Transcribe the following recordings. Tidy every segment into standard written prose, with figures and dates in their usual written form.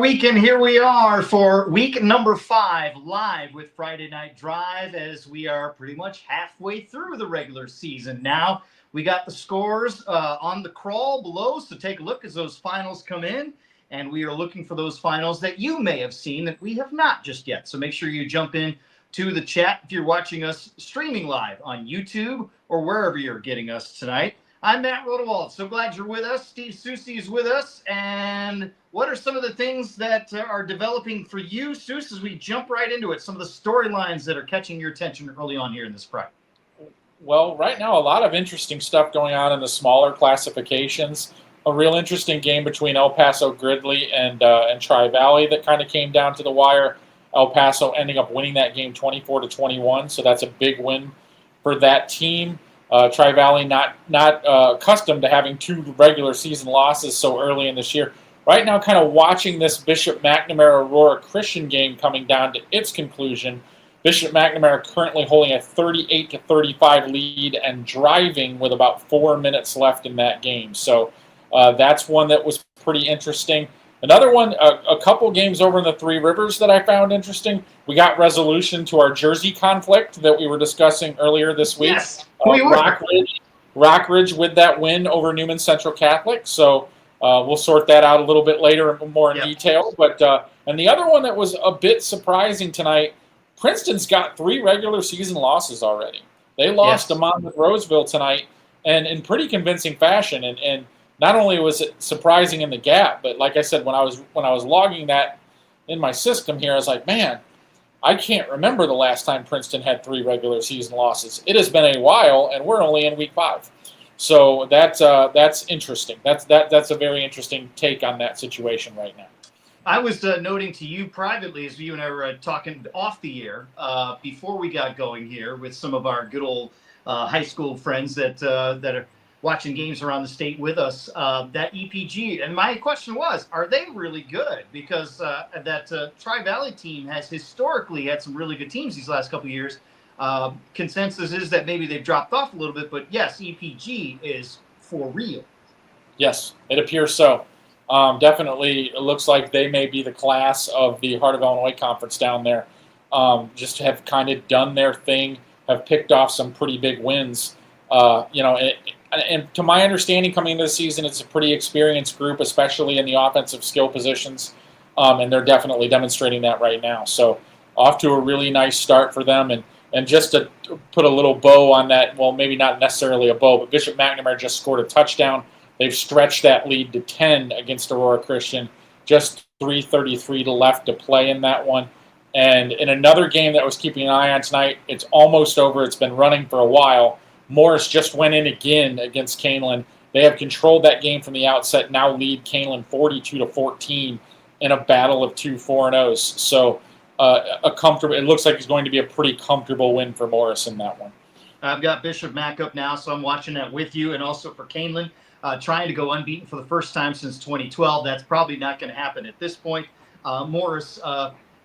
week, and here we are for week number 5, live with Friday Night Drive, as we are pretty much halfway through the regular season now. We got the scores on the crawl below, so take a look as those finals come in, and we are looking for those finals that you may have seen that we have not just yet. So make sure you jump in to the chat if you're watching us streaming live on YouTube or wherever you're getting us tonight. I'm Matt Rodewald. So glad you're with us. Steve Soucie is with us. And what are some of the things that are developing for you, Soucie, as we jump right into it? Some of the storylines that are catching your attention early on here in this Friday. Well, right now, a lot of interesting stuff going on in the smaller classifications. A real interesting game between El Paso Gridley and Tri-Valley that kind of came down to the wire. El Paso ending up winning that game 24-21, so that's a big win for that team. Tri-Valley not accustomed to having 2 regular season losses so early in this year. Right now, kind of watching this Bishop McNamara Aurora Christian game coming down to its conclusion. Bishop McNamara currently holding a 38-35 lead and driving with about 4 minutes left in that game. So that's one that was pretty interesting. Another one, a couple games over in the Three Rivers that I found interesting. We got resolution to our Jersey conflict that we were discussing earlier this week. Yes, we were. Rockridge with that win over Newman Central Catholic. So we'll sort that out a little bit later more in detail. But and the other one that was a bit surprising tonight, Princeton's got 3 regular season losses already. They lost to Monmouth Roseville tonight, and in pretty convincing fashion. And not only was it surprising in the gap, but like I said, when I was logging that in my system here, I was like, man, I can't remember the last time Princeton had 3 regular season losses. It has been a while, and we're only in week 5. So that's interesting. That's a very interesting take on that situation right now. I was noting to you privately as you and I were talking off the air before we got going here with some of our good old high school friends that are watching games around the state with us, that EPG. And my question was, are they really good? Because that Tri-Valley team has historically had some really good teams these last couple of years. Consensus is that maybe they've dropped off a little bit, but yes, EPG is for real. Yes, it appears so. Definitely, it looks like they may be the class of the Heart of Illinois Conference down there. Just have kind of done their thing, have picked off some pretty big wins. And to my understanding, coming into the season, it's a pretty experienced group, especially in the offensive skill positions, and they're definitely demonstrating that right now. So off to a really nice start for them. And just to put a little bow on that, well, maybe not necessarily a bow, but Bishop McNamara just scored a touchdown. They've stretched that lead to 10 against Aurora Christian. Just 3:33 left to play in that one. And in another game that I was keeping an eye on tonight, it's almost over. It's been running for a while. Morris just went in again against Canelan. They have controlled that game from the outset, now lead Canelan 42-14 in a battle of 2 4-0s. So it looks like it's going to be a pretty comfortable win for Morris in that one. I've got Bishop Mac up now, so I'm watching that with you, and also for Canelan, trying to go unbeaten for the first time since 2012. That's probably not going to happen at this point. Morris,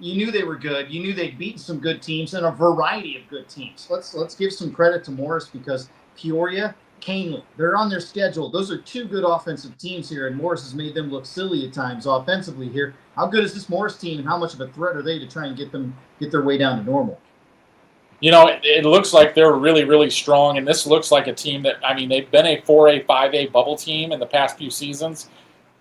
you knew they were good. You knew they'd beaten some good teams and a variety of good teams. Let's give some credit to Morris because Peoria, Canelan, they're on their schedule. Those are 2 good offensive teams here, and Morris has made them look silly at times offensively here. How good is this Morris team, and how much of a threat are they to try and get their way down to normal? You know, it looks like they're really, really strong, and this looks like a team that, I mean, they've been a 4A, 5A bubble team in the past few seasons.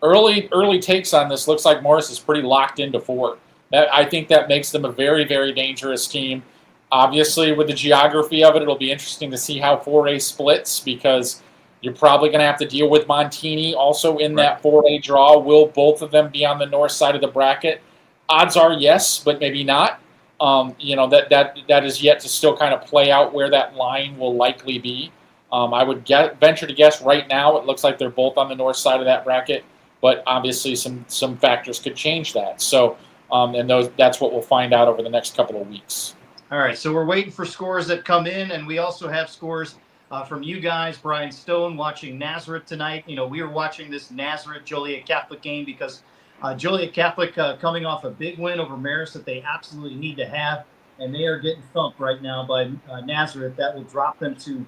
Early takes on this looks like Morris is pretty locked into 4. I think that makes them a very, very dangerous team. Obviously, with the geography of it, it'll be interesting to see how 4A splits because you're probably going to have to deal with Montini also in that 4A draw. Will both of them be on the north side of the bracket? Odds are yes, but maybe not. That is yet to still kind of play out where that line will likely be. I would venture to guess right now it looks like they're both on the north side of that bracket, but obviously some factors could change that. So. That's what we'll find out over the next couple of weeks. All right, so we're waiting for scores that come in, and we also have scores from you guys. Brian Stone watching Nazareth tonight. You know, we were watching this Nazareth-Joliet Catholic game because Joliet Catholic coming off a big win over Marist that they absolutely need to have, and they are getting thumped right now by Nazareth. That will drop them to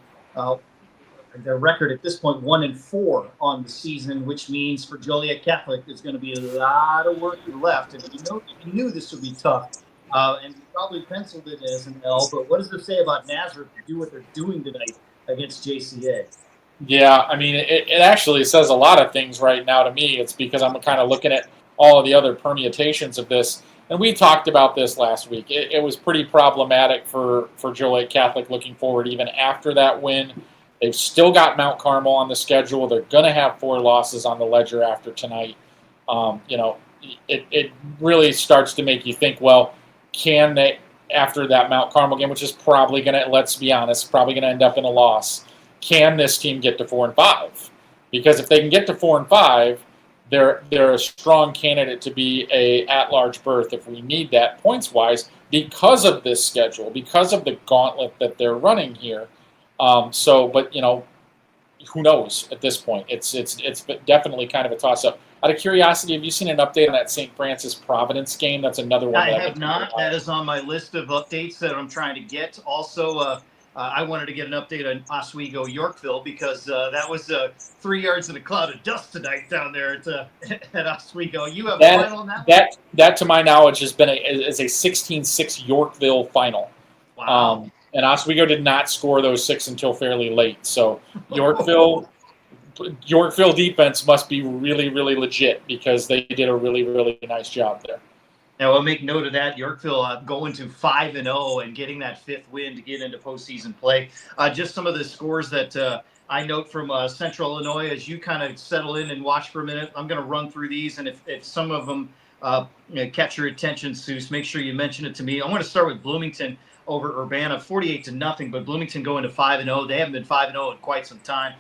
their record at this point 1-4 on the season, which means for Joliet Catholic there's going to be a lot of work left. And you knew this would be tough, and you probably penciled it as an L. But what does it say about Nazareth to do what they're doing tonight against JCA? Yeah, I mean, it actually says a lot of things right now to me. It's because I'm kind of looking at all of the other permutations of this. And we talked about this last week. It was pretty problematic for Joliet Catholic looking forward even after that win. They've still got Mount Carmel on the schedule. They're going to have 4 losses on the ledger after tonight. It really starts to make you think, well, can they, after that Mount Carmel game, which is probably going to, let's be honest, probably going to end up in a loss, can this team get to 4-5? Because if they can get to 4-5, they're a strong candidate to be a at-large berth if we need that points-wise because of this schedule, because of the gauntlet that they're running here. But who knows at this point? It's definitely kind of a toss-up. Out of curiosity, have you seen an update on that St. Francis Providence game? That's another one. I have not. That is on my list of updates that I'm trying to get. Also, I wanted to get an update on Oswego Yorkville because that was 3 yards in a cloud of dust tonight down there at Oswego. You have a final on that? That, to my knowledge, has been a 16-6 Yorkville final. Wow. And Oswego did not score those 6 until fairly late. So Yorkville defense must be really, really legit because they did a really, really nice job there. Now, we'll make note of that. Yorkville going to 5-0 and getting that 5th win to get into postseason play. Just some of the scores that I note from Central Illinois as you kind of settle in and watch for a minute. I'm going to run through these, and if some of them catch your attention, Souce, make sure you mention it to me. I want to start with Bloomington over Urbana, 48-0, but Bloomington going to 5-0. They haven't been 5-0 in quite some time.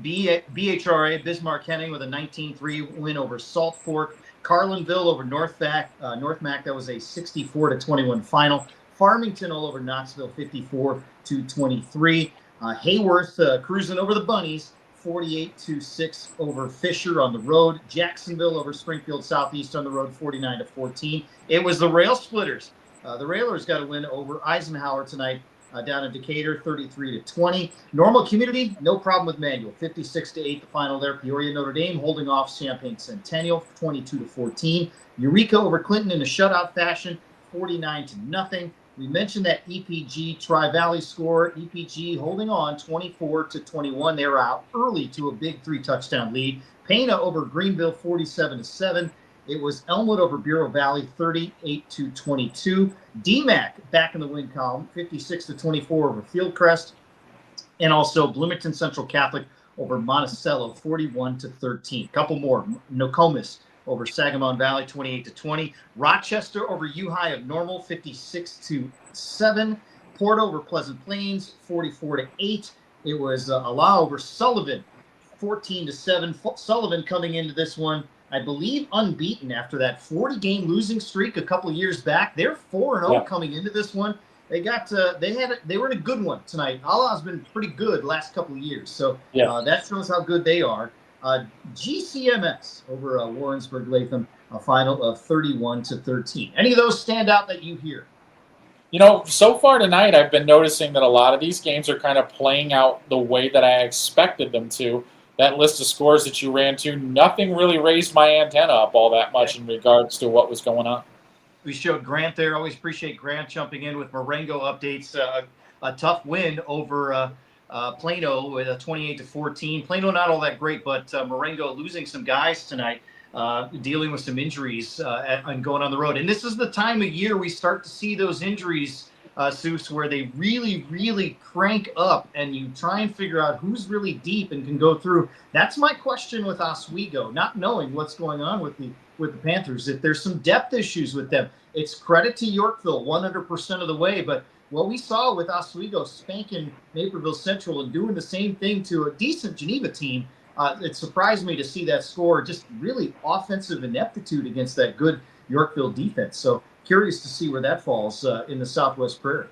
BHRA, Bismarck-Henning with a 19-3 win over Salt Fork. Carlinville over North Mac, that was a 64-21 final. Farmington all over Knoxville, 54-23. Hayworth cruising over the Bunnies, 48-6 over Fisher on the road. Jacksonville over Springfield Southeast on the road, 49-14. It was the Rail Splitters. The Railers got a win over Eisenhower tonight down in Decatur, 33-20. Normal Community, no problem with Manual, 56-8 the final there. Peoria Notre Dame holding off Champaign Centennial, 22-14. Eureka over Clinton in a shutout fashion, 49-0. We mentioned that EPG Tri-Valley score. EPG holding on, 24-21. They were out early to a big 3-touchdown lead. Pana over Greenville, 47-7. It was Elmwood over Bureau Valley, 38-22. DMAC back in the win column, 56-24 over Fieldcrest. And also Bloomington Central Catholic over Monticello, 41-13. Couple more. Nokomis over Sangamon Valley, 28-20. Rochester over U-High of Normal, 56-7. Port over Pleasant Plains, 44-8. It was Ala over Sullivan, 14-7. Sullivan coming into this one, I believe, unbeaten after that 40-game losing streak a couple of years back. They're 4-0 coming into this one. They were in a good one tonight. Allah's been pretty good last couple of years, so that shows how good they are. GCMS over Warrensburg Latham, a final of 31-13. Any of those stand out that you hear? So far tonight, I've been noticing that a lot of these games are kind of playing out the way that I expected them to. That list of scores that you ran to, nothing really raised my antenna up all that much in regards to what was going on. We showed Grant there. Always appreciate Grant jumping in with Marengo updates. A tough win over Plano with a 28-14. Plano not all that great, but Marengo losing some guys tonight, dealing with some injuries and going on the road. And this is the time of year we start to see those injuries, Souce, where they really, really crank up and you try and figure out who's really deep and can go through. That's my question with Oswego, not knowing what's going on with the Panthers. If there's some depth issues with them, it's credit to Yorkville 100% of the way. But what we saw with Oswego spanking Naperville Central and doing the same thing to a decent Geneva team, it surprised me to see that score, just really offensive ineptitude against that good Yorkville defense. So curious to see where that falls in the Southwest Prairie.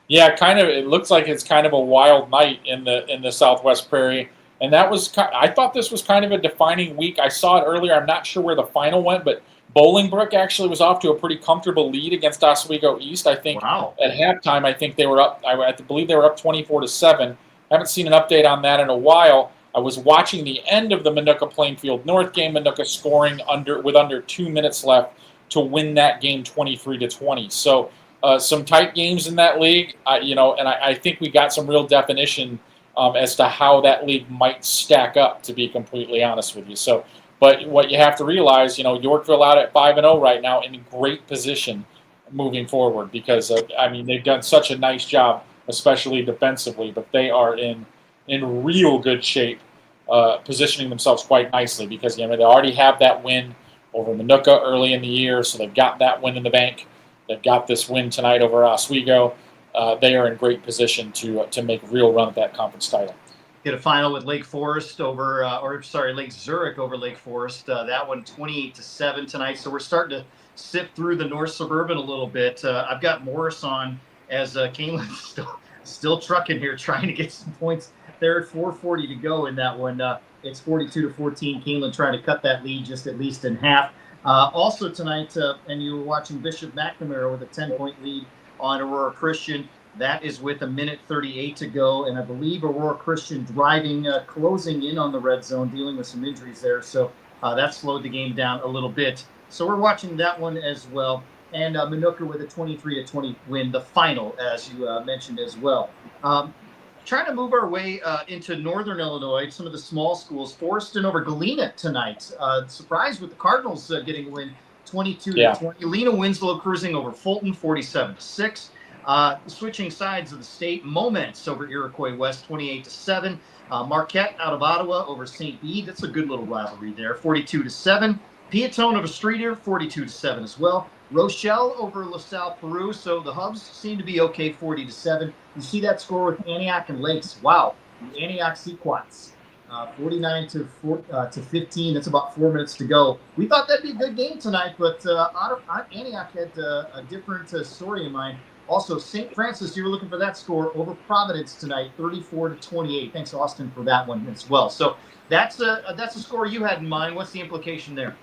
Yeah, kind of. It looks like it's kind of a wild night in the Southwest Prairie, and that was. I thought this was kind of a defining week. I saw it earlier. I'm not sure where the final went, but Bolingbrook actually was off to a pretty comfortable lead against Oswego East. I think at halftime, I think they were up. I believe they were up 24-7. Haven't seen an update on that in a while. I was watching the end of the Minooka Plainfield North game. Minooka scoring with under 2 minutes left to win that game 23-20. So some tight games in that league, and I think we got some real definition as to how that league might stack up, to be completely honest with you. So, but what you have to realize, Yorkville out at 5-0 right now in great position moving forward because they've done such a nice job, especially defensively, but they are in real good shape, positioning themselves quite nicely because they already have that win over Minooka early in the year, so they've got that win in the bank. They've got this win tonight over Oswego. They are in great position to make a real run at that conference title. Get a final with Lake Forest Lake Zurich over Lake Forest. That one 28-7 tonight. So we're starting to sift through the North Suburban a little bit. I've got Morris on as Kanelin's still trucking here, trying to get some points. They're at 4:40 to go in that one. It's 42-14. Kaneland trying to cut that lead just at least in half. Also tonight, and you were watching Bishop McNamara with a 10-point lead on Aurora Christian. That is with 1:38 to go, and I believe Aurora Christian driving, closing in on the red zone, dealing with some injuries there. So that slowed the game down a little bit. So we're watching that one as well. And Minooka with a 23-20 win, the final, as you mentioned as well. Trying to move our way into Northern Illinois, some of the small schools. Forreston over Galena tonight. Surprised with the Cardinals getting a win, 22-20. Galena Winslow cruising over Fulton, 47-6. Switching sides of the state, Moments over Iroquois West, 28-7. Marquette out of Ottawa over St. Bede. That's a good little rivalry there, 42-7. Piatone over Streeter, 42-7 as well. Rochelle over LaSalle Peru. So the Hubs seem to be okay, 40-7. You see that score with Antioch and Lakes. Wow, the Antioch Sequats, 49-15. That's about 4 minutes to go. We thought that'd be a good game tonight, but Antioch had a different story in mind. Also, St. Francis, you were looking for that score over Providence tonight, 34-28. Thanks, Austin, for that one as well. So that's a score you had in mind. What's the implication there?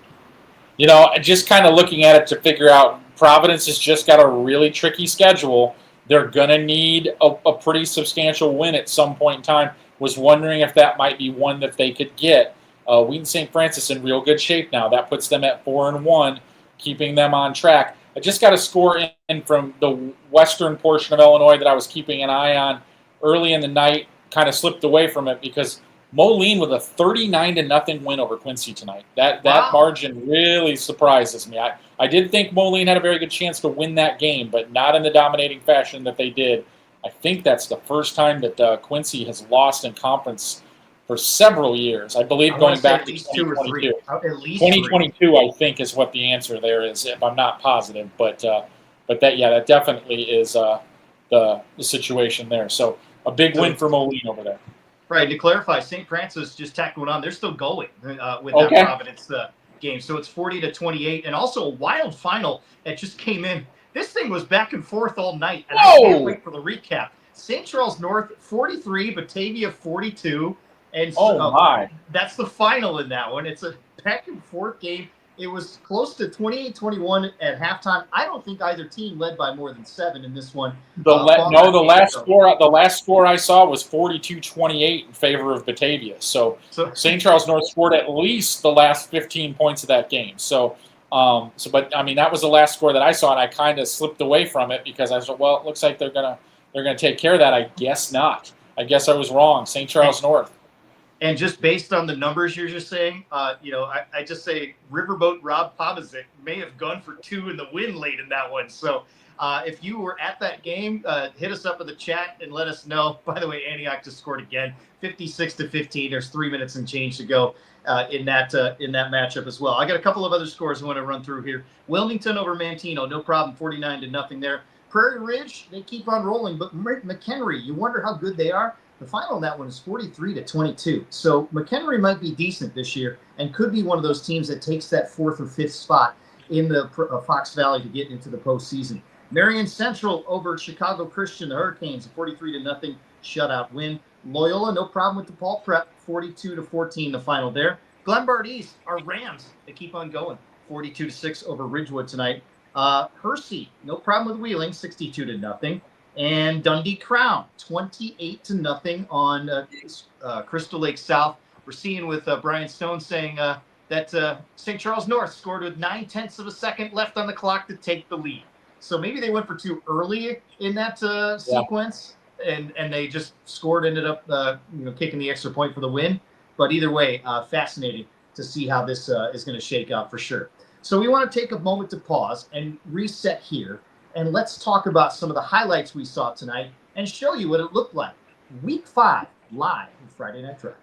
Just kind of looking at it to figure out, Providence has just got a really tricky schedule. They're going to need a pretty substantial win at some point in time. Was wondering if that might be one that they could get. Wheaton St. Francis in real good shape now. That puts them at 4-1, keeping them on track. I just got a score in from the western portion of Illinois that I was keeping an eye on early in the night. Kind of slipped away from it because Moline with a 39-0 win over Quincy tonight. That margin really surprises me. I did think Moline had a very good chance to win that game, but not in the dominating fashion that they did. I think that's the first time that Quincy has lost in conference for several years. I believe going back to 2022. 2022, I think, is what the answer there is, if I'm not positive. But that definitely is the situation there. So a big win for Moline over there. Right. To clarify, St. Francis just tacked one on. They're still going with that Providence game. So it's 40-28, and also a wild final that just came in. This thing was back and forth all night, and I can't wait for the recap. St. Charles North 43, Batavia 42, and that's the final in that one. It's a back and forth game. It was close to 28-21 at halftime. I don't think either team led by more than 7 in this one. The last score I saw was 42-28 in favor of Batavia. So St. Charles North scored at least the last 15 points of that game. But that was the last score that I saw, and I kind of slipped away from it because I thought, well, it looks like they're gonna take care of that. I guess not. I guess I was wrong. St. Charles North. And just based on the numbers you're just saying, I just say Riverboat Rob Pomazic may have gone for 2 in the win late in that one. So if you were at that game, hit us up in the chat and let us know. By the way, Antioch just scored again, 56-15. There's 3 minutes and change to go in that matchup as well. I got a couple of other scores I want to run through here. Wilmington over Mantino, no problem, 49-0 there. Prairie Ridge, they keep on rolling, but McHenry, you wonder how good they are. The final on that one is 43-22. So McHenry might be decent this year and could be one of those teams that takes that 4th or 5th spot in the Fox Valley to get into the postseason. Marion Central over Chicago Christian, the Hurricanes, a 43-0 shutout win. Loyola, no problem with the Paul Prep, 42-14, the final there. Glenbard East, our Rams, they keep on going, 42-6 over Ridgewood tonight. Hersey, no problem with Wheeling, 62-0. And Dundee Crown, 28-0 on Crystal Lake South. We're seeing with Brian Stone saying that St. Charles North scored with 9/10 of a second left on the clock to take the lead. So maybe they went for too early in that sequence, and they just scored, ended up kicking the extra point for the win. But either way, fascinating to see how this is going to shake out for sure. So we want to take a moment to pause and reset here, and let's talk about some of the highlights we saw tonight and show you what it looked like. Week 5 live on Friday Night Drive.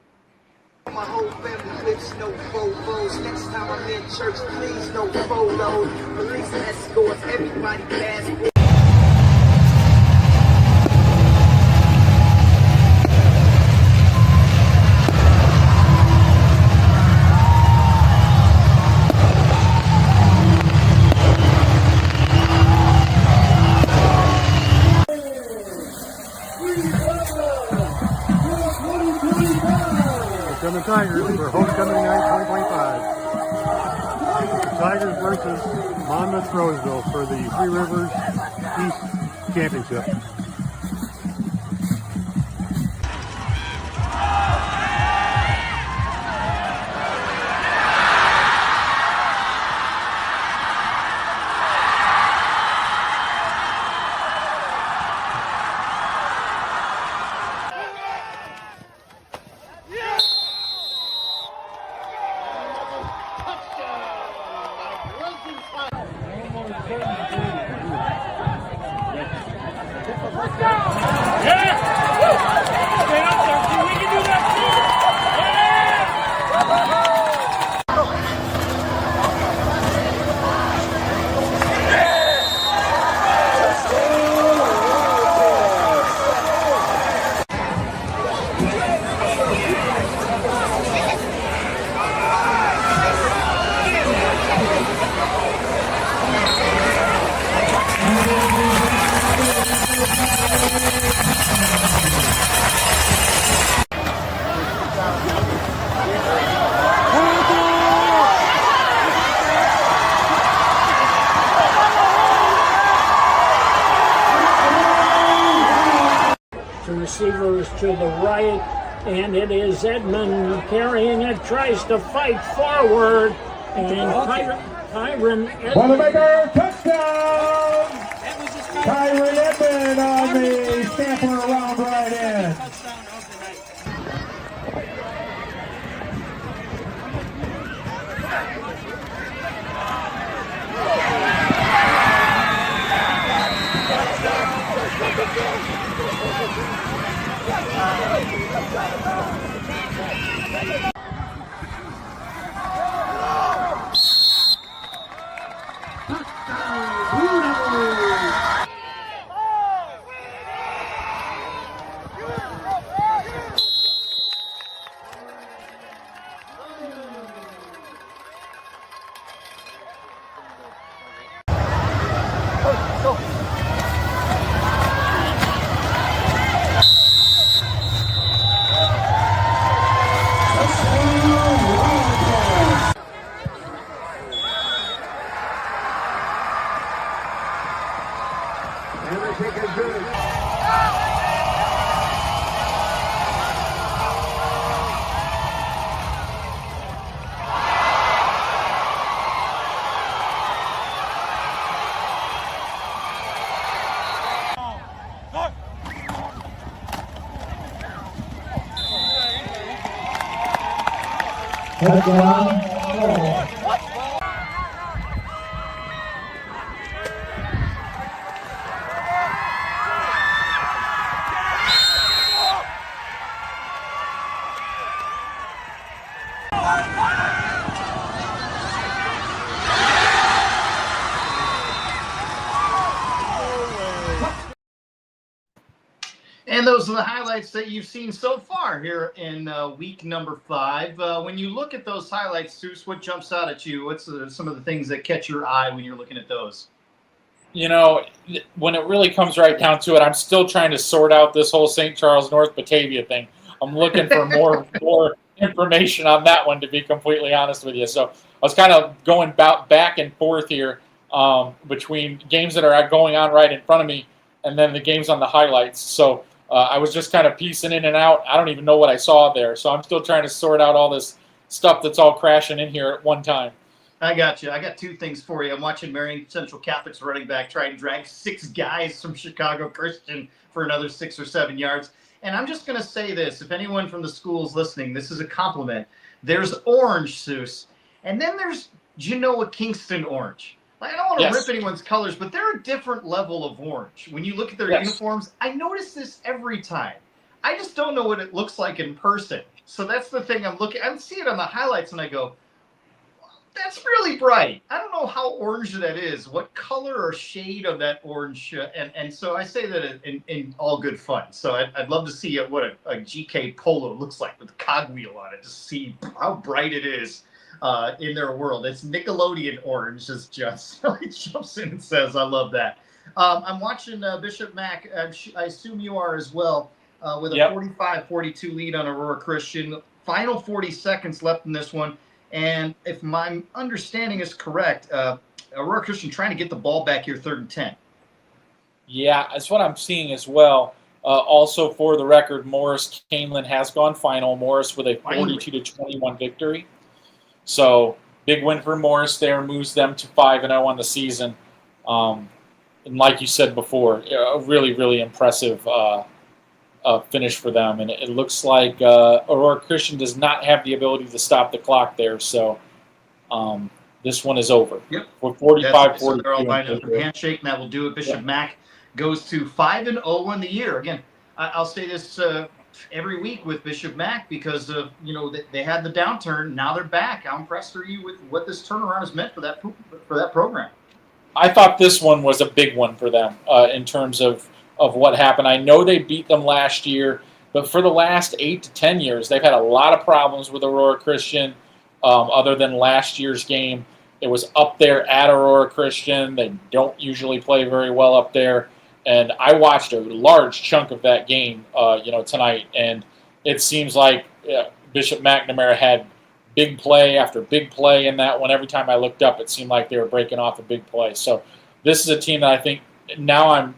My whole family lives no Bobos. Next time I'm in church, please no photos. Police escorts, everybody pass. The Tigers for homecoming night 2025. Tigers versus Monmouth Roseville for the Three Rivers East Championship. Receivers to the right, and it is Edmond carrying it, tries to fight forward, and Kyron Edmond. Boilermaker, touchdown! Kyron Edmond on the stamper around right end. And those are the highlights that you've seen so far here in week number 5. When you look at those highlights, Soucie, what jumps out at you? What's some of the things that catch your eye when you're looking at those? You know, when it really comes right down to it, I'm still trying to sort out this whole St. Charles North Batavia thing. I'm looking for more information on that one, to be completely honest with you. So I was kind of going back and forth here between games that are going on right in front of me and then the game's on the highlights. So I was just kind of piecing in and out. I don't even know what I saw there. So I'm still trying to sort out all this stuff that's all crashing in here at one time. I got you. I got two things for you. I'm watching Marion Central Catholic's running back try and drag 6 guys from Chicago Christian for another 6 or 7 yards. And I'm just going to say this. If anyone from the school is listening, this is a compliment. There's orange, Souce, and then there's Genoa Kingston orange. I don't want to rip anyone's colors, but they're a different level of orange. When you look at their uniforms, I notice this every time. I just don't know what it looks like in person. So that's the thing I'm looking. I see it on the highlights, and I go, that's really bright. I don't know how orange that is. What color or shade of that orange? And so I say that in all good fun. So I'd love to see what a GK Polo looks like with a cogwheel on it to see how bright it is in their world. It's Nickelodeon orange, as John Smelly jumps in and says. I love that. I'm watching Bishop Mack. I assume you are as well, with a 45-42 lead on Aurora Christian. Final 40 seconds left in this one. And if my understanding is correct, Aurora Christian trying to get the ball back here 3rd and 10. Yeah, that's what I'm seeing as well. Also, for the record, Morris Canelan has gone final. Morris with a 42-21 victory. So big win for Morris there, moves them to 5-0 on the season. And like you said before, a really, really impressive finish for them. And it looks like Aurora Christian does not have the ability to stop the clock there. So this one is over. Yep. For 45-42. So they're all lined up for the handshake, and that will do it. Bishop Mack goes to 5-0 on the year. Again, I'll say this every week with Bishop Mack because they had the downturn. Now they're back. How impressed are you with what this turnaround has meant for that program? I thought this one was a big one for them in terms of what happened. I know they beat them last year, but for the last 8 to 10 years, they've had a lot of problems with Aurora Christian. Other than last year's game, it was up there at Aurora Christian. They don't usually play very well up there. And I watched a large chunk of that game, tonight, and it seems like Bishop McNamara had big play after big play in that one. Every time I looked up, it seemed like they were breaking off a big play. So this is a team that I think now I'm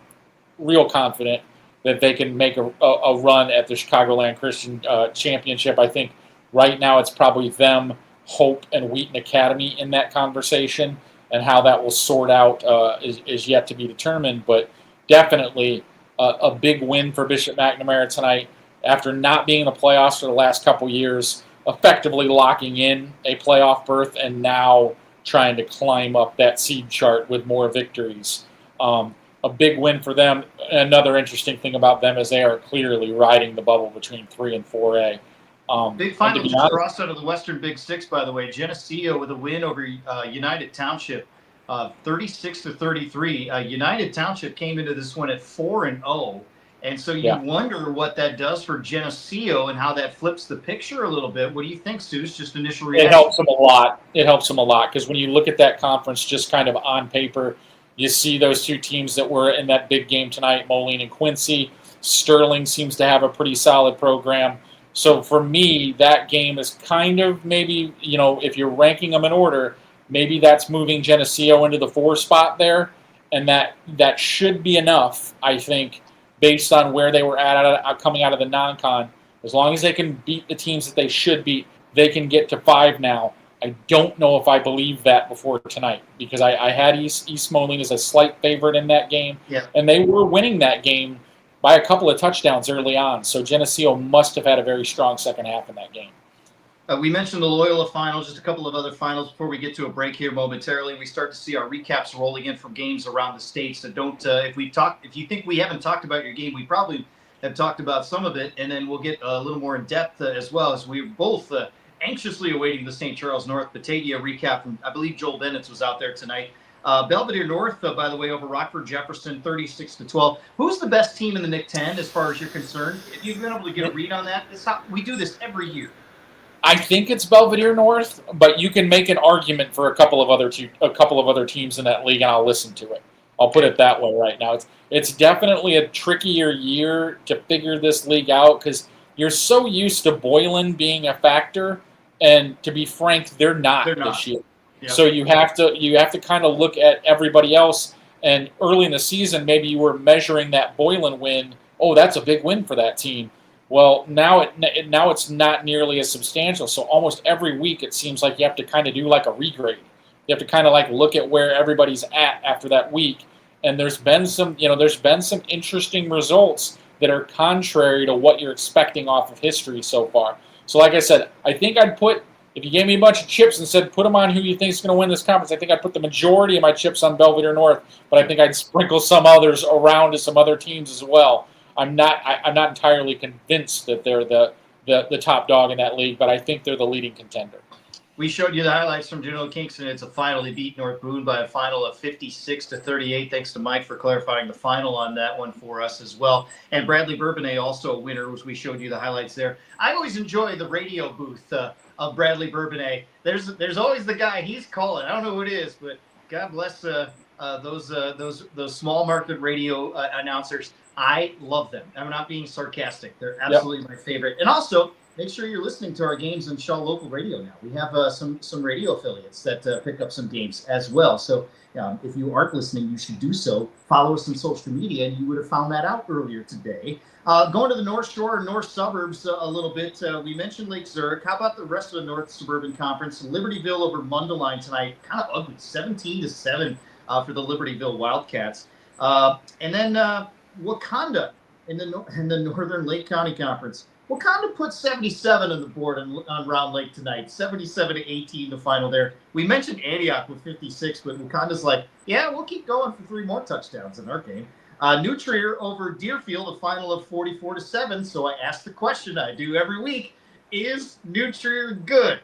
real confident that they can make a run at the Chicagoland Christian Championship. I think right now it's probably them, Hope, and Wheaton Academy in that conversation, and how that will sort out is yet to be determined. But definitely a big win for Bishop McNamara tonight after not being in the playoffs for the last couple years, effectively locking in a playoff berth and now trying to climb up that seed chart with more victories. A big win for them. Another interesting thing about them is they are clearly riding the bubble between 3 and 4A. Big final just crossed out of the Western Big Six, by the way. Geneseo with a win over United Township, 36-33. United Township came into this one at 4-0, and so you wonder what that does for Geneseo and how that flips the picture a little bit. What do you think, Souce? Just initial reaction. It helps them a lot. It helps them a lot because when you look at that conference, just kind of on paper, you see those two teams that were in that big game tonight, Moline and Quincy. Sterling seems to have a pretty solid program. So for me, that game is kind of maybe, if you're ranking them in order, maybe that's moving Geneseo into the 4 spot there. And that should be enough, I think, based on where they were at coming out of the non-con. As long as they can beat the teams that they should beat, they can get to 5 now. I don't know if I believe that before tonight because I had East Moline as a slight favorite in that game, and they were winning that game by a couple of touchdowns early on. So Geneseo must have had a very strong second half in that game. We mentioned the Loyola finals, just a couple of other finals before we get to a break here momentarily. We start to see our recaps rolling in from games around the state. So don't, if you think we haven't talked about your game, we probably have talked about some of it, and then we'll get a little more in depth as well as we're both anxiously awaiting the St. Charles North Batavia recap from, I believe Joel Bennett's was out there tonight. Belvedere North, by the way, over Rockford Jefferson, 36-12. Who's the best team in the Nick 10 as far as you're concerned? If you've been able to get a read on that, we do this every year. I think it's Belvedere North, but you can make an argument for a couple of other teams in that league, and I'll listen to it. I'll put it that way right now. It's definitely a trickier year to figure this league out because you're so used to Boylan being a factor, and to be frank, they're not this year. Yep. So you have to kind of look at everybody else. And early in the season, maybe you were measuring that Boylan win. Oh, that's a big win for that team. Well, now it's not nearly as substantial. So almost every week it seems like you have to kind of do like a regrade. You have to kind of like look at where everybody's at after that week. And there's been some interesting results that are contrary to what you're expecting off of history so far. So like I said, I think I'd put, if you gave me a bunch of chips and said put them on who you think is going to win this conference, I think I'd put the majority of my chips on Belvedere North, but I think I'd sprinkle some others around to some other teams as well. I'm not entirely convinced that they're the top dog in that league, but I think they're the leading contender. We showed you the highlights from Juneau Kingston. It's a final. They beat North Boone by a final of 56-38. Thanks to Mike for clarifying the final on that one for us as well. And Bradley Bourbonnais, also a winner, as we showed you the highlights there. I always enjoy the radio booth of Bradley Bourbonnais. There's always the guy he's calling. I don't know who it is, but God bless those small market radio announcers. I love them. I'm not being sarcastic. They're absolutely my favorite. And also, make sure you're listening to our games on Shaw Local Radio now. We have some radio affiliates that pick up some games as well. So if you aren't listening, you should do so. Follow us on social media, and you would have found that out earlier today. Going to the North Shore and North Suburbs a little bit, we mentioned Lake Zurich. How about the rest of the North Suburban Conference? Libertyville over Mundelein tonight. Kind of ugly, 17-7 for the Libertyville Wildcats. And then Wakanda in the Northern Lake County Conference. Wakanda put 77 on the board on Round Lake tonight, 77-18 the final there. We mentioned Antioch with 56, but Wakanda's like, yeah, we'll keep going for 3 more touchdowns in our game. New Trier over Deerfield, a final of 44-7. So I asked the question I do every week: is New Trier good?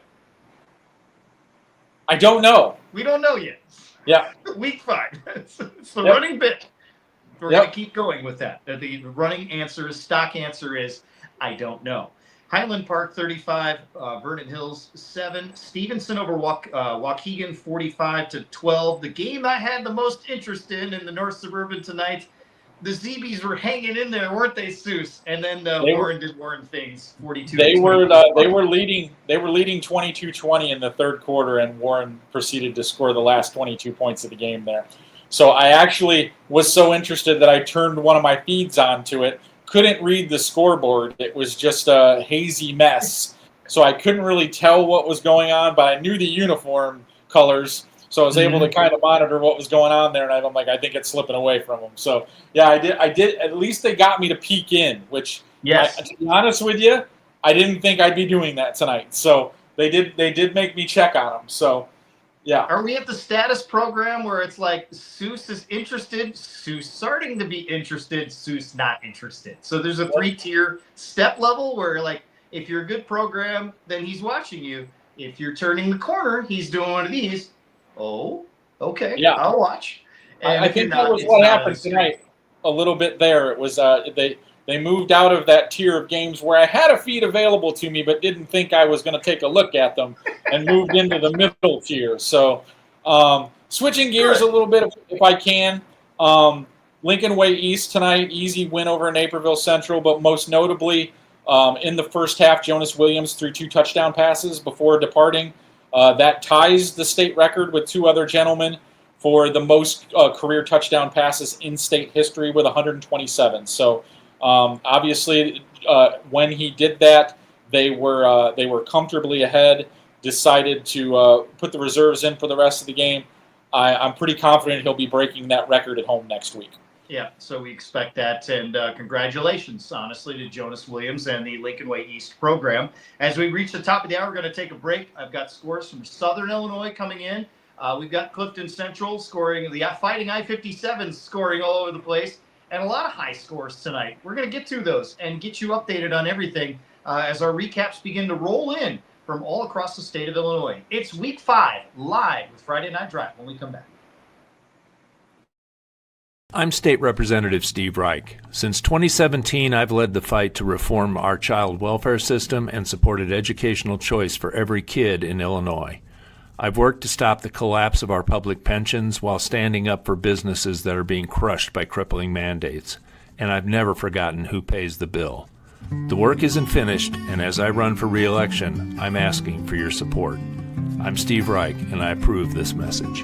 I don't know. We don't know yet. Yeah. Week 5. It's the running bit. We're going to keep going with that. The running answer, stock answer is, I don't know. Highland Park 35, Vernon Hills 7, Stevenson over Waukegan 45-12. The game I had the most interest in the North Suburban tonight. The ZBs were hanging in there, weren't they, Souce? And then Warren did Warren things, 42. They were leading 22-20 in the third quarter, and Warren proceeded to score the last 22 points of the game there. So I actually was so interested that I turned one of my feeds onto it. Couldn't read the scoreboard. It was just a hazy mess. So I couldn't really tell what was going on, but I knew the uniform colors. So I was able to kind of monitor what was going on there, and I'm like, I think it's slipping away from them. So, yeah, I did. At least they got me to peek in, which, to be honest with you, I didn't think I'd be doing that tonight. So they did make me check on them. So, yeah. Are we at the status program where it's like Souce is interested, Souce starting to be interested, Souce not interested? So there's a 3-tier step level where, like, if you're a good program, then he's watching you. If you're turning the corner, he's doing one of these. Oh, okay. Yeah, I'll watch. And I think that was what happened tonight a little bit there. It was they moved out of that tier of games where I had a feed available to me but didn't think I was going to take a look at them, and moved into the middle tier. So switching gears a little bit if I can. Lincoln Way East tonight, easy win over Naperville Central, but most notably in the first half, Jonas Williams threw 2 touchdown passes before departing. That ties the state record with 2 other gentlemen for the most career touchdown passes in state history with 127. So obviously, when he did that, they were comfortably ahead. Decided to put the reserves in for the rest of the game. I'm pretty confident he'll be breaking that record at home next week. Yeah, so we expect that, and congratulations, honestly, to Jonas Williams and the Lincoln Way East program. As we reach the top of the hour, we're going to take a break. I've got scores from Southern Illinois coming in. We've got Clifton Central scoring, the Fighting I-57 scoring all over the place, and a lot of high scores tonight. We're going to get to those and get you updated on everything as our recaps begin to roll in from all across the state of Illinois. It's Week 5, live with Friday Night Drive when we come back. I'm State Representative Steve Reich. Since 2017, I've led the fight to reform our child welfare system and supported educational choice for every kid in Illinois. I've worked to stop the collapse of our public pensions while standing up for businesses that are being crushed by crippling mandates. And I've never forgotten who pays the bill. The work isn't finished, and as I run for re-election, I'm asking for your support. I'm Steve Reich, and I approve this message.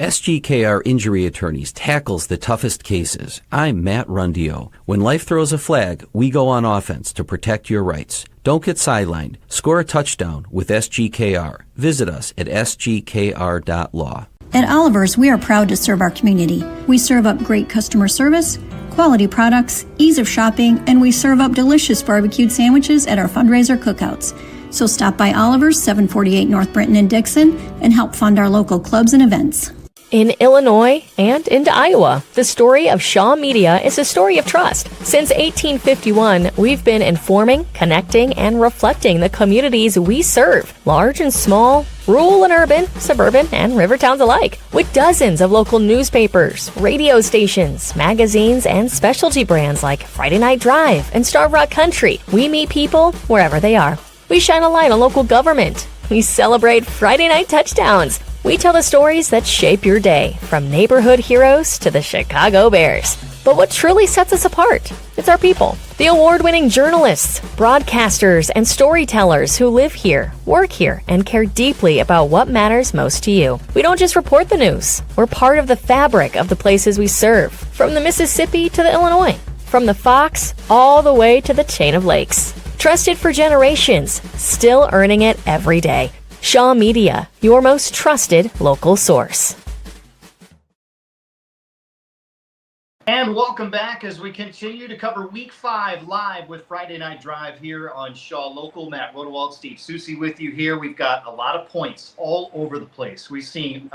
SGKR Injury Attorneys tackles the toughest cases. I'm Matt Rundio. When life throws a flag, we go on offense to protect your rights. Don't get sidelined. Score a touchdown with SGKR. Visit us at sgkr.law. At Oliver's, we are proud to serve our community. We serve up great customer service, quality products, ease of shopping, and we serve up delicious barbecued sandwiches at our fundraiser cookouts. So stop by Oliver's, 748 North Brenton and Dixon, and help fund our local clubs and events. In Illinois and into Iowa, the story of Shaw Media is a story of trust. Since 1851, we've been informing, connecting, and reflecting the communities we serve, large and small, rural and urban, suburban, and river towns alike. With dozens of local newspapers, radio stations, magazines, and specialty brands like Friday Night Drive and Starve Rock Country, we meet people wherever they are. We shine a light on local government. We celebrate Friday night touchdowns. We tell the stories that shape your day, from neighborhood heroes to the Chicago Bears. But what truly sets us apart? It's our people. The award-winning journalists, broadcasters, and storytellers who live here, work here, and care deeply about what matters most to you. We don't just report the news. We're part of the fabric of the places we serve, from the Mississippi to the Illinois, from the Fox all the way to the chain of lakes. Trusted for generations, still earning it every day. Shaw Media, your most trusted local source. And welcome back as we continue to cover Week 5 live with Friday Night Drive here on Shaw Local. Matt Rodewald, Steve Soucie with you here. We've got a lot of points all over the place. We're seeing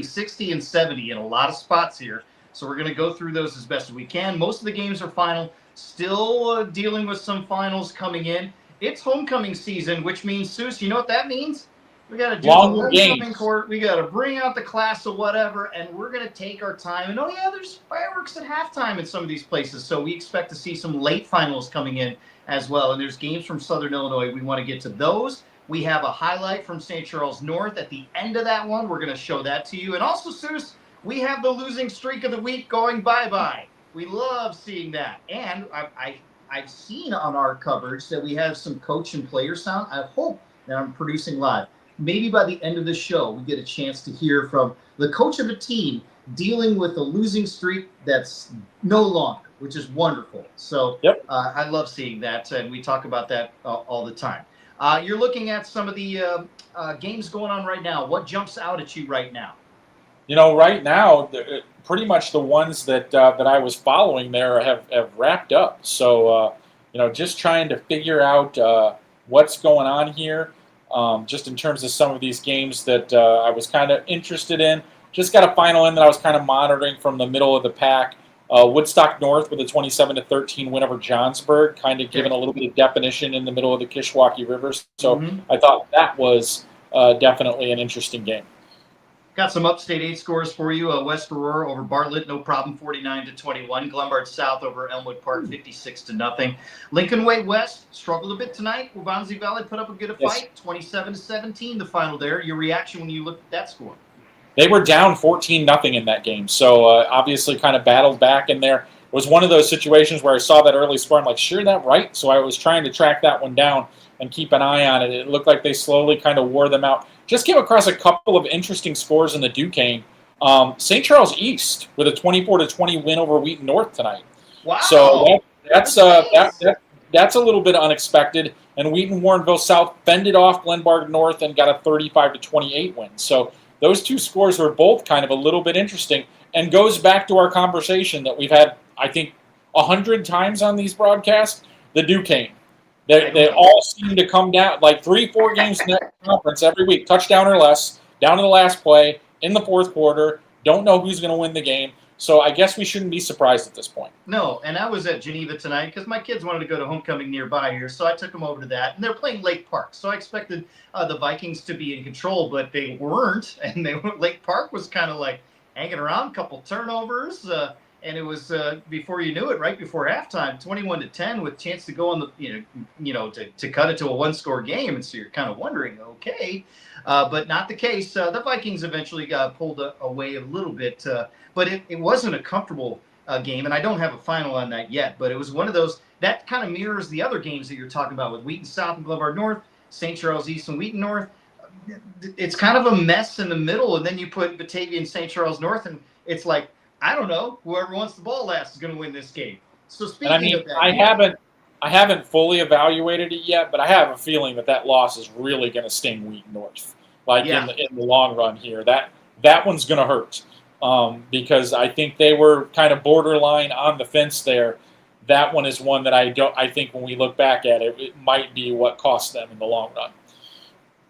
60 and 70 in a lot of spots here. So we're going to go through those as best as we can. Most of the games are final. Still dealing with some finals coming in. It's homecoming season, which means, Soucie, you know what that means? We got to do longer the homecoming court. We got to bring out the class of whatever, and we're going to take our time. And, oh, yeah, there's fireworks at halftime in some of these places. So we expect to see some late finals coming in as well. And there's games from Southern Illinois. We want to get to those. We have a highlight from St. Charles North at the end of that one. We're going to show that to you. And also, Soucie, we have the losing streak of the week going bye-bye. We love seeing that. And I've seen on our coverage that we have some coach and player sound. I hope that I'm producing live. Maybe by the end of the show, we get a chance to hear from the coach of a team dealing with a losing streak that's no longer, which is wonderful. So yep. I love seeing that, and we talk about that all the time. You're looking at some of the games going on right now. What jumps out at you right now? You know, right now, pretty much the ones that I was following there have wrapped up. So, just trying to figure out what's going on here. Just in terms of some of these games that I was kind of interested in. Just got a final in that I was kind of monitoring from the middle of the pack. Woodstock North with a 27-13 win over Johnsburg, kind of giving a little bit of definition in the middle of the Kishwaukee River. So I thought that was definitely an interesting game. Got some upstate 8 scores for you. West Aurora over Bartlett, no problem, 49-21. Glenbard South over Elmwood Park, 56-0. Lincoln Way West struggled a bit tonight. Waubonsee Valley put up a good fight, 27-17, the final there. Your reaction when you looked at that score? They were down 14-0 in that game, so obviously kind of battled back in there. It was one of those situations where I saw that early score. I'm like, sure, that right? So I was trying to track that one down and keep an eye on it. It looked like they slowly kind of wore them out. Just came across a couple of interesting scores in the Duquesne. St. Charles East with a 24-20 win over Wheaton North tonight. Wow! So that's a little bit unexpected. And Wheaton Warrenville South fended off Glenbard North and got a 35-28 win. So those two scores were both kind of a little bit interesting, and goes back to our conversation that we've had, I think, 100 times on these broadcasts. The Duquesne. They all seem to come down like 3-4 games in that conference every week, touchdown or less, down to the last play, in the fourth quarter, don't know who's going to win the game. So I guess we shouldn't be surprised at this point. No, and I was at Geneva tonight because my kids wanted to go to homecoming nearby here, so I took them over to that. And they're playing Lake Park, so I expected the Vikings to be in control, but they weren't. And Lake Park was kind of like hanging around, a couple turnovers, and it was before you knew it, right before halftime, 21-10, with chance to go on the to cut it to a one-score game. And so you're kind of wondering, okay, but not the case. The Vikings eventually got pulled away a little bit, but it wasn't a comfortable game, and I don't have a final on that yet. But it was one of those that kind of mirrors the other games that you're talking about with Wheaton South and Glenbard North, St. Charles East and Wheaton North. it's kind of a mess in the middle, and then you put Batavia and St. Charles North, and it's like, I don't know, whoever wants the ball last is going to win this game. So speaking of that, I haven't fully evaluated it yet, but I have a feeling that loss is really going to sting Wheat North, in the long run here. That one's going to hurt because I think they were kind of borderline on the fence there. That one is one that I think when we look back at it, it might be what cost them in the long run.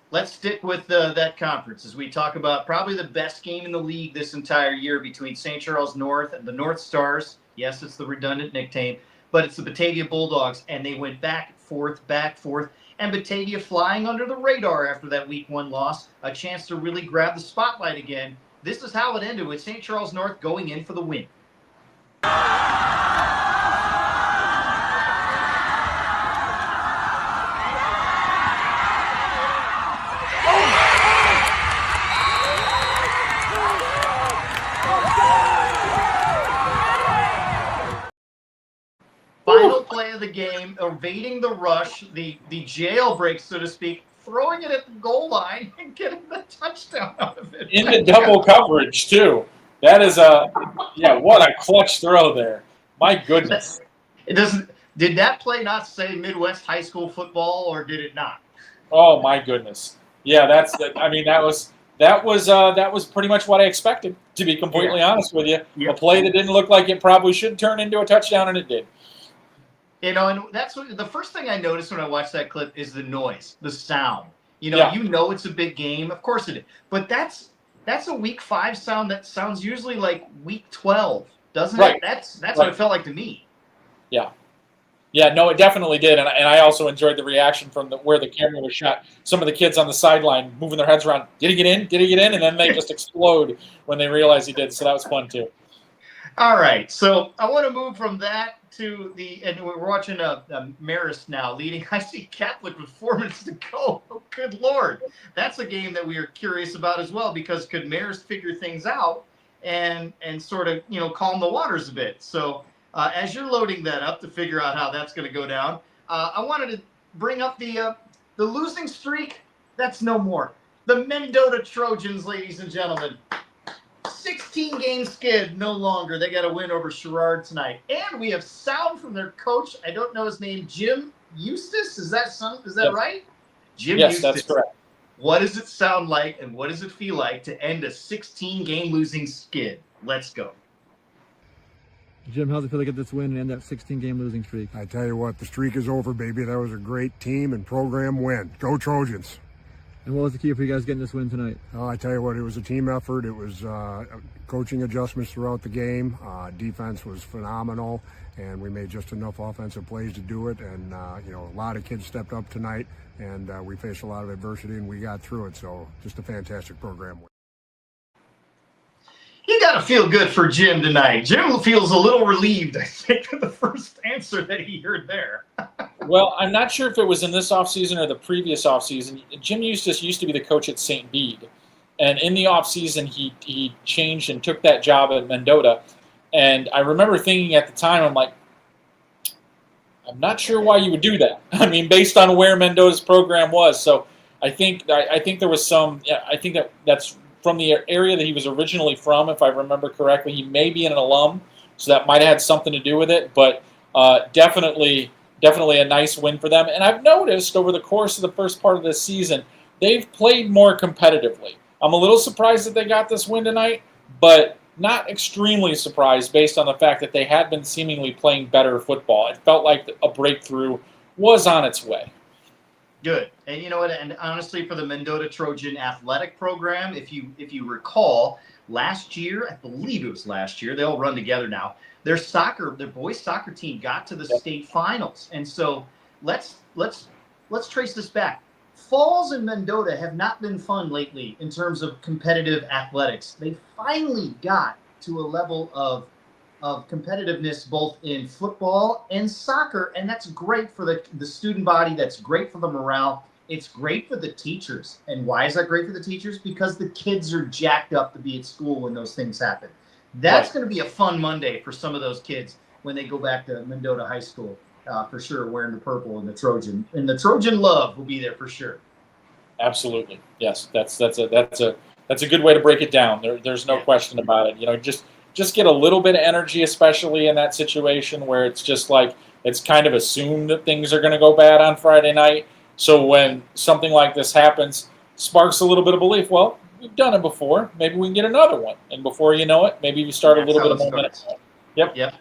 Let's stick with that conference as we talk about probably the best game in the league this entire year between St. Charles North and the North Stars. Yes, it's the redundant nickname, but it's the Batavia Bulldogs, and they went back, forth, and Batavia flying under the radar after that Week 1 loss, a chance to really grab the spotlight again. This is how it ended with St. Charles North going in for the win. Final play of the game, evading the rush, the jailbreak, so to speak, throwing it at the goal line and getting the touchdown out of it. In the double coverage, too. That is what a clutch throw there. My goodness. Did that play not say Midwest high school football, or did it not? Oh my goodness. Yeah, that was pretty much what I expected, to be completely honest with you. Yep. A play that didn't look like it probably should turn into a touchdown, and it did. And that's the first thing I noticed when I watched that clip is the noise, the sound. You know it's a big game. Of course it is. But that's a Week 5 sound that sounds usually like Week 12, doesn't it? That's what it felt like to me. Yeah. Yeah, no, it definitely did. And I also enjoyed the reaction from where the camera was shot. Some of the kids on the sideline moving their heads around. Did he get in? Did he get in? And then they just explode when they realize he did. So that was fun, too. All right. So I want to move from that to and we're watching Marist now leading. I see Catholic with 4 minutes to go. Oh, good Lord. That's a game that we are curious about as well, because could Marist figure things out and sort of, calm the waters a bit. So as you're loading that up to figure out how that's going to go down, I wanted to bring up the losing streak. That's no more. The Mendota Trojans, ladies and gentlemen. 16-game skid, no longer. They got a win over Sherrard tonight. And we have sound from their coach. I don't know his name. Jim Eustace? Is that right? Jim Yes, Eustace. that's correct. What does it sound like, and what does it feel like to end a 16-game losing skid? Let's go. Jim, how's it feel to get this win and end that 16-game losing streak? I tell you what, the streak is over, baby. That was a great team and program win. Go Trojans. And what was the key for you guys getting this win tonight? Oh, I tell you what, it was a team effort. It was coaching adjustments throughout the game. Defense was phenomenal, and we made just enough offensive plays to do it. And, a lot of kids stepped up tonight, and we faced a lot of adversity, and we got through it. So just a fantastic program win. You got to feel good for Jim tonight. Jim feels a little relieved, I think, of the first answer that he heard there. Well, I'm not sure if it was in this offseason or the previous offseason. Jim Eustace used to be the coach at St. Bede. And in the offseason, he changed and took that job at Mendota. And I remember thinking at the time, I'm like, I'm not sure why you would do that. I mean, based on where Mendota's program was. So I think there was some, I think that's from the area that he was originally from, if I remember correctly. He may be an alum, so that might have had something to do with it. But definitely a nice win for them. And I've noticed over the course of the first part of this season, they've played more competitively. I'm a little surprised that they got this win tonight, but not extremely surprised based on the fact that they had been seemingly playing better football. It felt like a breakthrough was on its way. Good. And you know what? And honestly, for the Mendota Trojan athletic program, if you recall, last year, I believe it was last year, they all run together now. Their boys soccer team got to the state finals. And so let's trace this back. Falls and Mendota have not been fun lately in terms of competitive athletics. They finally got to a level of competitiveness both in football and soccer, and that's great for the student body. That's great for the morale. It's great for the teachers. And why is that great for the teachers? Because the kids are jacked up to be at school when those things happen. That's going to be a fun Monday for some of those kids when they go back to Mendota High School, for sure, wearing the purple and the Trojan. And the Trojan love will be there for sure. Absolutely. Yes. That's a good way to break it down. There's no question about it. Just get a little bit of energy, especially in that situation where it's just like it's kind of assumed that things are going to go bad on Friday night. So when something like this happens, sparks a little bit of belief. Well, we've done it before. Maybe we can get another one. And before you know it, maybe you start a little bit of momentum. Yep.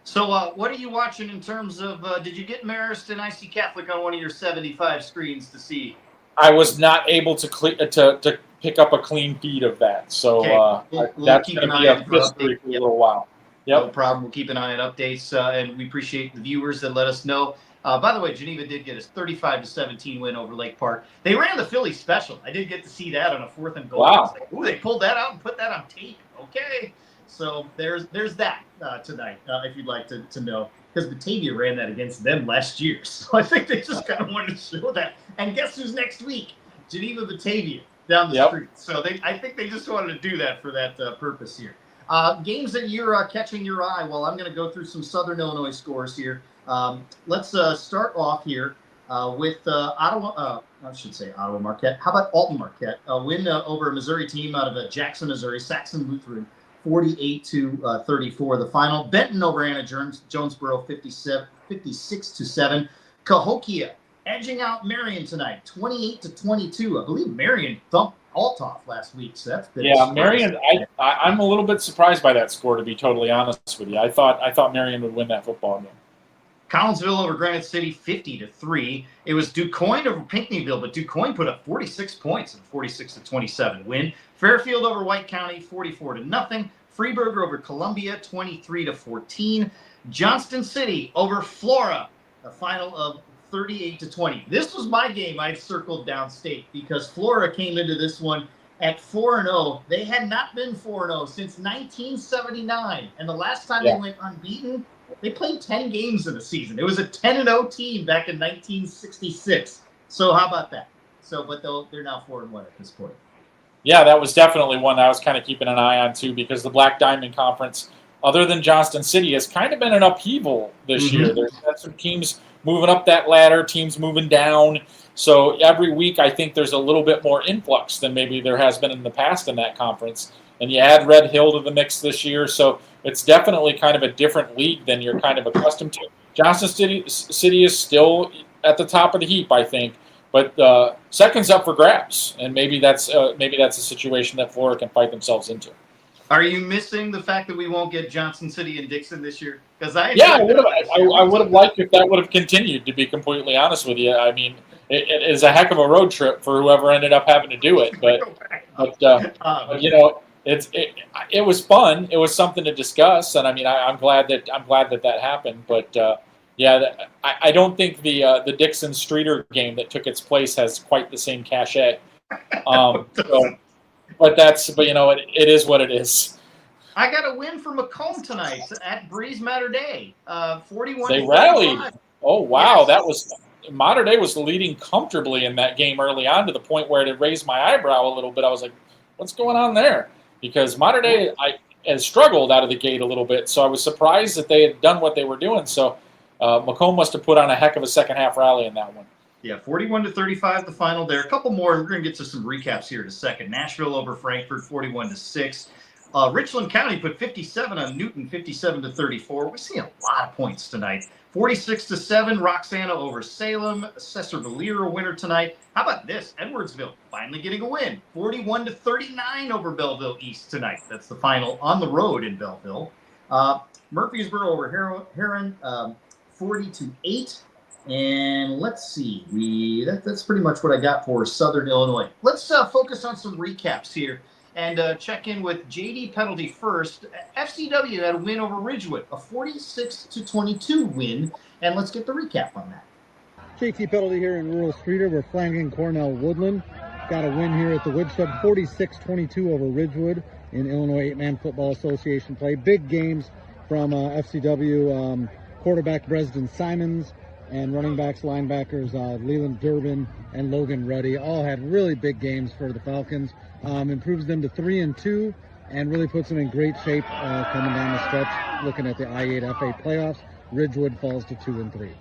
So what are you watching in terms of, did you get Marist and IC Catholic on one of your 75 screens to see? I was not able to pick up a clean feed of that. So that's going to be a mystery for a little while. Yep. No problem. We'll keep an eye on updates, and we appreciate the viewers that let us know. By the way, Geneva did get a 35-17 win over Lake Park. They ran the Philly special. I did get to see that on a 4th and goal. Wow. Like, ooh, they pulled that out and put that on tape. Okay. So there's that tonight, if you'd like to know. Because Batavia ran that against them last year. So I think they just kind of wanted to show that. And guess who's next week? Geneva Batavia down the street. So I think they just wanted to do that for that purpose here. Games that you're catching your eye. Well, I'm going to go through some Southern Illinois scores here. Let's start off here with Ottawa. I should say Ottawa Marquette. How about Alton Marquette? A win over a Missouri team out of Jackson, Missouri. Saxon Lutheran, 48-34. The final. Benton over Anna Jonesboro, 56-7. Cahokia edging out Marion tonight, 28-22. I believe Marion thumped Althoff last week, so that's been Marion. I'm a little bit surprised by that score, to be totally honest with you. I thought Marion would win that football game. Collinsville over Granite City, 50-3. It was DuQuoin over Pinckneyville, but DuQuoin put up 46 points in a 46-27 win. Fairfield over White County, 44-0. Freeburg over Columbia, 23-14. Johnston City over Flora, a final of 38-20. This was my game I circled downstate because Flora came into this one at 4-0. They had not been 4-0 since 1979, and the last time they went unbeaten, they played 10 games in a season. It was a 10-0 team back in 1966. So how about that? But they're now 4-1 at this point. Yeah, that was definitely one I was kind of keeping an eye on too, because the Black Diamond Conference, other than Johnston City, has kind of been an upheaval this year. There's been some teams moving up that ladder, teams moving down. So every week, I think there's a little bit more influx than maybe there has been in the past in that conference. And you add Red Hill to the mix this year, so it's definitely kind of a different league than you're kind of accustomed to. Johnston City is still at the top of the heap, I think, but second's up for grabs, and maybe that's a situation that Florida can fight themselves into. Are you missing the fact that we won't get Johnson City and Dixon this year? Because I would have liked if that would have continued, to be completely honest with you. I mean, it is a heck of a road trip for whoever ended up having to do it, but you know, it was fun. It was something to discuss, and I mean, I'm glad that happened. But I don't think the Dixon Streeter game that took its place has quite the same cachet. But you know, it is what it is. I got a win for Macomb tonight at Breeze Mater Day, 41. They rallied. Oh wow, yes. That was Mater Day was leading comfortably in that game early on, to the point where it raised my eyebrow a little bit. I was like, "What's going on there?" Because Mater Day has struggled out of the gate a little bit, so I was surprised that they had done what they were doing. So Macomb must have put on a heck of a second half rally in that one. Yeah, 41-35 the final there. A couple more. We're going to get to some recaps here in a second. Nashville over Frankfurt, 41-6. Richland County put 57 on Newton, 57-34. We see a lot of points tonight. 46-7. Roxana over Salem. Cesar Valera winner tonight. How about this? Edwardsville finally getting a win. 41-39 over Belleville East tonight. That's the final on the road in Belleville. Murfreesboro over Heron, 40-8. And let's see, that's pretty much what I got for Southern Illinois. Let's focus on some recaps here and check in with JD Penalty first. FCW had a win over Ridgewood, a 46-22 win, and let's get the recap on that. JT Penalty here in rural Streeter. We're flanking Cornell Woodland. Got a win here at the Woodshed, 46-22 over Ridgewood in Illinois 8-Man Football Association play. Big games from FCW, quarterback Bresden Simons, and running backs, linebackers, Leland Durbin and Logan Ruddy all had really big games for the Falcons. Improves them to 3-2 and really puts them in great shape coming down the stretch. Looking at the I-8FA playoffs, Ridgewood falls to 2-3.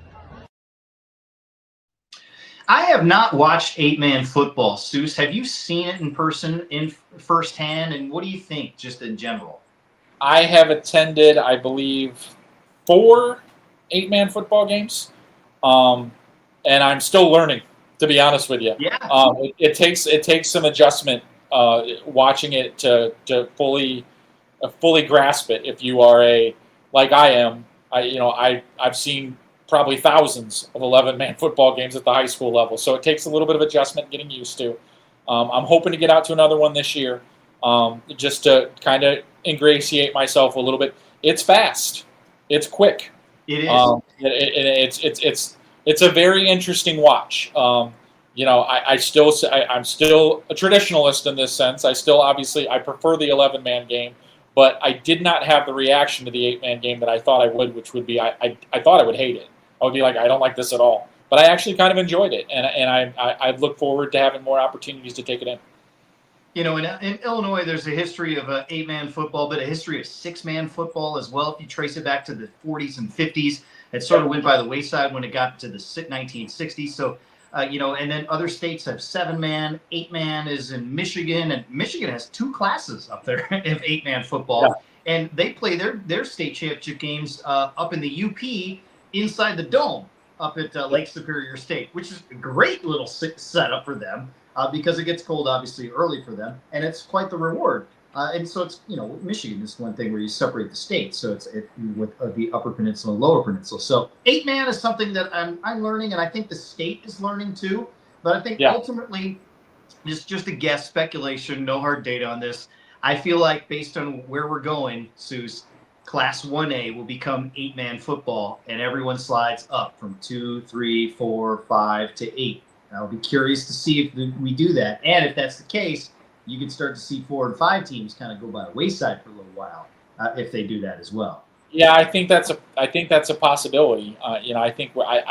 I have not watched 8-man football. Seuss, have you seen it in person, in firsthand? And what do you think, just in general? I have attended, I believe, 4 8-man football games, and I'm still learning, to be honest with you. Yeah. It takes some adjustment watching it to fully grasp it. If you are like I am, I've seen probably thousands of 11-man football games at the high school level, so it takes a little bit of adjustment getting used to. I'm hoping to get out to another one this year, just to kind of ingratiate myself a little bit. It's fast, it's quick. It is. It's a very interesting watch. I'm still a traditionalist in this sense. I prefer the 11-man game, but I did not have the reaction to the 8-man game that I thought I would, which would be I thought I would hate it. I would be like, I don't like this at all. But I actually kind of enjoyed it, and I look forward to having more opportunities to take it in. In Illinois, there's a history of 8-man football, but a history of 6-man football as well. If you trace it back to the 40s and 50s, it sort of went by the wayside when it got to the 1960s. So, and then other states have 7-man, 8-man is in Michigan, and Michigan has 2 classes up there of 8-man football. Yeah. And they play their state championship games up in the UP inside the dome up at Lake Superior State, which is a great little setup for them. Because it gets cold, obviously, early for them, and it's quite the reward. And so it's, Michigan is one thing where you separate the states, so it's with the Upper Peninsula, Lower Peninsula. So 8-man is something that I'm learning, and I think the state is learning too. But I think ultimately, just a guess, speculation, no hard data on this. I feel like based on where we're going, Seuss, Class 1A will become 8-man football, and everyone slides up from 2, 3, 4, 5 to 8. I'll be curious to see if we do that. And if that's the case, you can start to see 4 and 5 teams kind of go by the wayside for a little while if they do that as well. Yeah, I think that's a possibility. I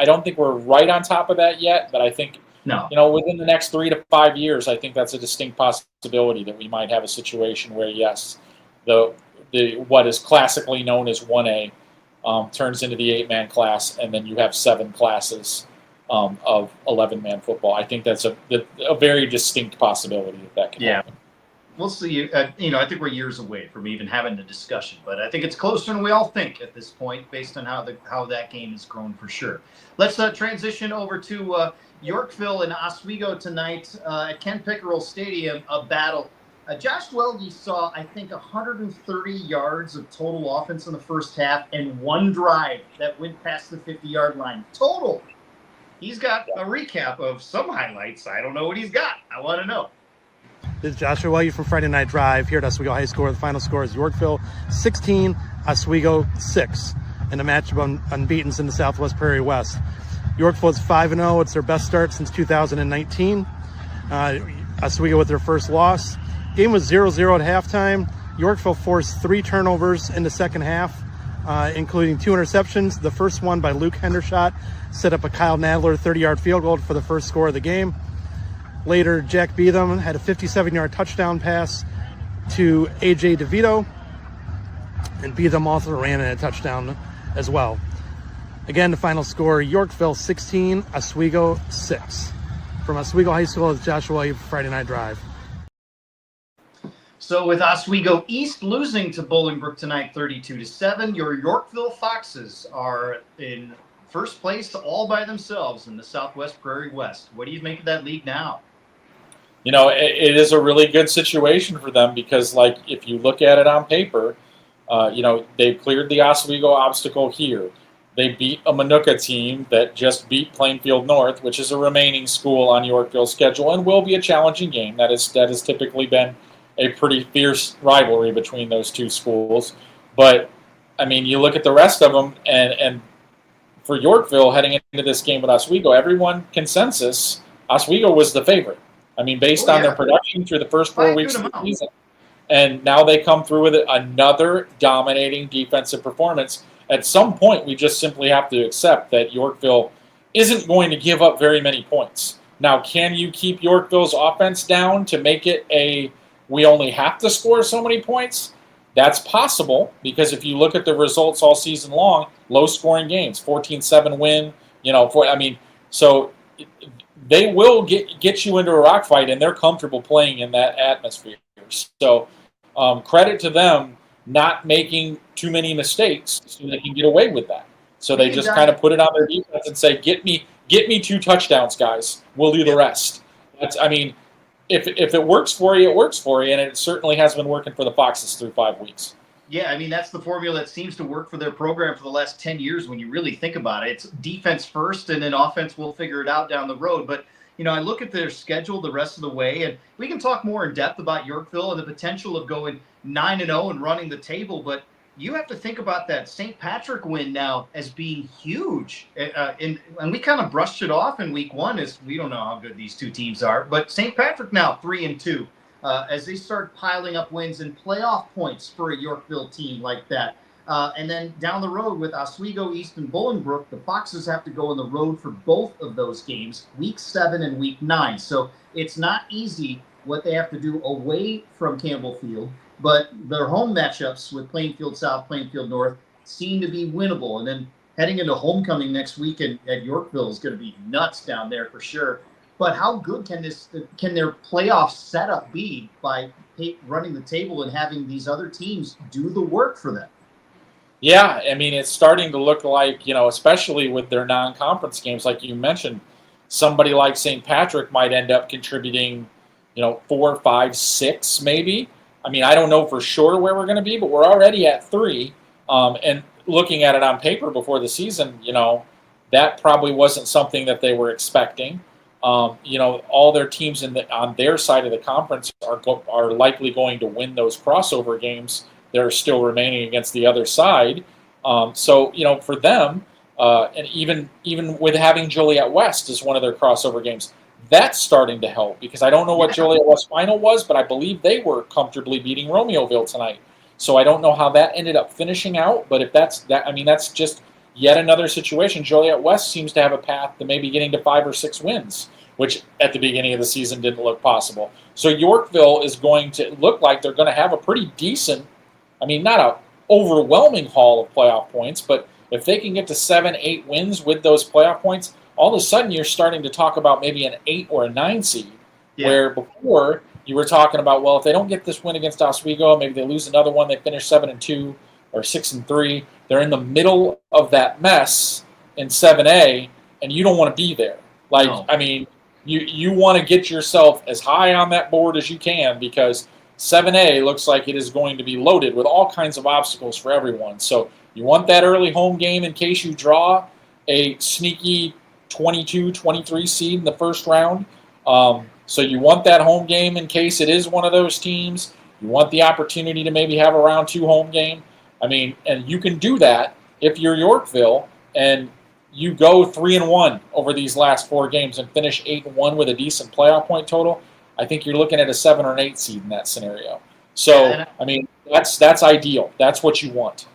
don't think we're right on top of that yet, but I think within the next 3 to 5 years, I think that's a distinct possibility that we might have a situation where yes, the what is classically known as 1A turns into the 8-man class, and then you have 7 classes of 11-man football. I think that's a very distinct possibility that can happen. We'll see. I think we're years away from even having the discussion, but I think it's closer than we all think at this point, based on how that game has grown for sure. Let's transition over to Yorkville and Oswego tonight at Ken Pickerel Stadium, a battle. Josh Weldy saw, I think, 130 yards of total offense in the first half and 1 drive that went past the 50-yard line. Total. He's got a recap of some highlights. I don't know what he's got. I want to know. This is Joshua Weldy from Friday Night Drive here at Oswego High School. The final score is Yorkville 16, Oswego 6 in a match of unbeatens in the Southwest Prairie West. Yorkville is 5-0. It's their best start since 2019. Oswego with their first loss. Game was 0-0 at halftime. Yorkville forced 3 turnovers in the second half, including 2 interceptions. The first one by Luke Hendershot set up a Kyle Nadler 30-yard field goal for the first score of the game. Later, Jack Beetham had a 57-yard touchdown pass to A.J. DeVito, and Beetham also ran in a touchdown as well. Again, the final score, Yorkville 16, Oswego 6. From Oswego High School, it's Joshua Weldy for Friday Night Drive. So with Oswego East losing to Bolingbrook tonight 32-7, your Yorkville Foxes are in first place all by themselves in the Southwest Prairie West. What do you make of that league now? It is a really good situation for them because, if you look at it on paper, they cleared the Oswego obstacle here. They beat a Minooka team that just beat Plainfield North, which is a remaining school on Yorkville's schedule and will be a challenging game. That has typically been a pretty fierce rivalry between those two schools. But, you look at the rest of them, and for Yorkville heading into this game with Oswego, everyone consensus, Oswego was the favorite. Based on their production through the first 4 weeks of the season. And now they come through with another dominating defensive performance. At some point, we just simply have to accept that Yorkville isn't going to give up very many points. Now, can you keep Yorkville's offense down to make it we only have to score so many points? That's possible, because if you look at the results all season long, low-scoring games, 14-7 win, so they will get you into a rock fight, and they're comfortable playing in that atmosphere. So credit to them not making too many mistakes so they can get away with that. So they just kind of put it on their defense and say, get me 2 touchdowns, guys. We'll do the rest. I mean, if it works for you, it works for you, and it certainly has been working for the Foxes through 5 weeks. Yeah, I mean, that's the formula that seems to work for their program for the last 10 years when you really think about it. It's defense first, and then offense will figure it out down the road. But, I look at their schedule the rest of the way, and we can talk more in depth about Yorkville and the potential of going 9-0 and running the table. But you have to think about that St. Patrick win now as being huge. And we kind of brushed it off in week 1 as we don't know how good these 2 teams are. But St. Patrick now 3-2. As they start piling up wins and playoff points for a Yorkville team like that. And then down the road with Oswego, East, and Bolingbrook, the Foxes have to go on the road for both of those games, week 7 and week 9. So it's not easy what they have to do away from Campbell Field, but their home matchups with Plainfield South, Plainfield North seem to be winnable. And then heading into homecoming next week at Yorkville is going to be nuts down there for sure. But how good can their playoff setup be by running the table and having these other teams do the work for them? Yeah, I mean, it's starting to look like, especially with their non-conference games, like you mentioned, somebody like St. Patrick might end up contributing, 4, 5, 6 maybe. I mean, I don't know for sure where we're going to be, but we're already at 3. And looking at it on paper before the season, that probably wasn't something that they were expecting. All their teams on their side of the conference are likely going to win those crossover games that are still remaining against the other side. So for them, and even with having Joliet West as one of their crossover games, that's starting to help because I don't know what Joliet West final was, but I believe they were comfortably beating Romeoville tonight. So I don't know how that ended up finishing out, but if that's just yet another situation. Joliet West seems to have a path to maybe getting to 5 or 6 wins, which at the beginning of the season didn't look possible. So Yorkville is going to look like they're going to have a pretty decent, not an overwhelming haul of playoff points, but if they can get to 7, 8 wins with those playoff points, all of a sudden you're starting to talk about maybe an 8 or a 9 seed, where before you were talking about, well, if they don't get this win against Oswego, maybe they lose another one, they finish 7-2 or 6-3. They're in the middle of that mess in 7A, and you don't want to be there. You want to get yourself as high on that board as you can because 7A looks like it is going to be loaded with all kinds of obstacles for everyone. So you want that early home game in case you draw a sneaky 22, 23 seed in the first round. So you want that home game in case it is one of those teams. You want the opportunity to maybe have a round 2 home game. And you can do that if you're Yorkville and you go 3-1 over these last 4 games and finish 8-1 with a decent playoff point total. I think you're looking at a 7 or an 8 seed in that scenario. So, that's ideal. That's what you want.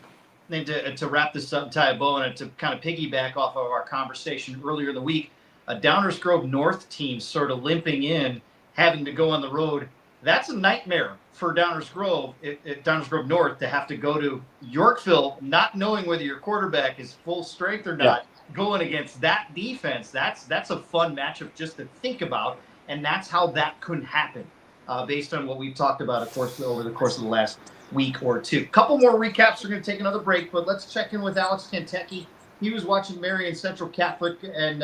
And to wrap this up, tie a bow, and to kind of piggyback off of our conversation earlier in the week, a Downers Grove North team sort of limping in, having to go on the road. That's a nightmare for Downers Grove, Downers Grove North, to have to go to Yorkville, not knowing whether your quarterback is full strength or not, going against that defense. That's a fun matchup just to think about, and that's how that could happen, based on what we've talked about, of course, over the course of the last week or 2. Couple more recaps. We're going to take another break, but let's check in with Alex Kentucky. He was watching Marion Central Catholic, and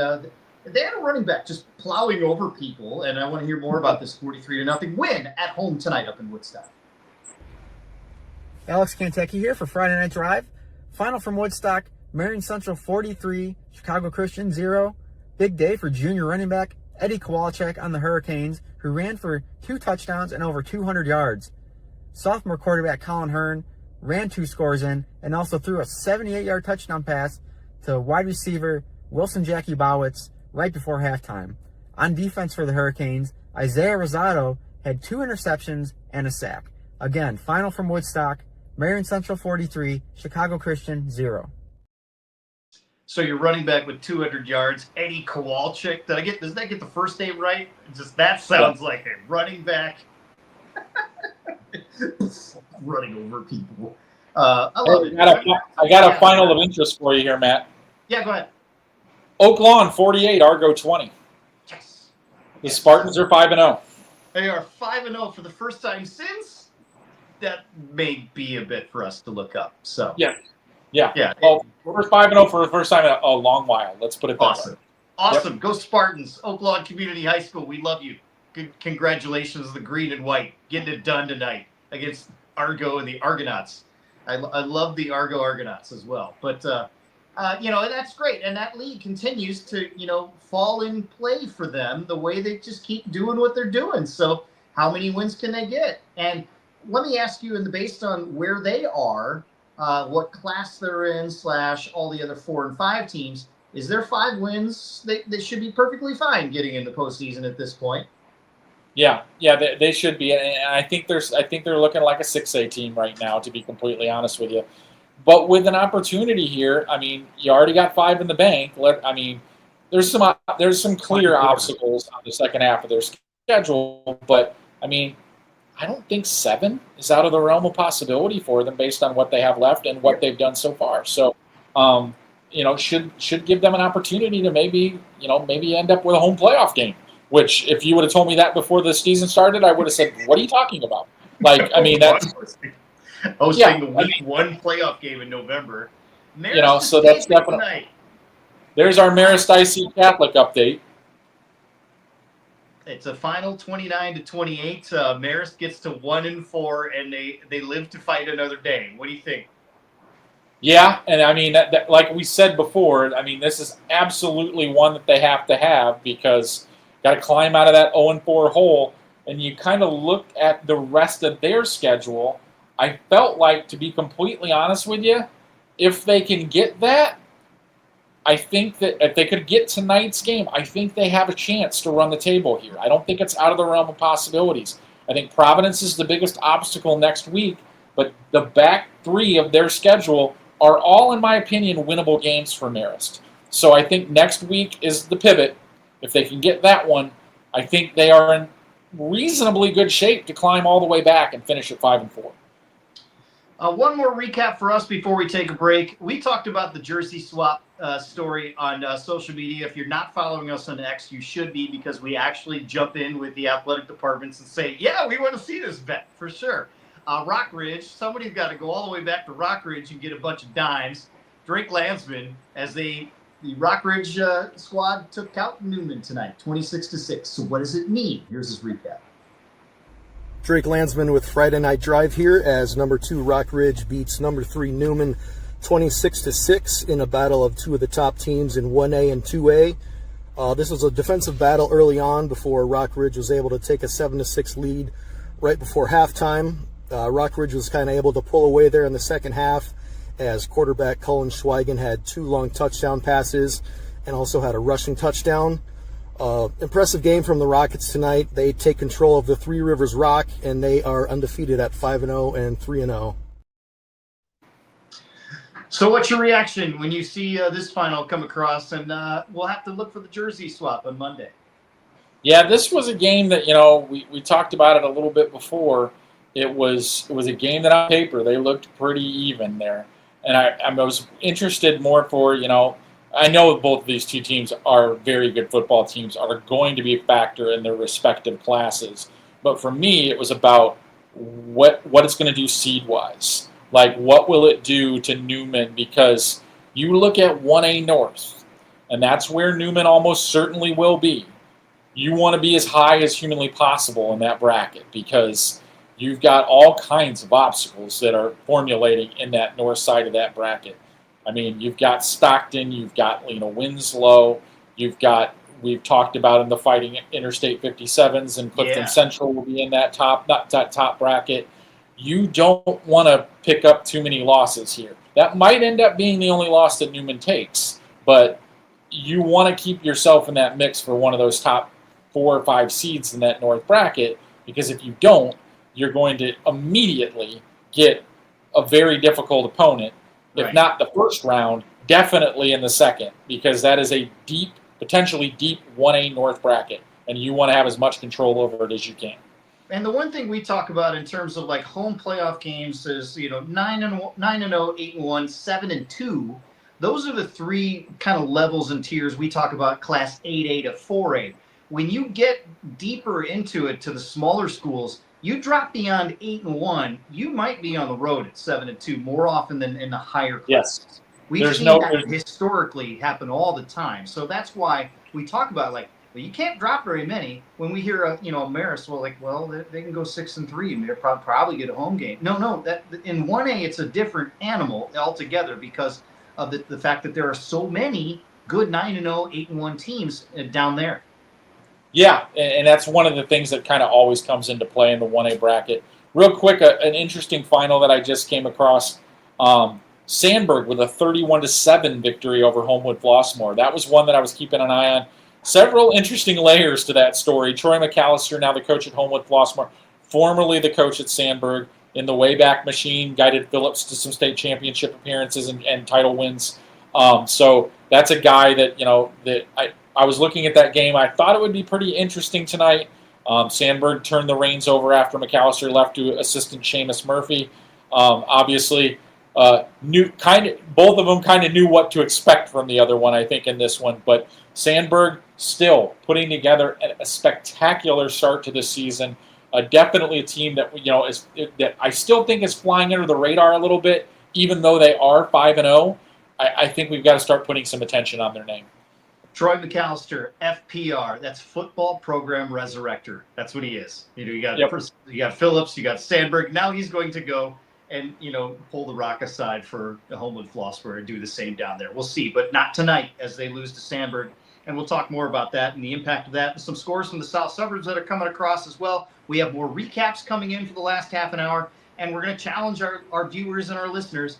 they had a running back just plowing over people, and I want to hear more about this 43-0 win at home tonight up in Woodstock. Alex Kentucky here for Friday Night Drive. Final from Woodstock, Marion Central 43, Chicago Christian 0. Big day for junior running back Eddie Kowalczyk on the Hurricanes, who ran for 2 touchdowns and over 200 yards. Sophomore quarterback Colin Hearn ran 2 scores in and also threw a 78-yard touchdown pass to wide receiver Wilson Jackie Bowitz right before halftime. On defense for the Hurricanes, Isaiah Rosado had 2 interceptions and a sack. Again, final from Woodstock, Marion Central 43, Chicago Christian 0. So you're running back with 200 yards, Eddie Kowalczyk. Does that get the first name right? That sounds like a running back running over people. I love it. I got a final of interest for you here, Matt. Yeah, go ahead. Oak Lawn 48, Argo 20. Yes. The Spartans are 5-0. They are 5-0 for the first time since. That may be a bit for us to look up. So Yeah. Well, we're 5-0 for the first time in a long while. Let's put it that way. Awesome. Yep. Go Spartans. Oaklawn Community High School. We love you. Good congratulations, the green and white, getting it done tonight against Argo and the Argonauts. I love the Argo Argonauts as well. But that's great, and that league continues to fall in play for them the way they just keep doing what they're doing. So how many wins can they get? And let me ask you, based on where they are, what class they're in / all the other 4 and 5 teams, is there 5 wins? They should be perfectly fine getting in the postseason at this point. Yeah, they should be, and I think they're looking like a 6A team right now, to be completely honest with you. But with an opportunity here, I mean, you already got 5 in the bank. There's some clear obstacles on the second half of their schedule, but I mean, I don't think 7 is out of the realm of possibility for them based on what they have left and what they've done so far. So, should give them an opportunity to maybe end up with a home playoff game. Which, if you would have told me that before the season started, I would have said, "What are you talking about?" That's hosting the week 1 playoff game in November. So that's definitely tonight. There's our Marist IC Catholic update. It's a final 29-28. Marist gets to 1-4, and they live to fight another day. What do you think? Yeah, and I mean, that, like we said before, I mean, this is absolutely one that they have to have because got to climb out of that 0-4 hole. And you kind of look at the rest of their schedule. I felt like, to be completely honest with you, if they can get that, I think that if they could get tonight's game, I think they have a chance to run the table here. I don't think it's out of the realm of possibilities. I think Providence is the biggest obstacle next week, but the back 3 of their schedule are all, in my opinion, winnable games for Marist. So I think next week is the pivot. If they can get that one, I think they are in reasonably good shape to climb all the way back and finish at 5-4. One more recap for us before we take a break. We talked about the jersey swap story on social media. If you're not following us on X, you should be, because we actually jump in with the athletic departments and say, yeah, we want to see this bet for sure. Rock Ridge, somebody's got to go all the way back to Rock Ridge and get a bunch of dimes. Drake Landsman, as the Rock Ridge squad took out Newman tonight, 26-6. So what does it mean? Here's his recap. Drake Landsman with Friday Night Drive here as number 2 Rock Ridge beats number 3 Newman 26-6 in a battle of 2 of the top teams in 1A and 2A. This was a defensive battle early on before Rock Ridge was able to take a 7-6 lead right before halftime. Rock Ridge was kind of able to pull away there in the second half as quarterback Cullen Schweigen had 2 long touchdown passes and also had a rushing touchdown. Impressive game from the Rockets tonight. They take control of the Three Rivers Rock, and they are undefeated at 5-0 and 3-0. So what's your reaction when you see this final come across? And we'll have to look for the jersey swap on Monday. Yeah, this was a game that, we talked about it a little bit before. It was a game that on paper, they looked pretty even there. And I was interested more for, I know both of these 2 teams are very good football teams, are going to be a factor in their respective classes. But for me, it was about what it's going to do seed-wise. Like, what will it do to Newman? Because you look at 1A North, and that's where Newman almost certainly will be. You want to be as high as humanly possible in that bracket because you've got all kinds of obstacles that are formulating in that north side of that bracket. I mean, you've got Stockton, you've got Winslow, we've talked about in the Fighting Interstate 57s, and Clifton Central will be in that top bracket. You don't want to pick up too many losses here. That might end up being the only loss that Newman takes, but you want to keep yourself in that mix for one of those top 4 or 5 seeds in that north bracket, because if you don't, you're going to immediately get a very difficult opponent. If not the first round, definitely in the second, because that is a potentially deep 1A North bracket, and you want to have as much control over it as you can. And the one thing we talk about in terms of like home playoff games is 9-0, 8-1, 7-2. Those are the 3 kind of levels and tiers we talk about, class 8A to 4A. when you get deeper into it to the smaller schools, you drop beyond 8-1, you might be on the road at 7-2 more often than in the higher classes. Yes. We've seen that historically happen all the time. So that's why we talk about well, you can't drop very many. When we hear Marist, they can go 6-3 and they'll probably get a home game. No, that in 1A it's a different animal altogether because of the fact that there are so many good 9-0, 8-1 teams down there. Yeah, and that's one of the things that kind of always comes into play in the 1A bracket. Real quick, an interesting final that I just came across. Sandburg with a 31-7 victory over Homewood Flossmoor. That was one that I was keeping an eye on. Several interesting layers to that story. Troy McAllister, now the coach at Homewood Flossmoor, formerly the coach at Sandburg, in the Wayback Machine, guided Phillips to some state championship appearances and title wins. So that's a guy that, that I was looking at that game. I thought it would be pretty interesting tonight. Sandburg turned the reins over after McAllister left to assistant Seamus Murphy. Obviously, both of them kind of knew what to expect from the other one, I think, in this one. But Sandburg still putting together a spectacular start to this season. Definitely a team that that I still think is flying under the radar a little bit, even though they are 5-0. I think we've got to start putting some attention on their name. Troy McAllister, FPR. That's Football Program Resurrector. That's what he is. You got Phillips, you got Sandburg. Now he's going to go and pull the rock aside for the Homewood Flossmoor and do the same down there. We'll see, but not tonight as they lose to Sandburg. And we'll talk more about that and the impact of that. Some scores from the South Suburbs that are coming across as well. We have more recaps coming in for the last half an hour, and we're going to challenge our viewers and our listeners.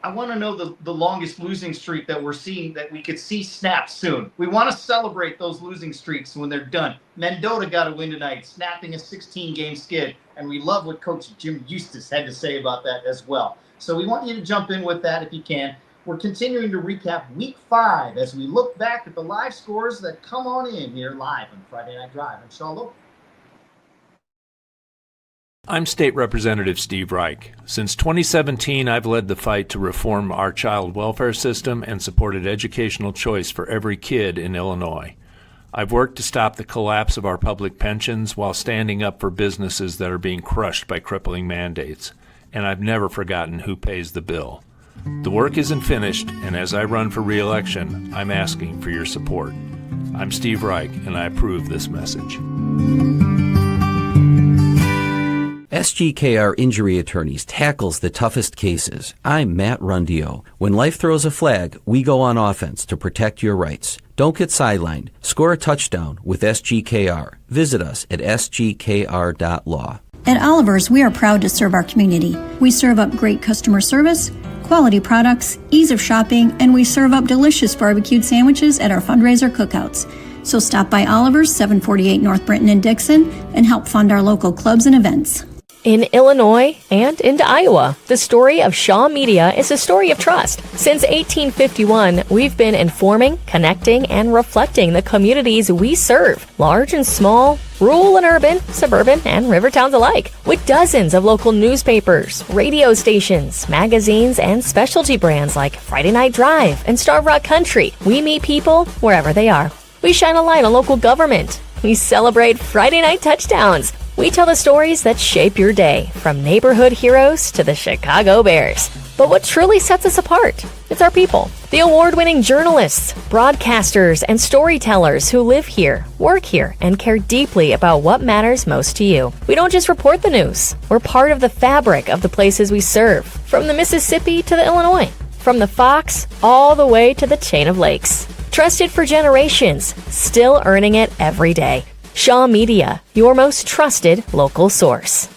I want to know the longest losing streak that we're seeing that we could see snap soon. We want to celebrate those losing streaks when they're done. Mendota got a win tonight, snapping a 16-game skid, and we love what Coach Jim Eustace had to say about that as well. So we want you to jump in with that if you can. We're continuing to recap Week 5 as we look back at the live scores that come on in here live on Friday Night Drive. I'm Shaw Lowe. I'm State Representative Steve Reich. Since 2017, I've led the fight to reform our child welfare system and supported educational choice for every kid in Illinois. I've worked to stop the collapse of our public pensions while standing up for businesses that are being crushed by crippling mandates. And I've never forgotten who pays the bill. The work isn't finished, and as I run for re-election, I'm asking for your support. I'm Steve Reich, and I approve this message. SGKR Injury Attorneys tackles the toughest cases. I'm Matt Rundio. When life throws a flag, we go on offense to protect your rights. Don't get sidelined. Score a touchdown with SGKR. Visit us at sgkr.law. At Oliver's, we are proud to serve our community. We serve up great customer service, quality products, ease of shopping, and we serve up delicious barbecued sandwiches at our fundraiser cookouts. So stop by Oliver's, 748 North Brenton and Dixon, and help fund our local clubs and events. In Illinois and into Iowa, the story of Shaw Media is a story of trust. Since 1851, we've been informing, connecting, and reflecting the communities we serve, large and small, rural and urban, suburban, and river towns alike. With dozens of local newspapers, radio stations, magazines, and specialty brands like Friday Night Drive and Starve Rock Country, we meet people wherever they are. We shine a light on local government. We celebrate Friday night touchdowns. We tell the stories that shape your day, from neighborhood heroes to the Chicago Bears. But what truly sets us apart? It's our people. The award-winning journalists, broadcasters, and storytellers who live here, work here, and care deeply about what matters most to you. We don't just report the news. We're part of the fabric of the places we serve, from the Mississippi to the Illinois, from the Fox all the way to the chain of lakes. Trusted for generations, still earning it every day. Shaw Media, your most trusted local source.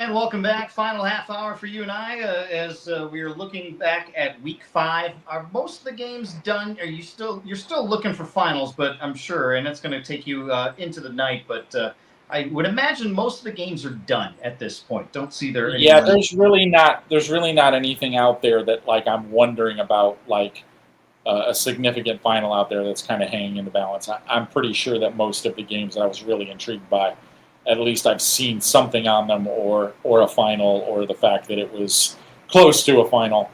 And welcome back. Final half hour for you and I as we are looking back at Week 5. Are most of the games done? You're still looking for finals, but I'm sure, and it's going to take you into the night. But I would imagine most of the games are done at this point. Don't see there. Yeah, there's really not anything out there that I'm wondering about a significant final out there that's kind of hanging in the balance. I'm pretty sure that most of the games that I was really intrigued by, at least I've seen something on them, or a final, or the fact that it was close to a final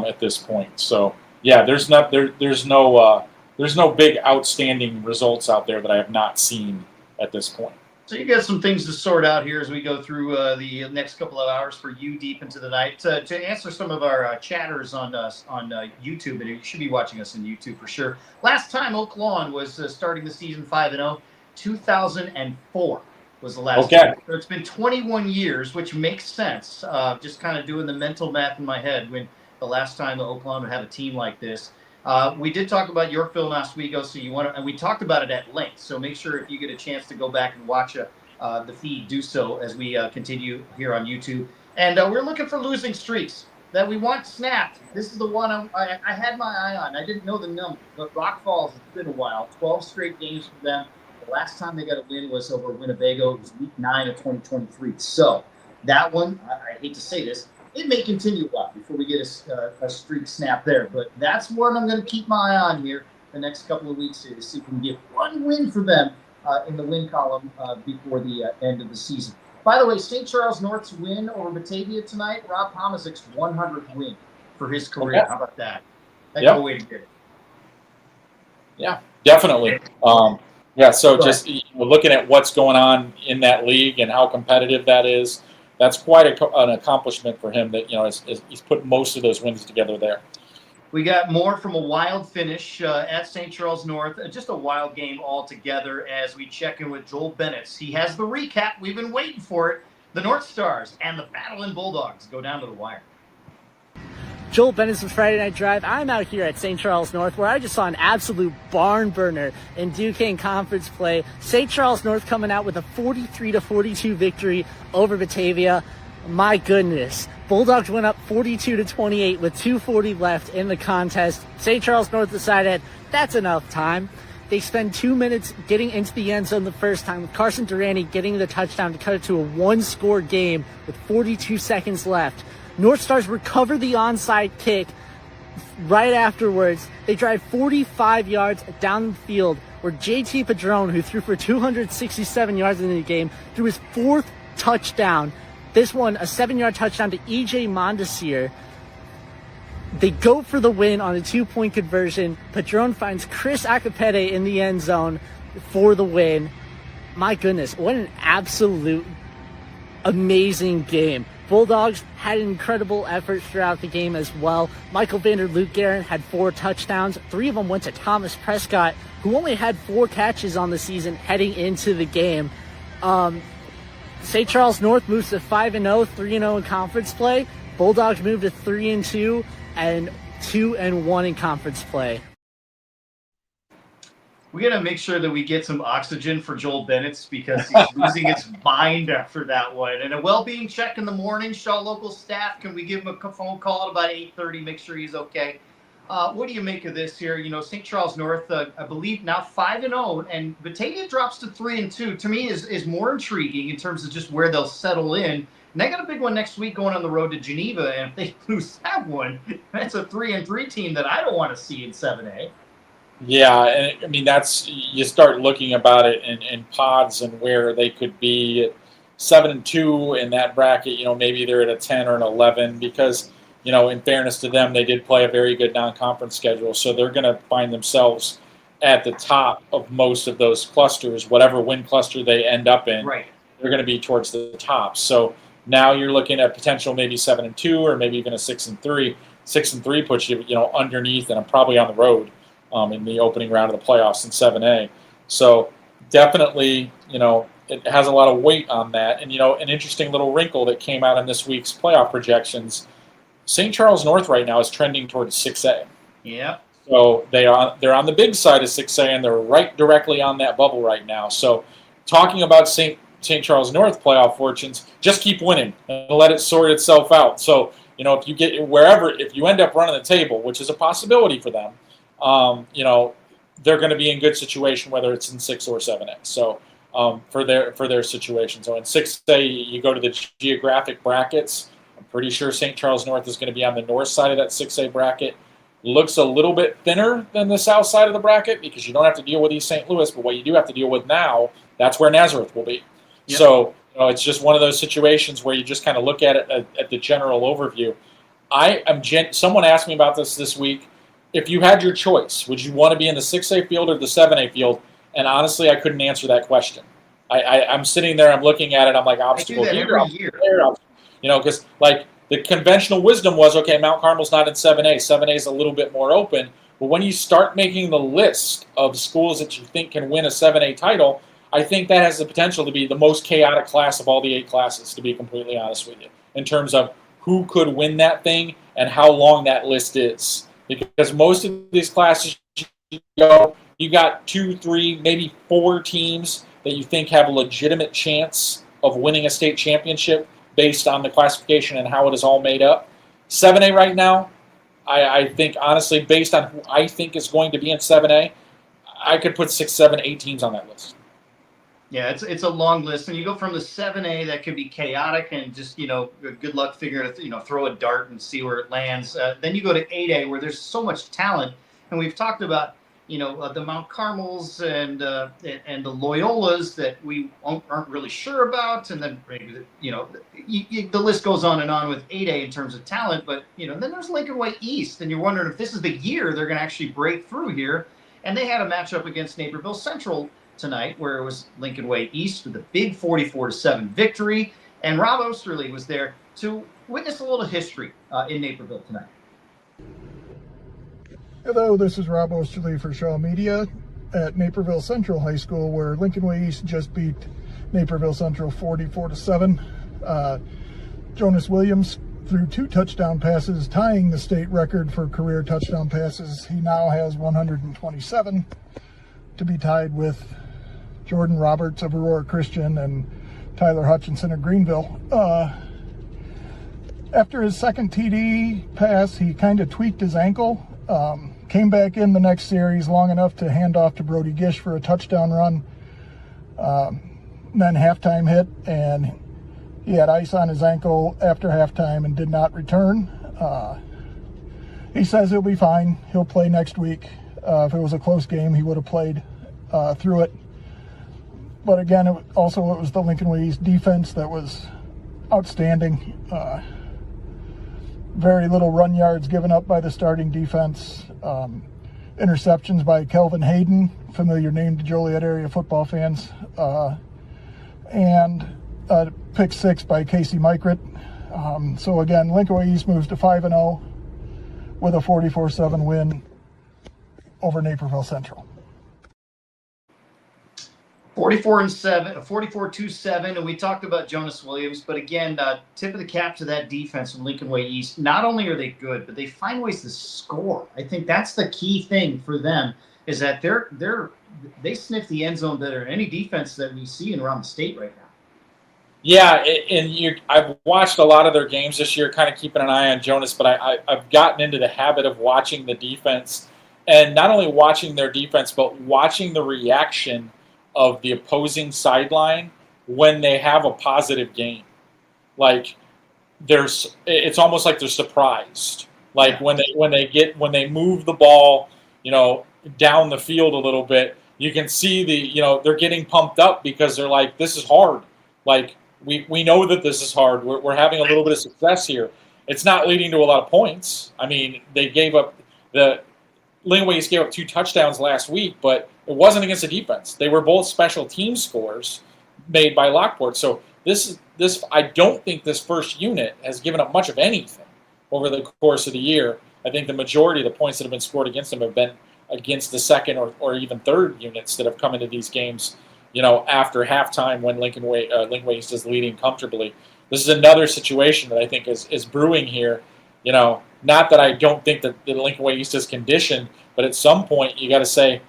at this point. So yeah, there's no there's no big outstanding results out there that I have not seen at this point. So you got some things to sort out here as we go through the next couple of hours for you deep into the night. To answer some of our chatters on YouTube, and you should be watching us on YouTube for sure. Last time Oak Lawn was starting the season 5-0, 2004 was the last time. So it's been 21 years, which makes sense. Just kind of doing the mental math in my head when the last time Oak Lawn would have a team like this. We did talk about Yorkville and Oswego, so and we talked about it at length. So make sure if you get a chance to go back and watch the feed, do so as we continue here on YouTube. And we're looking for losing streaks that we want snapped. This is the one I had my eye on. I didn't know the number, but Rock Falls, it's been a while. 12 straight games for them. The last time they got a win was over Winnebago. It was week 9 of 2023. So that one, I hate to say this, it may continue a while before we get a streak snap there, but that's one I'm going to keep my eye on here the next couple of weeks here to see if we can get one win for them in the win column before the end of the season. By the way, St. Charles North's win over Batavia tonight, Rob Homazik's 100th win for his career. Okay. How about that? That's a way to get it. Yeah, definitely. So just looking at what's going on in that league and how competitive that is, that's quite an accomplishment for him that, he's put most of those wins together there. We got more from a wild finish at St. Charles North. Just a wild game altogether as we check in with Joel Bennett. He has the recap. We've been waiting for it. The North Stars and the Battling Bulldogs go down to the wire. Joel Bennett from Friday Night Drive. I'm out here at St. Charles North where I just saw an absolute barn burner in Duquesne Conference play. St. Charles North coming out with a 43-42 victory over Batavia. My goodness. Bulldogs went up 42-28 with 2:40 left in the contest. St. Charles North decided that's enough time. They spend 2 minutes getting into the end zone the first time with Carson Durante getting the touchdown to cut it to a one-score game with 42 seconds left. North Stars recover the onside kick right afterwards. They drive 45 yards down the field where JT Padron, who threw for 267 yards in the game, threw his 4th touchdown. This one, a 7-yard touchdown to EJ Mondesir. They go for the win on a 2-point conversion. Padron finds Chris Acapete in the end zone for the win. My goodness, what an absolute amazing game. Bulldogs had an incredible effort throughout the game as well. Michael Vander-Luke-Guerin had 4 touchdowns. 3 of them went to Thomas Prescott, who only had 4 catches on the season heading into the game. St. Charles North moves to 5-0, 3-0 in conference play. Bulldogs move to 3-2 and 2-1 in conference play. We got to make sure that we get some oxygen for Joel Bennett because he's losing his mind after that one. And a well-being check in the morning. Shaw local staff, can we give him a phone call at about 8:30, make sure he's okay? What do you make of this here? St. Charles North, I believe now 5-0, and Batavia drops to 3-2. To me, is more intriguing in terms of just where they'll settle in. And they got a big one next week going on the road to Geneva, and if they lose that one, that's a 3-3 team that I don't want to see in 7A. Yeah, and I mean you start looking about it in pods and where they could be at 7-2 in that bracket. Maybe they're at a 10 or an 11 because in fairness to them, they did play a very good non-conference schedule, so they're going to find themselves at the top of most of those clusters. Whatever win cluster they end up in, right, they're going to be towards the top. So now you're looking at potential maybe 7-2 or maybe even a 6-3. 6-3 puts you underneath, and I'm probably on the road. In the opening round of the playoffs in 7A. So definitely, it has a lot of weight on that. And, an interesting little wrinkle that came out in this week's playoff projections, St. Charles North right now is trending towards 6A. Yeah. So they're on the big side of 6A, and they're right directly on that bubble right now. So talking about St. Charles North playoff fortunes, just keep winning and let it sort itself out. So, if you get if you end up running the table, which is a possibility for them, they're going to be in good situation whether it's in 6 or 7A. So for their situation. So in 6A, you go to the geographic brackets. I'm pretty sure St. Charles North is going to be on the north side of that 6A bracket. Looks a little bit thinner than the south side of the bracket because you don't have to deal with East St. Louis, but what you do have to deal with now, that's where Nazareth will be. Yep. So it's just one of those situations where you just kind of look at it at the general overview. Someone asked me about this week. if you had your choice, would you want to be in the 6A field or the 7A field? And honestly, I couldn't answer that question. I'm sitting there, I'm looking at it, I'm like, obstacle I do that here, every obstacle year. there, because like the conventional wisdom was, okay, Mount Carmel's not in 7A. 7A is a little bit more open. But when you start making the list of schools that you think can win a 7A title, I think that has the potential to be the most chaotic class of all the 8 classes, to be completely honest with you, in terms of who could win that thing and how long that list is. Because most of these classes, you got 2, 3, maybe 4 teams that you think have a legitimate chance of winning a state championship based on the classification and how it is all made up. 7A right now, I think, honestly, based on who I think is going to be in 7A, I could put 6, 7, 8 teams on that list. Yeah, it's a long list, and you go from the 7A that could be chaotic and just good luck figuring throw a dart and see where it lands. Then you go to 8A where there's so much talent, and we've talked about the Mount Carmels and the Loyolas that we aren't really sure about, and then the list goes on and on with 8A in terms of talent. But then there's Lincoln Way East, and you're wondering if this is the year they're going to actually break through here. And they had a matchup against Naperville Central tonight, where it was Lincoln Way East with a big 44-7 victory, and Rob Osterly was there to witness a little history in Naperville tonight. Hello, this is Rob Osterly for Shaw Media at Naperville Central High School, where Lincoln Way East just beat Naperville Central 44-7. Jonas Williams threw 2 touchdown passes, tying the state record for career touchdown passes. He now has 127, to be tied with Jordan Roberts of Aurora Christian and Tyler Hutchinson of Greenville. After his second TD pass, he kind of tweaked his ankle, came back in the next series long enough to hand off to Brody Gish for a touchdown run. Then halftime hit, and he had ice on his ankle after halftime and did not return. He says he'll be fine. He'll play next week. If it was a close game, he would have played through it. But again, it was the Lincoln Way East defense that was outstanding. Very little run yards given up by the starting defense. Interceptions by Kelvin Hayden, familiar name to Joliet area football fans. And pick 6 by Casey Mykrit. So again, Lincoln Way East moves to 5-0 with a 44-7 win over Naperville Central. 44-7, and we talked about Jonas Williams, but again, tip of the cap to that defense from Lincoln Way East. Not only are they good, but they find ways to score. I think that's the key thing for them, is that they sniff the end zone better than any defense that we see around the state right now. Yeah, and I've watched a lot of their games this year, kind of keeping an eye on Jonas, but I've gotten into the habit of watching the defense, and not only watching their defense, but watching the reaction of the opposing sideline when they have a positive game. Like it's almost like they're surprised. Like when they move the ball, down the field a little bit, you can see they're getting pumped up because they're like, this is hard. Like we know that this is hard. We're having a little bit of success here. It's not leading to a lot of points. I mean, Lincoln Way East gave up 2 touchdowns last week, but it wasn't against the defense. They were both special team scores made by Lockport. So this I don't think this first unit has given up much of anything over the course of the year. I think the majority of the points that have been scored against them have been against the second or even third units that have come into these games, after halftime when Lincoln Way East is leading comfortably. This is another situation that I think is brewing here. Not that I don't think that the Lincoln Way East is conditioned, but at some point you got to say,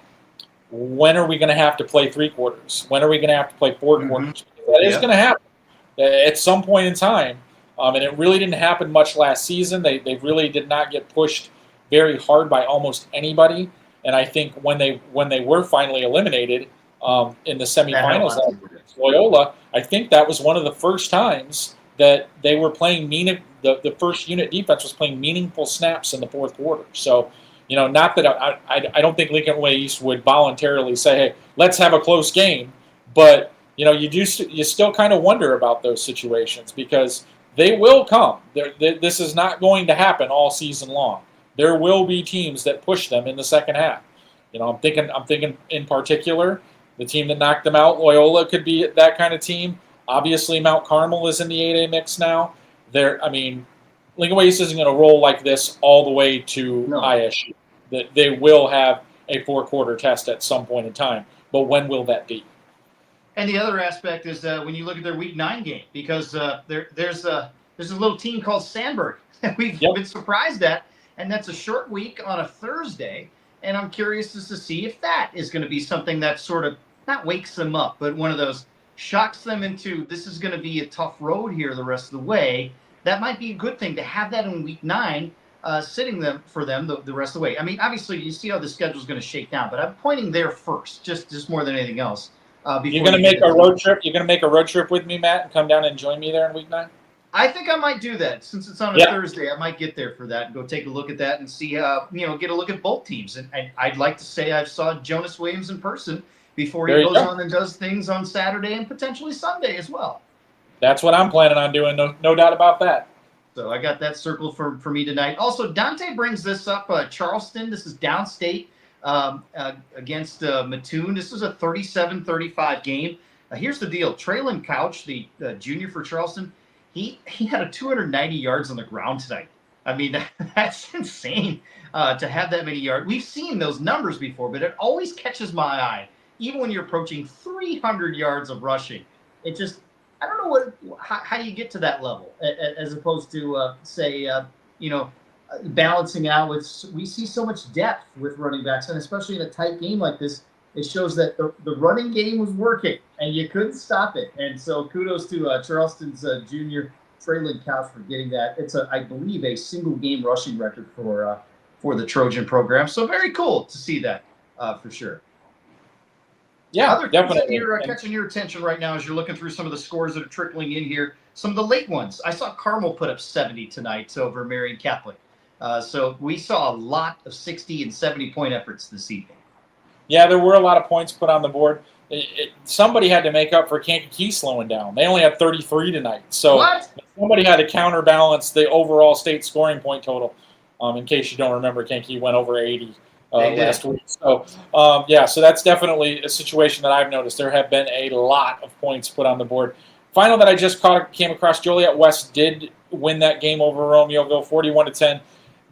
when are we going to have to play 3 quarters? When are we going to have to play 4 quarters? That is going to happen at some point in time. And it really didn't happen much last season. They really did not get pushed very hard by almost anybody. And I think when they were finally eliminated in the semifinals against Loyola, I think that was one of the first times that they were playing the first unit defense was playing meaningful snaps in the 4th quarter. So, not that I don't think Lincoln Way East would voluntarily say, hey, let's have a close game. But, you still kind of wonder about those situations because they will come. This is not going to happen all season long. there will be teams that push them in the second half. I'm thinking in particular, the team that knocked them out, Loyola, could be that kind of team. Obviously, Mount Carmel is in the 8A mix now. Lincoln Way East isn't going to roll like this all the way to ISU. They will have a 4-quarter test at some point in time, but when will that be? And the other aspect is when you look at their Week 9 game, because there's a little team called Sandburg that we've been surprised at, and that's a short week on a Thursday. And I'm curious as to see if that is going to be something that sort of not wakes them up, but one of those shocks them into this is going to be a tough road here the rest of the way. That might be a good thing to have that in Week 9, sitting for them the rest of the way. I mean, obviously, you see how the schedule is going to shake down, but I'm pointing there first, just more than anything else. You're going to make a road trip. You're going to make a road trip with me, Matt, and come down and join me there in Week 9. I think I might do that since it's on a Thursday. I might get there for that and go take a look at that and see, get a look at both teams. And I'd like to say I saw Jonas Williams in person before he goes on and does things on Saturday and potentially Sunday as well. That's what I'm planning on doing. No doubt about that. So I got that circled for me tonight. Also, Dante brings this up. Charleston, this is downstate against Mattoon. This is a 37-35 game. Here's the deal. Traylon Couch, the junior for Charleston, he had a 290 yards on the ground tonight. I mean, that's insane to have that many yards. We've seen those numbers before, but it always catches my eye, even when you're approaching 300 yards of rushing. It just, I don't know how you get to that level, as opposed to, balancing out with, we see so much depth with running backs, and especially in a tight game like this, it shows that the running game was working, and you couldn't stop it. And so kudos to Charleston's junior Traylon Couch for getting that. It's, I believe, a single-game rushing record for the Trojan program. So very cool to see that for sure. Yeah, other definitely. You're catching your attention right now as you're looking through some of the scores that are trickling in here. Some of the late ones. I saw Carmel put up 70 tonight over Marian Catholic. So we saw a lot of 60 and 70-point efforts this evening. Yeah, there were a lot of points put on the board. Somebody had to make up for Kankakee slowing down. They only had 33 tonight. So somebody had to counterbalance the overall state scoring point total. In case you don't remember, Kankakee went over 80 last week. So, so that's definitely a situation that I've noticed. There have been a lot of points put on the board. Final that I just came across, Joliet West did win that game over Romeoville, 41-10.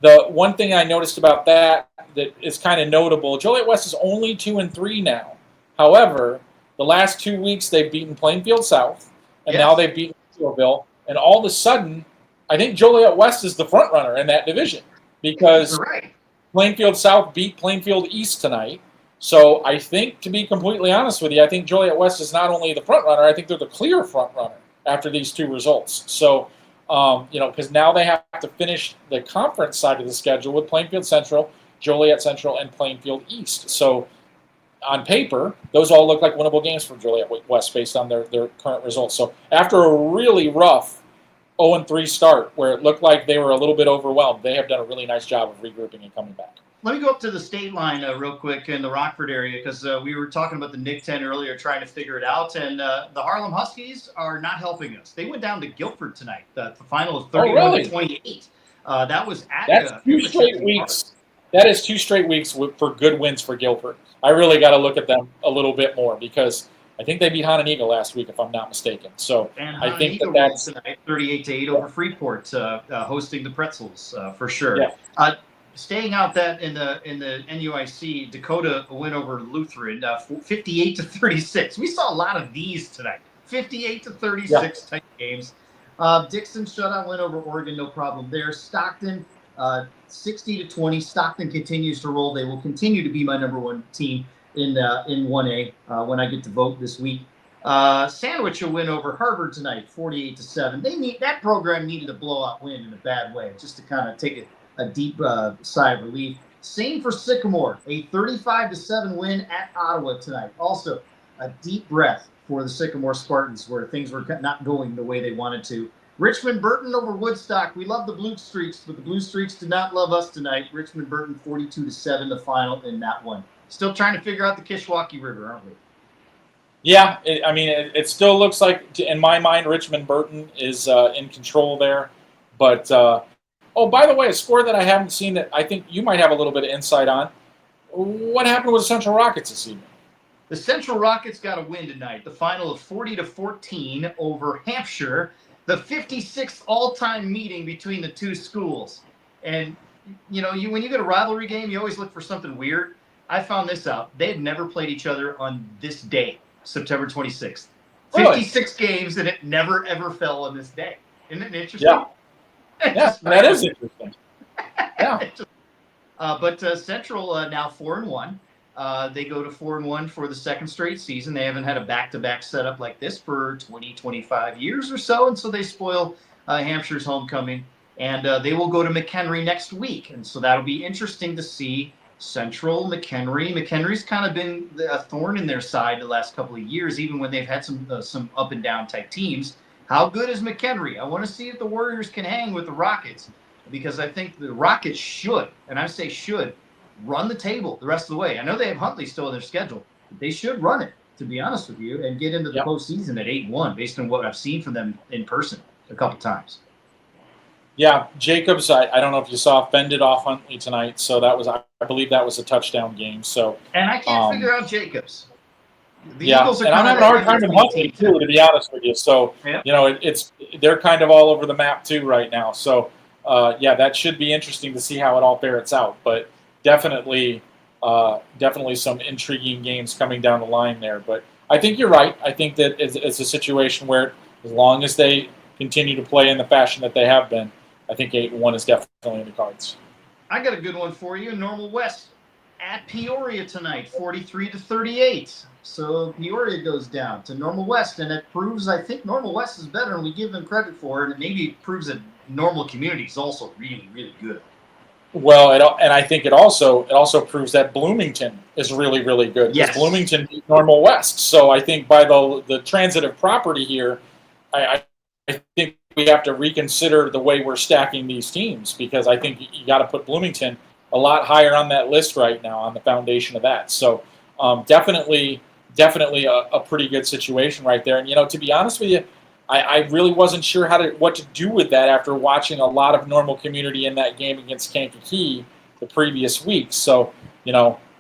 The one thing I noticed about that is kind of notable, Joliet West is only 2-3 now. However, the last 2 weeks they've beaten Plainfield South, and now they've beaten Romeoville, and all of a sudden, I think Joliet West is the front runner in that division because Plainfield South beat Plainfield East tonight. So I think, to be completely honest with you, I think Joliet West is not only the front runner, I think they're the clear front runner after these two results. So, because now they have to finish the conference side of the schedule with Plainfield Central, Joliet Central, and Plainfield East. So on paper, those all look like winnable games for Joliet West based on their current results. So after a really rough 0-3 start where it looked like they were a little bit overwhelmed, they have done a really nice job of regrouping and coming back. Let me go up to the state line real quick in the Rockford area because we were talking about the Nick 10 earlier, trying to figure it out, and the Harlem Huskies are not helping us. They went down to Guilford tonight. The final is 31-28. That was at That's 2 straight weeks. That is 2 straight weeks for good wins for Guilford. I really got to look at them a little bit more because I think they beat Hononegah last week, if I'm not mistaken. So and I think that's tonight, 38-8 over Freeport, hosting the Pretzels for sure. Yeah. Staying out that in the NUIC, Dakota win over Lutheran, 58-36. We saw a lot of these tonight, 58-36 type games. Dixon shutout win over Oregon, no problem there. Stockton, 60-20. Stockton continues to roll. They will continue to be my number one team in 1A when I get to vote this week. Sandwich will win over Harvard tonight, 48-7. That program needed a blowout win in a bad way, just to kind of take a deep sigh of relief. Same for Sycamore, a 35-7 win at Ottawa tonight. Also, a deep breath for the Sycamore Spartans where things were not going the way they wanted to. Richmond Burton over Woodstock. We love the Blue Streaks, but the Blue Streaks did not love us tonight. Richmond Burton 42-7, the final in that one. Still trying to figure out the Kishwaukee River, aren't we? Yeah, it still looks like, in my mind, Richmond Burton is in control there. But Oh, by the way, a score that I haven't seen that I think you might have a little bit of insight on. What happened with the Central Rockets this evening? The Central Rockets got a win tonight. The final of 40-14 over Hampshire. The 56th all-time meeting between the two schools. And, when you get a rivalry game, you always look for something weird. I found this out. They had never played each other on this day, September 26th. Really? 56 games, and it never, ever fell on this day. Isn't it interesting? Yeah. Yeah, that is interesting. Yeah. But Central now 4-1. They go to 4-1 for the second straight season. They haven't had a back-to-back setup like this for 20, 25 years or so, and so they spoil Hampshire's homecoming. And they will go to McHenry next week, and so that'll be interesting to see Central, McHenry. McHenry's kind of been a thorn in their side the last couple of years, even when they've had some up-and-down type teams. How good is McHenry? I want to see if the Warriors can hang with the Rockets, because I think the Rockets should, and I say should, run the table the rest of the way. I know they have Huntley still in their schedule, but they should run it, to be honest with you, and get into the postseason at 8-1 based on what I've seen from them in person a couple times. Yeah, Jacobs, I don't know if you saw, fended off Huntley tonight, so that was, I believe that was a touchdown game. So, and I can't figure out Jacobs. The Eagles are, and I'm having a hard time with Huntley too, to be honest with you. So, they're kind of all over the map too right now. So, that should be interesting to see how it all ferrets out. But definitely some intriguing games coming down the line there. But I think you're right. I think that it's a situation where, as long as they continue to play in the fashion that they have been, I think 8-1 is definitely in the cards. I got a good one for you. Normal West at Peoria tonight, 43-38. So Peoria goes down to Normal West, and it proves, I think, Normal West is better, and we give them credit for it. And maybe it proves that Normal Community is also really, really good. Well, and I think it also proves that Bloomington is really, really good. Yes. Bloomington beat Normal West. So I think by the transitive property here, I think we have to reconsider the way we're stacking these teams, because I think you got to put Bloomington a lot higher on that list right now on the foundation of that. So definitely a pretty good situation right there. And, to be honest with you, I really wasn't sure what to do with that after watching a lot of Normal Community in that game against Kankakee the previous week. So,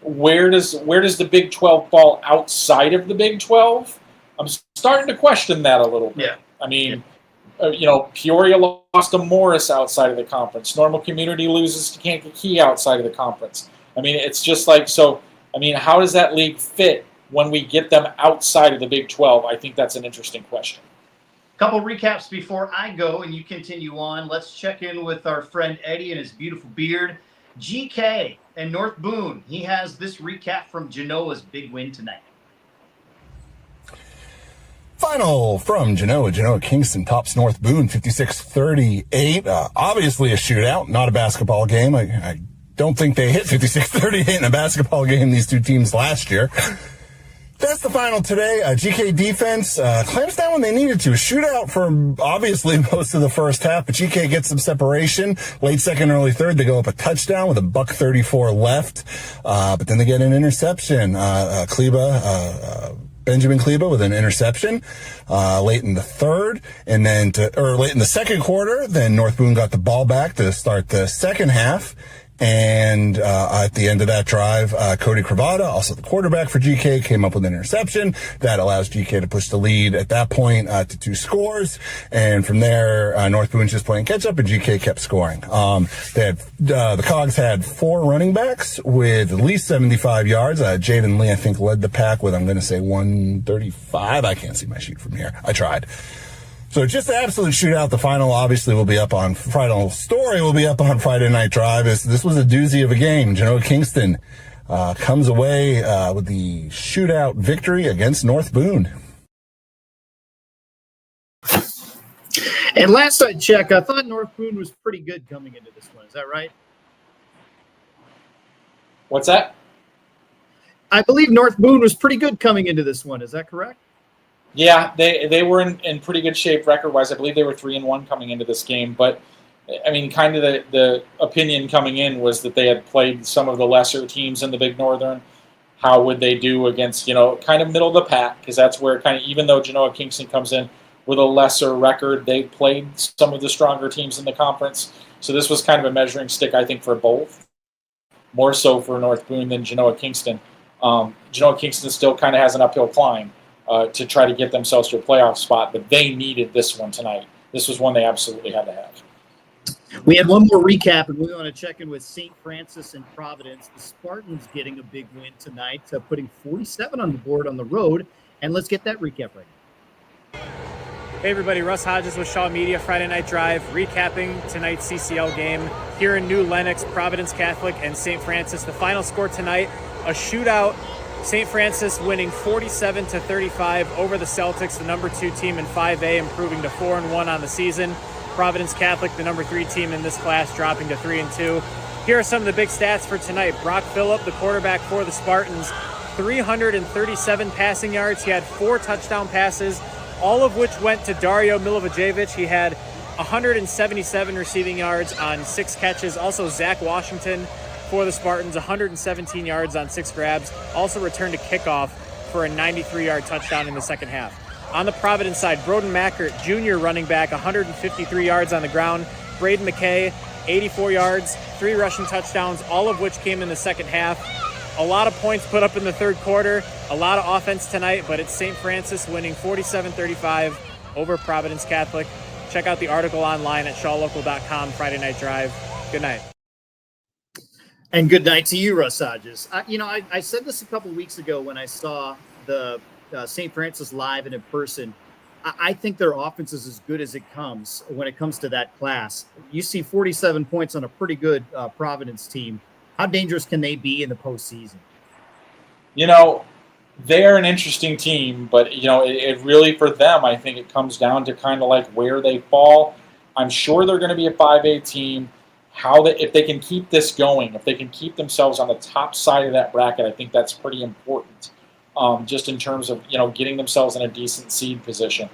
where does the Big 12 fall outside of the Big 12? I'm starting to question that a little bit. Yeah. I mean, Peoria lost to Morris outside of the conference. Normal Community loses to Kankakee outside of the conference. I mean, it's just like, so, I mean, how does that league fit when we get them outside of the Big 12? I think that's an interesting question. Couple recaps before I go and you continue on. Let's check in with our friend Eddie and his beautiful beard. GK and North Boone. He has this recap from Genoa's big win tonight. Final from Genoa. Genoa Kingston tops North Boone 56-38. Obviously a shootout, not a basketball game. I don't think they hit 56-38 in a basketball game, these two teams last year. That's the final today. GK defense clamps down when they needed to. Shootout for obviously most of the first half, but GK gets some separation. Late second, early third, they go up a touchdown with $1:34 left. But then they get an interception. Benjamin Kleba with an interception late in the third, and then late in the second quarter. Then North Boone got the ball back to start the second half. And at the end of that drive, Cody Cravata, also the quarterback for GK, came up with an interception that allows GK to push the lead at that point to 2 scores. And from there, North Boone's just playing catch up, and GK kept scoring. The Cogs had 4 running backs with at least 75 yards. Jaden Lee, I think, led the pack with, I'm going to say, 135. I can't see my sheet from here. I tried. So just an absolute shootout. The final obviously will be up on Friday. Story will be up on Friday Night Drive. This was a doozy of a game. Genoa Kingston comes away with the shootout victory against North Boone. And last I checked, I thought North Boone was pretty good coming into this one. Is that right? What's that? I believe North Boone was pretty good coming into this one. Is that correct? Yeah, they were in pretty good shape record-wise. I believe they were 3-1 coming into this game. But, I mean, kind of the opinion coming in was that they had played some of the lesser teams in the Big Northern. How would they do against, kind of middle of the pack? Because that's where kind of, even though Genoa Kingston comes in with a lesser record. They played some of the stronger teams in the conference. So this was kind of a measuring stick, I think, for both. More so for North Boone than Genoa Kingston. Genoa Kingston still kind of has an uphill climb to try to get themselves to a playoff spot, but they needed this one tonight. This was one they absolutely had to have. We had one more recap, and we want to check in with St. Francis and Providence. The Spartans getting a big win tonight, putting 47 on the board on the road. And let's get that recap right now. Hey everybody, Russ Hodges with Shaw Media, Friday Night Drive, recapping tonight's CCL game here in New Lenox, Providence Catholic and St. Francis. The final score tonight, a shootout, St. Francis winning 47-35 over the Celtics, the number 2 team in 5A, improving to 4-1 on the season. Providence Catholic, the number 3 team in this class, dropping to 3-2. Here are some of the big stats for tonight. Brock Phillip, the quarterback for the Spartans, 337 passing yards. He had 4 touchdown passes, all of which went to Dario Milivojevic. He had 177 receiving yards on 6 catches. Also, Zach Washington for the Spartans, 117 yards on 6 grabs. Also returned a kickoff for a 93-yard touchdown in the second half. On the Providence side, Broden Mackert, junior running back, 153 yards on the ground. Braden McKay, 84 yards, 3 rushing touchdowns, all of which came in the second half. A lot of points put up in the third quarter, a lot of offense tonight, but it's St. Francis winning 47-35 over Providence Catholic. Check out the article online at shawlocal.com, Friday Night Drive. Good night. And good night to you, Russ Hodges. I said this a couple weeks ago when I saw the St. Francis live and in person. I think their offense is as good as it comes when it comes to that class. You see 47 points on a pretty good Providence team. How dangerous can they be in the postseason? They're an interesting team, but, it really, for them, I think it comes down to kind of like where they fall. I'm sure they're going to be a 5A team. If they can keep this going, if they can keep themselves on the top side of that bracket, I think that's pretty important, just in terms of, getting themselves in a decent seed position.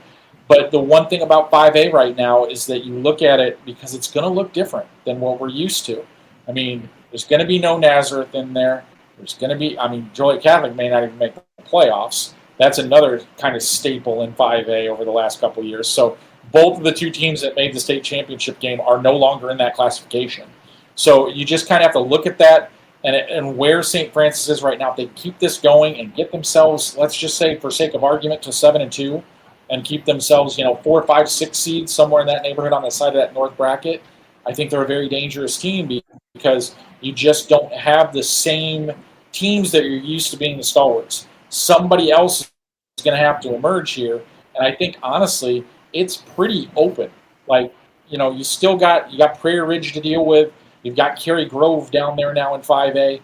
But the one thing about 5A right now is that you look at it because it's going to look different than what we're used to. I mean, there's going to be no Nazareth in there. There's going to be, Joliet Catholic may not even make the playoffs. That's another kind of staple in 5A over the last couple of years. So both of the 2 teams that made the state championship game are no longer in that classification. So you just kind of have to look at that and where St. Francis is right now. If they keep this going and get themselves, let's just say for sake of argument, to 7-2 and keep themselves, 4, 5, 6 seeds somewhere in that neighborhood on the side of that north bracket, I think they're a very dangerous team because you just don't have the same teams that you're used to being the stalwarts. Somebody else is going to have to emerge here, and I think honestly it's pretty open. Like, you got Prairie Ridge to deal with. You've got Cary Grove down there now in 5A.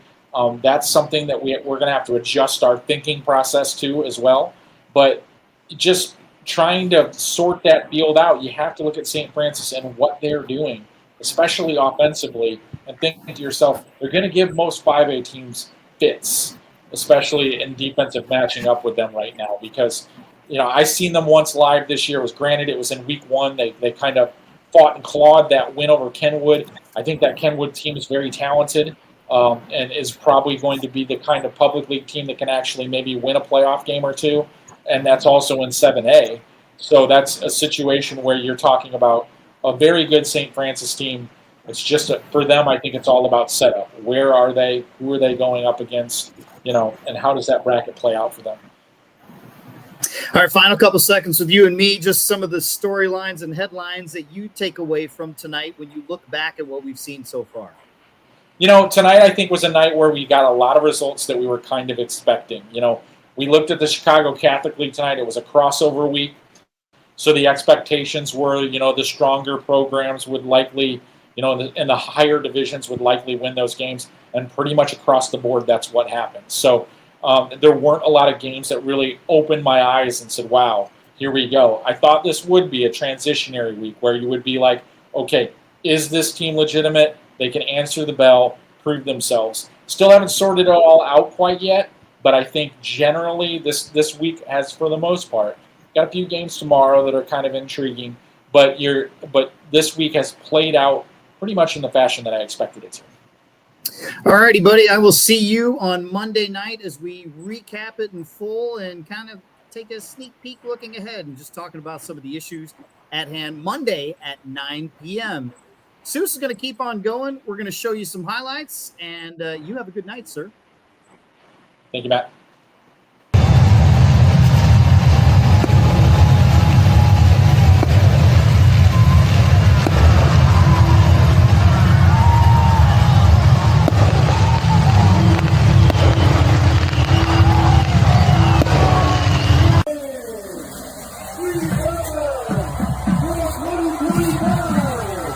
That's something that we're going to have to adjust our thinking process to as well. But just trying to sort that field out, you have to look at St. Francis and what they're doing, especially offensively, and think to yourself, they're going to give most 5A teams fits, especially in defensive matching up with them right now. Because, I seen them once live this year. It was in week 1. They kind of fought and clawed that win over Kenwood. I think that Kenwood team is very talented and is probably going to be the kind of public league team that can actually maybe win a playoff game or 2. And that's also in 7A. So that's a situation where you're talking about a very good St. Francis team. It's just for them, I think it's all about setup. Where are they? Who are they going up against? And how does that bracket play out for them? All right, final couple seconds with you and me. Just some of the storylines and headlines that you take away from tonight when you look back at what we've seen so far. Tonight I think was a night where we got a lot of results that we were kind of expecting. We looked at the Chicago Catholic League tonight. It was a crossover week. So the expectations were, the stronger programs would likely, in the higher divisions would likely win those games. And pretty much across the board, that's what happened. So there weren't a lot of games that really opened my eyes and said, wow, here we go. I thought this would be a transitionary week where you would be like, okay, is this team legitimate? They can answer the bell, prove themselves. Still haven't sorted it all out quite yet. But I think generally this week has, for the most part, got a few games tomorrow that are kind of intriguing. But this week has played out pretty much in the fashion that I expected it to. All righty, buddy. I will see you on Monday night as we recap it in full and kind of take a sneak peek looking ahead and just talking about some of the issues at hand Monday at 9 p.m. Soucie is going to keep on going. We're going to show you some highlights, and you have a good night, sir. Thank you, Matt.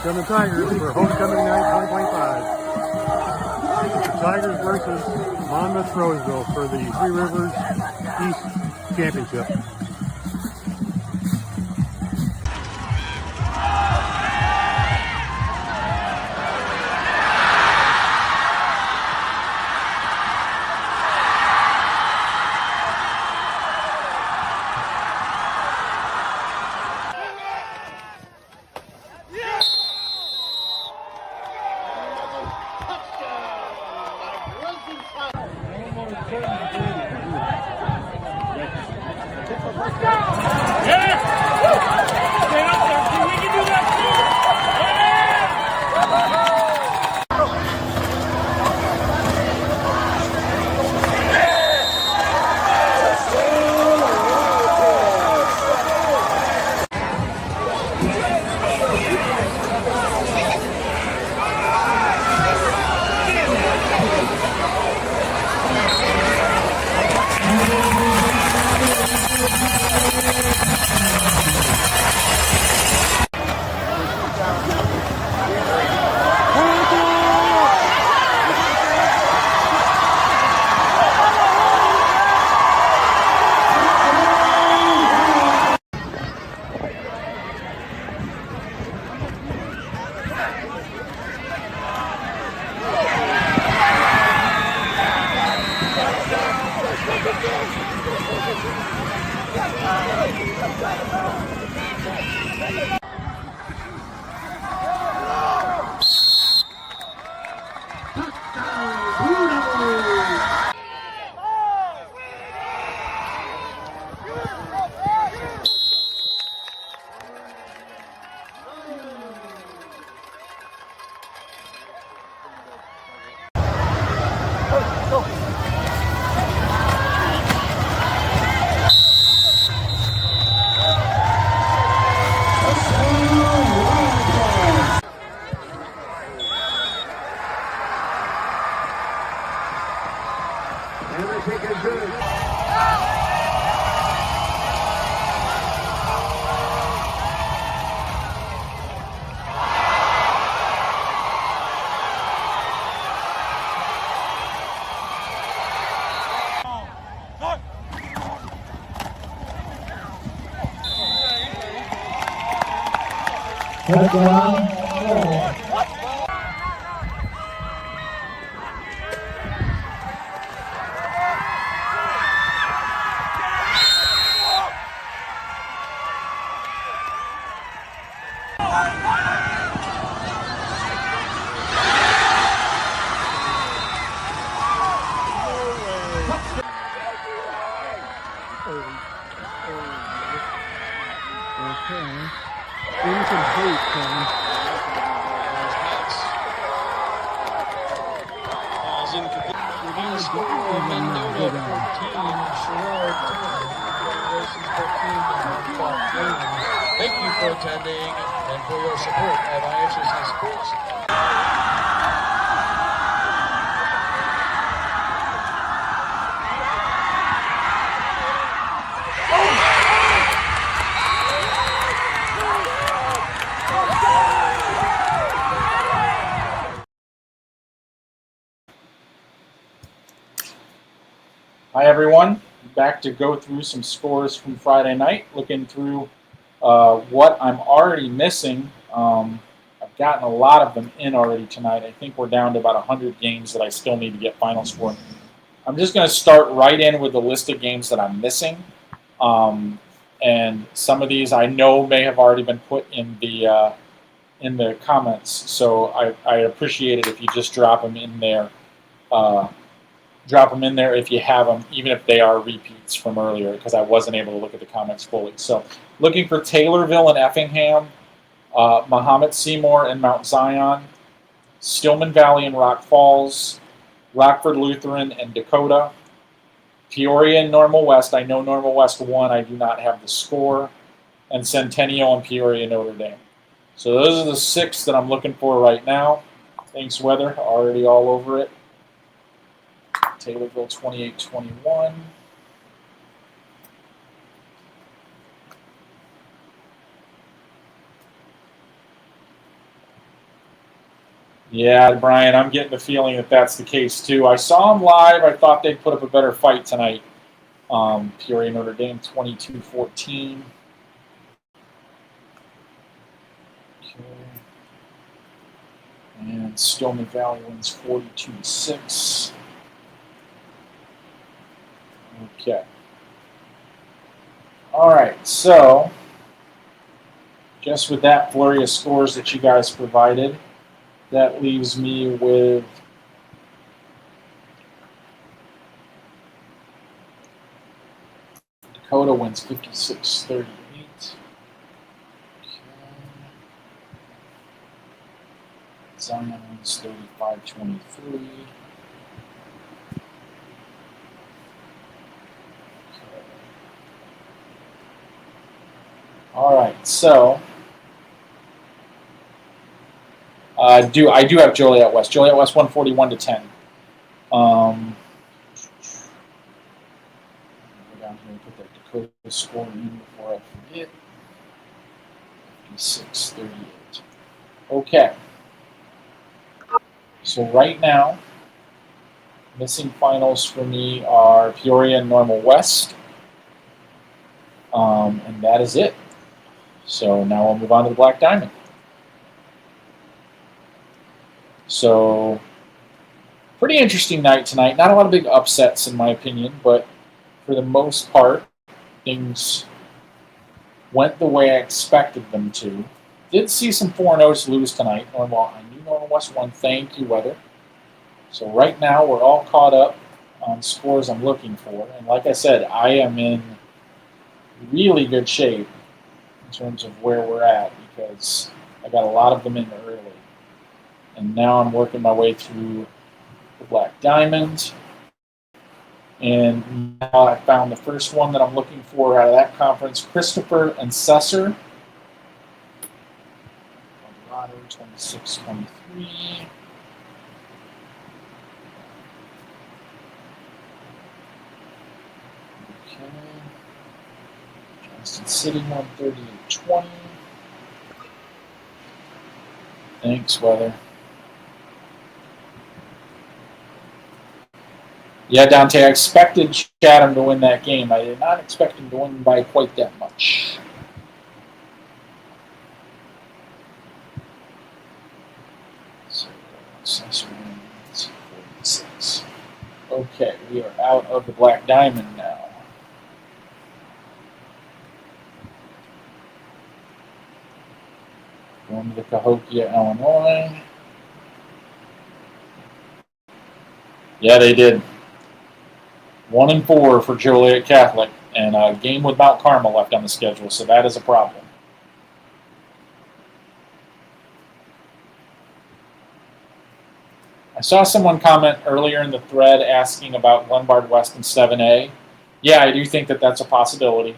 The Tigers for homecoming night 2025. Tigers versus Monmouth Roseville for the Three Rivers East Championship. Thank you for attending and for your support of IHSA Sports. Hi, everyone. Back to go through some scores from Friday night, looking through what I'm already missing. I've gotten a lot of them in already tonight. I think we're down to about 100 games that I still need to get final score. I'm just going to start right in with the list of games that I'm missing. And some of these I know may have already been put in the comments, so I appreciate it if you just drop them in there drop them in there if you have them, even if they are repeats from earlier, because I wasn't able to look at the comments fully. So looking for Taylorville and Effingham, Mahomet Seymour and Mount Zion, Stillman Valley and Rock Falls, Rockford Lutheran and Dakota, Peoria and Normal West. I know Normal West won. I do not have the score. And Centennial and Peoria Notre Dame. So those are the 6 that I'm looking for right now. Thanks, weather. Already all over it. Taylorville 28-21. Yeah, Brian, I'm getting the feeling that that's the case too. I saw them live. I thought they'd put up a better fight tonight. Peoria Notre Dame 22-14. Okay. And Stillman Valley wins 42-6. Okay. All right, so just with that flurry of scores that you guys provided, that leaves me with Dakota wins 56-38. Zion wins 35-23. All right, so I do have Joliet West. Joliet West 141-10. Go down here and put that Dakota score in before I forget. 56-38. Okay. So right now, missing finals for me are Peoria and Normal West. And that is it. So now we'll move on to the Black Diamond. So, pretty interesting night tonight. Not a lot of big upsets in my opinion, but for the most part, things went the way I expected them to. Did see some 4-0s lose tonight. I knew Normal West won. Thank you, weather. So right now we're all caught up on scores I'm looking for. And like I said, I am in really good shape in terms of where we're at because I got a lot of them in early. And now I'm working my way through the Black Diamond. And now I found the first one that I'm looking for out of that conference, Christopher and Sesser. Colorado 26-23. Okay. Johnson City 138-20. Thanks, weather. Yeah, Dante, I expected Chatham to win that game. I did not expect him to win by quite that much. So, Sesser wins 46. Okay, we are out of the Black Diamond now. Going to the Cahokia, Illinois. Yeah, they did. 1-4 for Joliet Catholic, and a game with Mount Carmel left on the schedule, so that is a problem. I saw someone comment earlier in the thread asking about Glenbard West in 7A. Yeah, I do think that that's a possibility.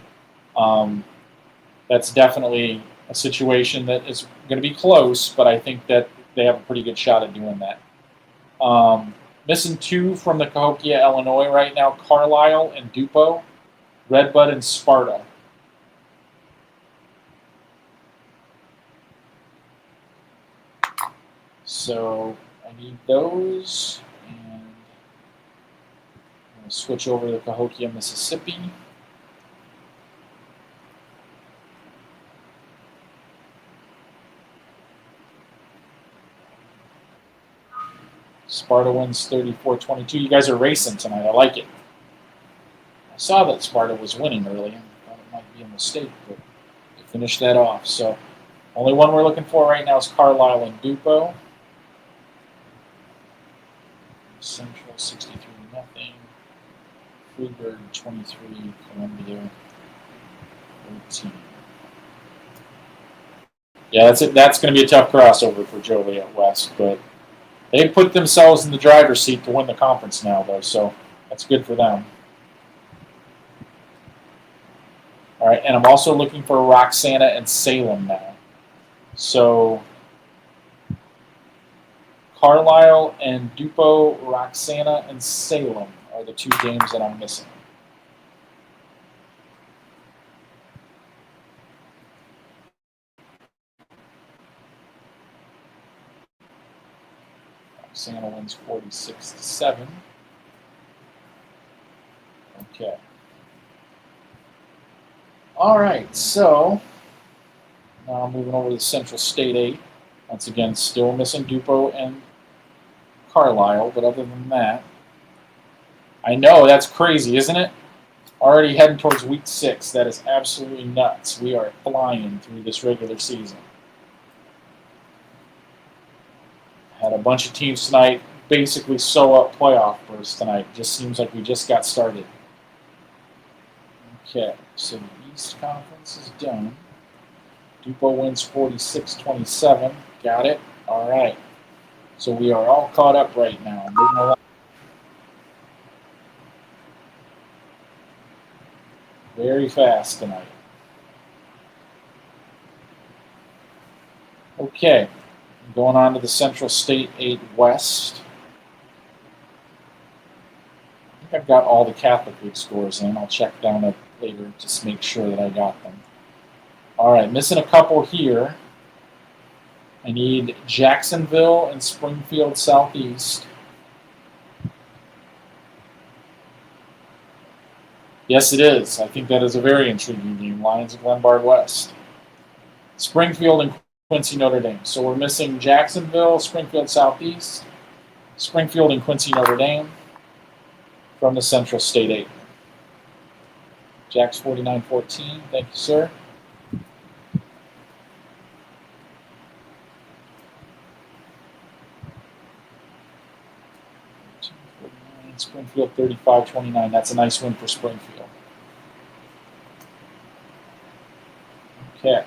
That's definitely a situation that is going to be close, but I think that they have a pretty good shot at doing that. Missing 2 from the Cahokia, Illinois right now, Carlisle and Dupo, Redbud and Sparta. So I need those, and I'm going to switch over to Cahokia, Mississippi. Sparta wins 34-22. You guys are racing tonight. I like it. I saw that Sparta was winning early. I thought it might be a mistake, but they finished that off. So only one we're looking for right now is Carlisle and Dupo. Central 63-0. Freeburg 23, Columbia 13. Yeah, that's going to be a tough crossover for Joliet West, but they put themselves in the driver's seat to win the conference now, though, so that's good for them. All right, and I'm also looking for Roxana and Salem now. So Carlisle and Dupo, Roxana and Salem are the 2 games that I'm missing. Roxana wins 46-7. Okay. All right, so now I'm moving over to the Central State 8. Once again, still missing Dupo and Carlisle, but other than that, I know that's crazy, isn't it? Already heading towards week 6. That is absolutely nuts. We are flying through this regular season. Had a bunch of teams tonight basically sew up playoff berths tonight. Just seems like we just got started. Okay, so the East Conference is done. Dupo wins 46-27. Got it? All right. So we are all caught up right now. Moving along. Very fast tonight. Okay. Going on to the Central State 8 West. I think I've got all the Catholic League scores in. I'll check down it later just to make sure that I got them. All right, missing a couple here. I need Jacksonville and Springfield Southeast. Yes, it is. I think that is a very intriguing game. Lions of Glenbard West. Springfield and Quincy Notre Dame. So we're missing Jacksonville, Springfield Southeast, Springfield and Quincy Notre Dame from the Central State 8. Jack's 49-14. Thank you, sir. Springfield 35-29. That's a nice win for Springfield. Okay.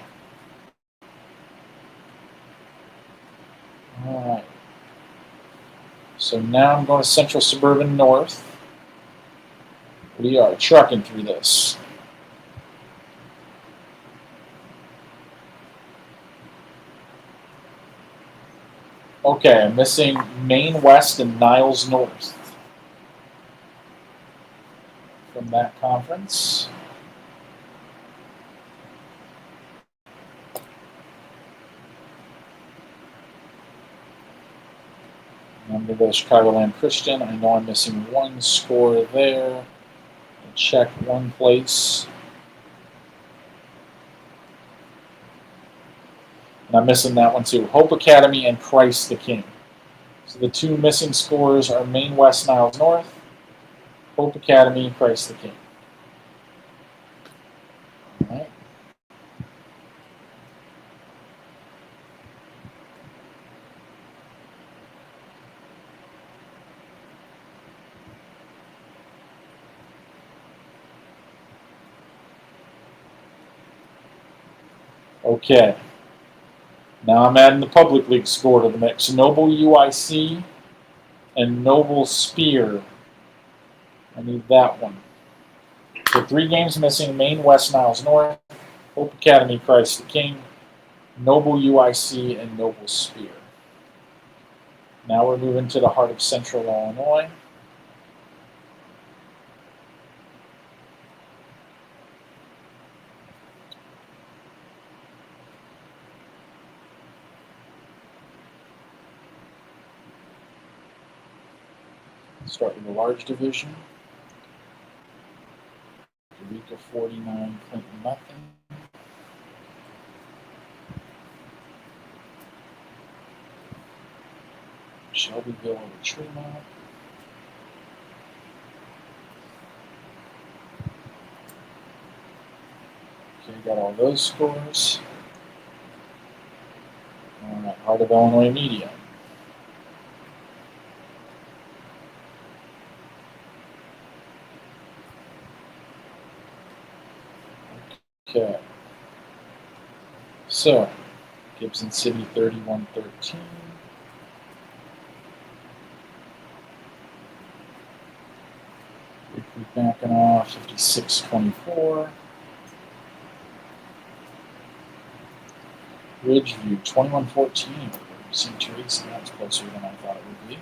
All right. So now I'm going to Central Suburban North. We are trucking through this. Okay, I'm missing Maine West and Niles North from that conference. Under the Chicagoland Christian, I know I'm missing one score there. I'll check one place. And I'm missing that one too. Hope Academy and Christ the King. So the 2 missing scores are Maine West, Niles North, Hope Academy, Christ the King. All right. Okay. Now I'm adding the public league score to the mix. Noble UIC and Noble Spear. I need that one. So 3 games missing: Maine West, Niles North, Hope Academy, Christ the King, Noble UIC, and Noble Spear. Now we're moving to the heart of Central Illinois. Start with the large division. Eureka 49, Clinton nothing. Shelbyville over Tremont. Okay, got all those scores. All right, Heart of Illinois Media. So, Gibson City 31-13. Backing off 56-24. Ridgeview 21-14 over St. Teresa. That was closer than I thought it would be.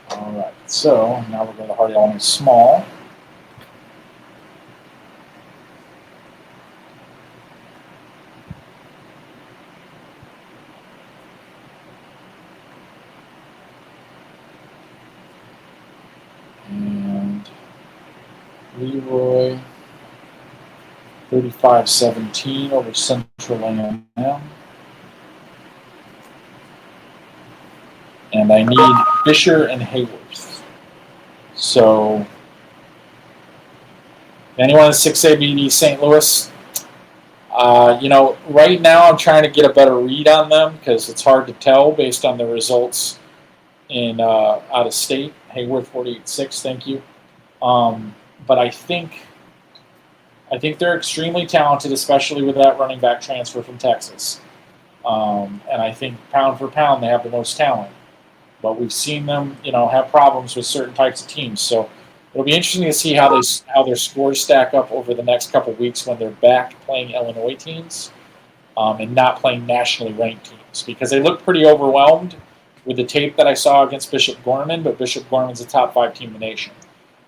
All right, so now we're going to Hardy Illinois small. And Leroy 35-17 over Central A&M. And I need Fisher and Hayworth. So, anyone in 6A BD St. Louis? Right now I'm trying to get a better read on them because it's hard to tell based on the results in out of state. Hayworth 48-6, thank you. But I think they're extremely talented, especially with that running back transfer from Texas. And I think pound for pound they have the most talent. But we've seen them, have problems with certain types of teams. So it'll be interesting to see how their scores stack up over the next couple of weeks when they're back playing Illinois teams and not playing nationally ranked teams, because they look pretty overwhelmed with the tape that I saw against Bishop Gorman. But Bishop Gorman's a top 5 team in the nation,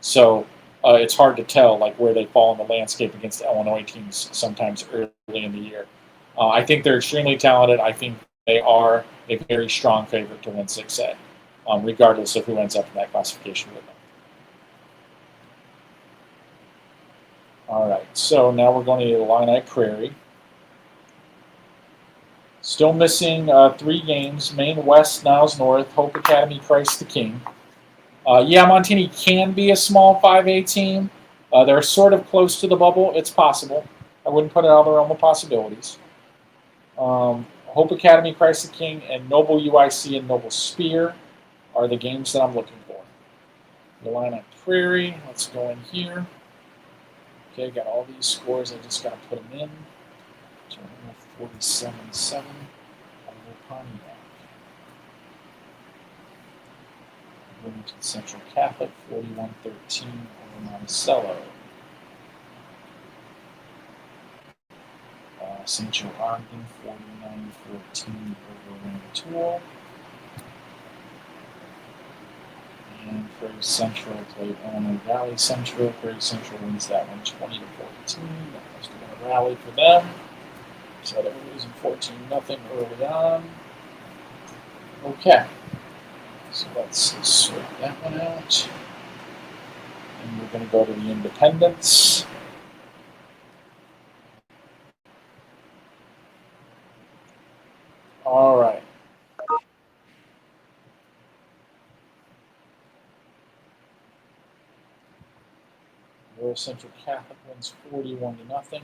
so it's hard to tell where they fall in the landscape against Illinois teams sometimes early in the year. I think they're extremely talented. I think they are a very strong favorite to win 6A, regardless of who ends up in that classification with them. All right, so now we're going to Illini Prairie. Still missing 3 games: Maine West, Niles North, Hope Academy, Christ the King. Montini can be a small 5A team. They're sort of close to the bubble. It's possible. I wouldn't put it out of the realm of possibilities. Hope Academy, Christ the King, and Noble UIC and Noble Spear are the games that I'm looking for. Illini Prairie, let's go in here. Okay, got all these scores. I just got to put them in. 47-7 over Pontiac. Bloomington Central Catholic 41-13 over Monticello. St. Joe Ogden 49-14 over Rantoul. And Prairie Central played Illinois Valley Central. Prairie Central wins that one 20-14. That must have been a rally for them. So they were losing 14-0 early on. Okay. So let's sort that one out. And we're going to go to the Independents. All right. Lower Central Catholic wins 41-0.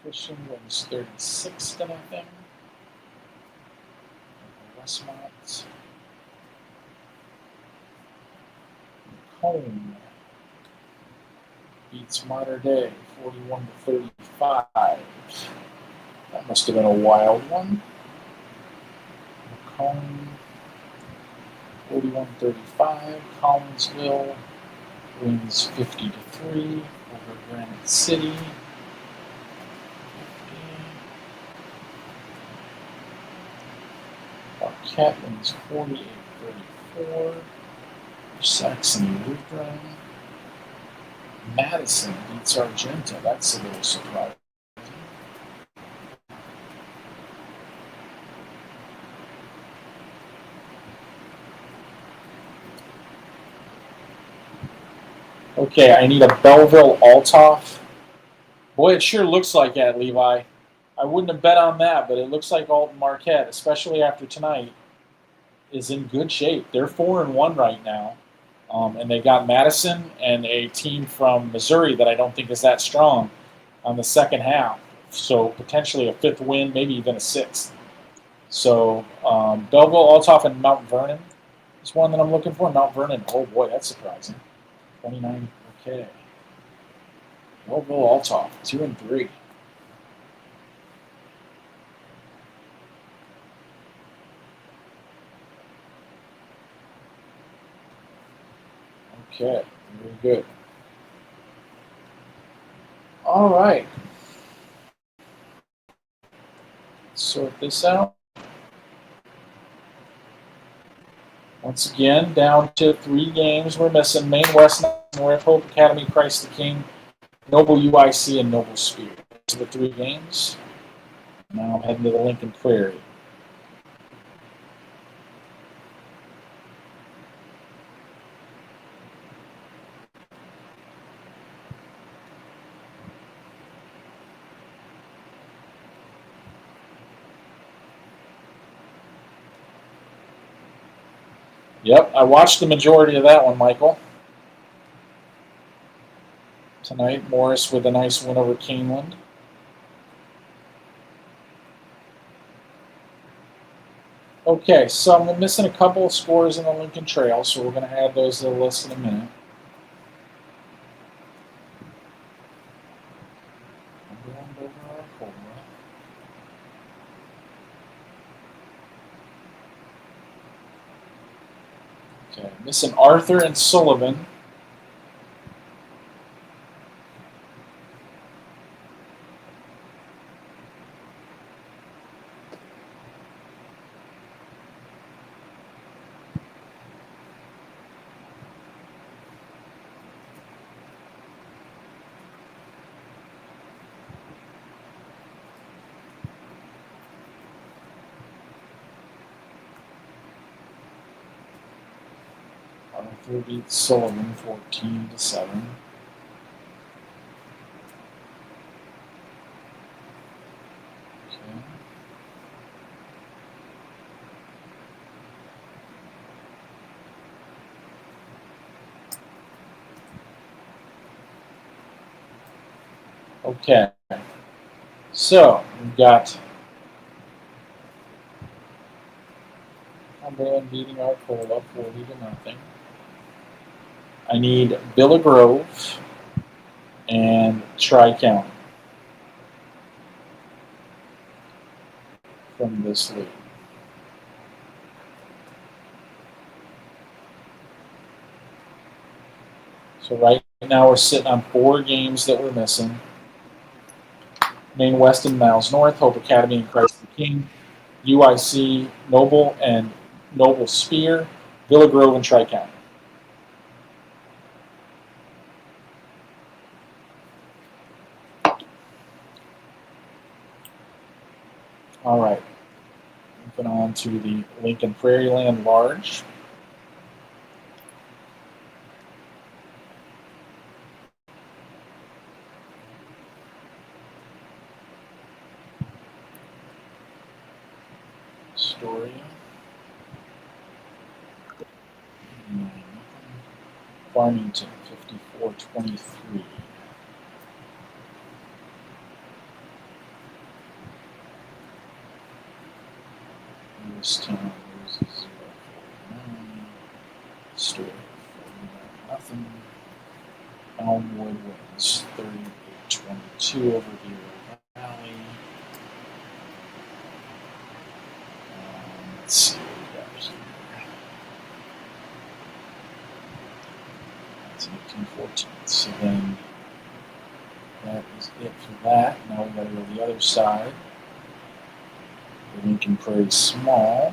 Christian wins 36-0. Westmont. Macomb beats Mater Dei 41-35. That must have been a wild one. Macomb 41-35. Collinsville wins 50-3 over Granite City. Marquette wins 48-34. Saxony Lutheran. Madison beats Argenta. That's a little surprising. Okay, I need a Belleville Althoff. Boy, it sure looks like that, Levi. I wouldn't have bet on that, but it looks like Alton Marquette, especially after tonight, is in good shape. They're 4-1 right now, and they got Madison and a team from Missouri that I don't think is that strong on the second half. So potentially a 5th win, maybe even a 6th. So Belleville, Altoff, and Mount Vernon is one that I'm looking for. Mount Vernon, oh boy, that's surprising. 29, okay. Belleville, Altoff, 2 and 3. Okay, very good. All right. Let's sort this out. Once again, down to 3 games we're missing. Maine West, North Hope Academy, Christ the King, Noble UIC, and Noble Spear. Those are the 3 games. Now I'm heading to the Lincoln Prairie. Yep, I watched the majority of that one, Michael. Tonight, Morris with a nice win over Keeneland. Okay, so I'm missing a couple of scores in the Lincoln Trail, so we're going to add those to the list in a minute. Okay, missing Arthur and Sullivan. Arthur beats Sullivan 14-7. Okay. Okay. So we've got Cumberland beating Arcola 40-0. I need Villa Grove and Tri-County from this league. So right now we're sitting on 4 games that we're missing. Maine West and Miles North, Hope Academy and Christ the King, UIC, Noble and Noble Spear, Villa Grove and Tri-County. All right, moving on to the Lincoln Prairie Land Large. Astoria. Farmington 54-23. Lewistown loses 0-49. Astoria 49-0. Elmwood wins 38-22 over Bureau Valley. Let's see what we got here. That's 18-14. So then that is it for that. Now we got to go to the other side. The Lincoln Prairie Small.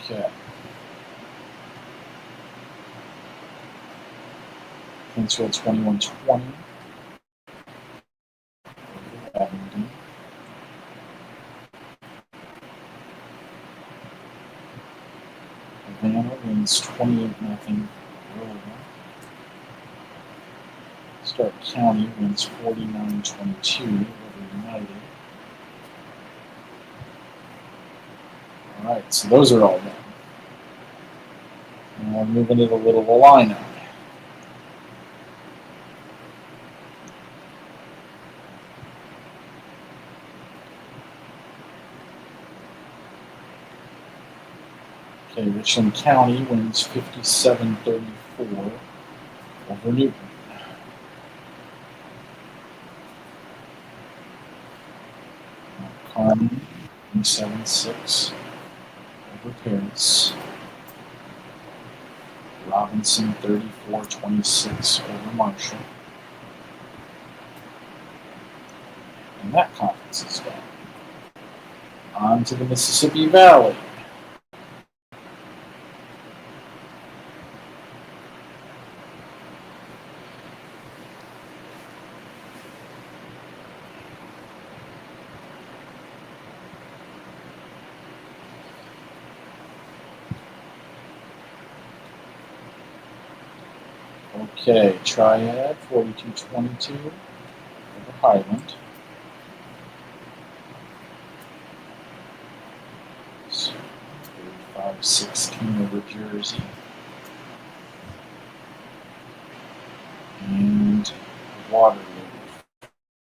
Okay. Kingsville 21-20. Abingdon. Havana wins 28-0. Stark County wins 49-22 over United. All right, so those are all done. Now we're moving to the Little Illini. Okay, Richland County wins 57-34 over Newton. Carmen 7-6 over Paris. Robinson 34-26 over Marshall. And that conference is done. On to the Mississippi Valley. Okay, Triad 42-22 over Highland. 35-16 over Jersey. And Waterloo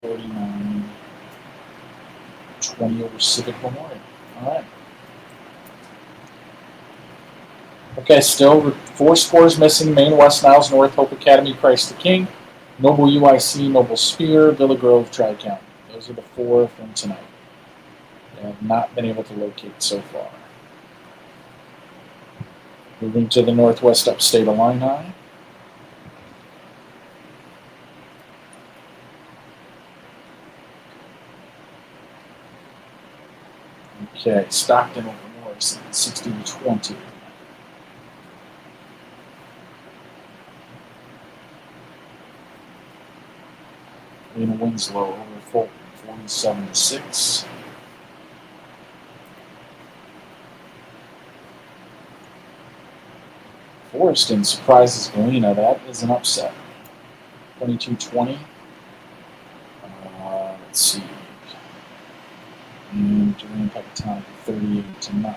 49-20 over Civic Memorial. All right. Okay, still 4 scores missing. Maine West Niles, North Hope Academy, Christ the King, Noble UIC, Noble Spear, Villa Grove, Tri-County. Those are the 4 from tonight. They have not been able to locate so far. Moving to the Northwest Upstate Illini. Okay, Stockton over Morrison, 60-20. Lena Winslow over Fulton, 47-6. Forreston surprises Galena. That is an upset. 22-20. Let's see. And Durham Pecatonic 38-0.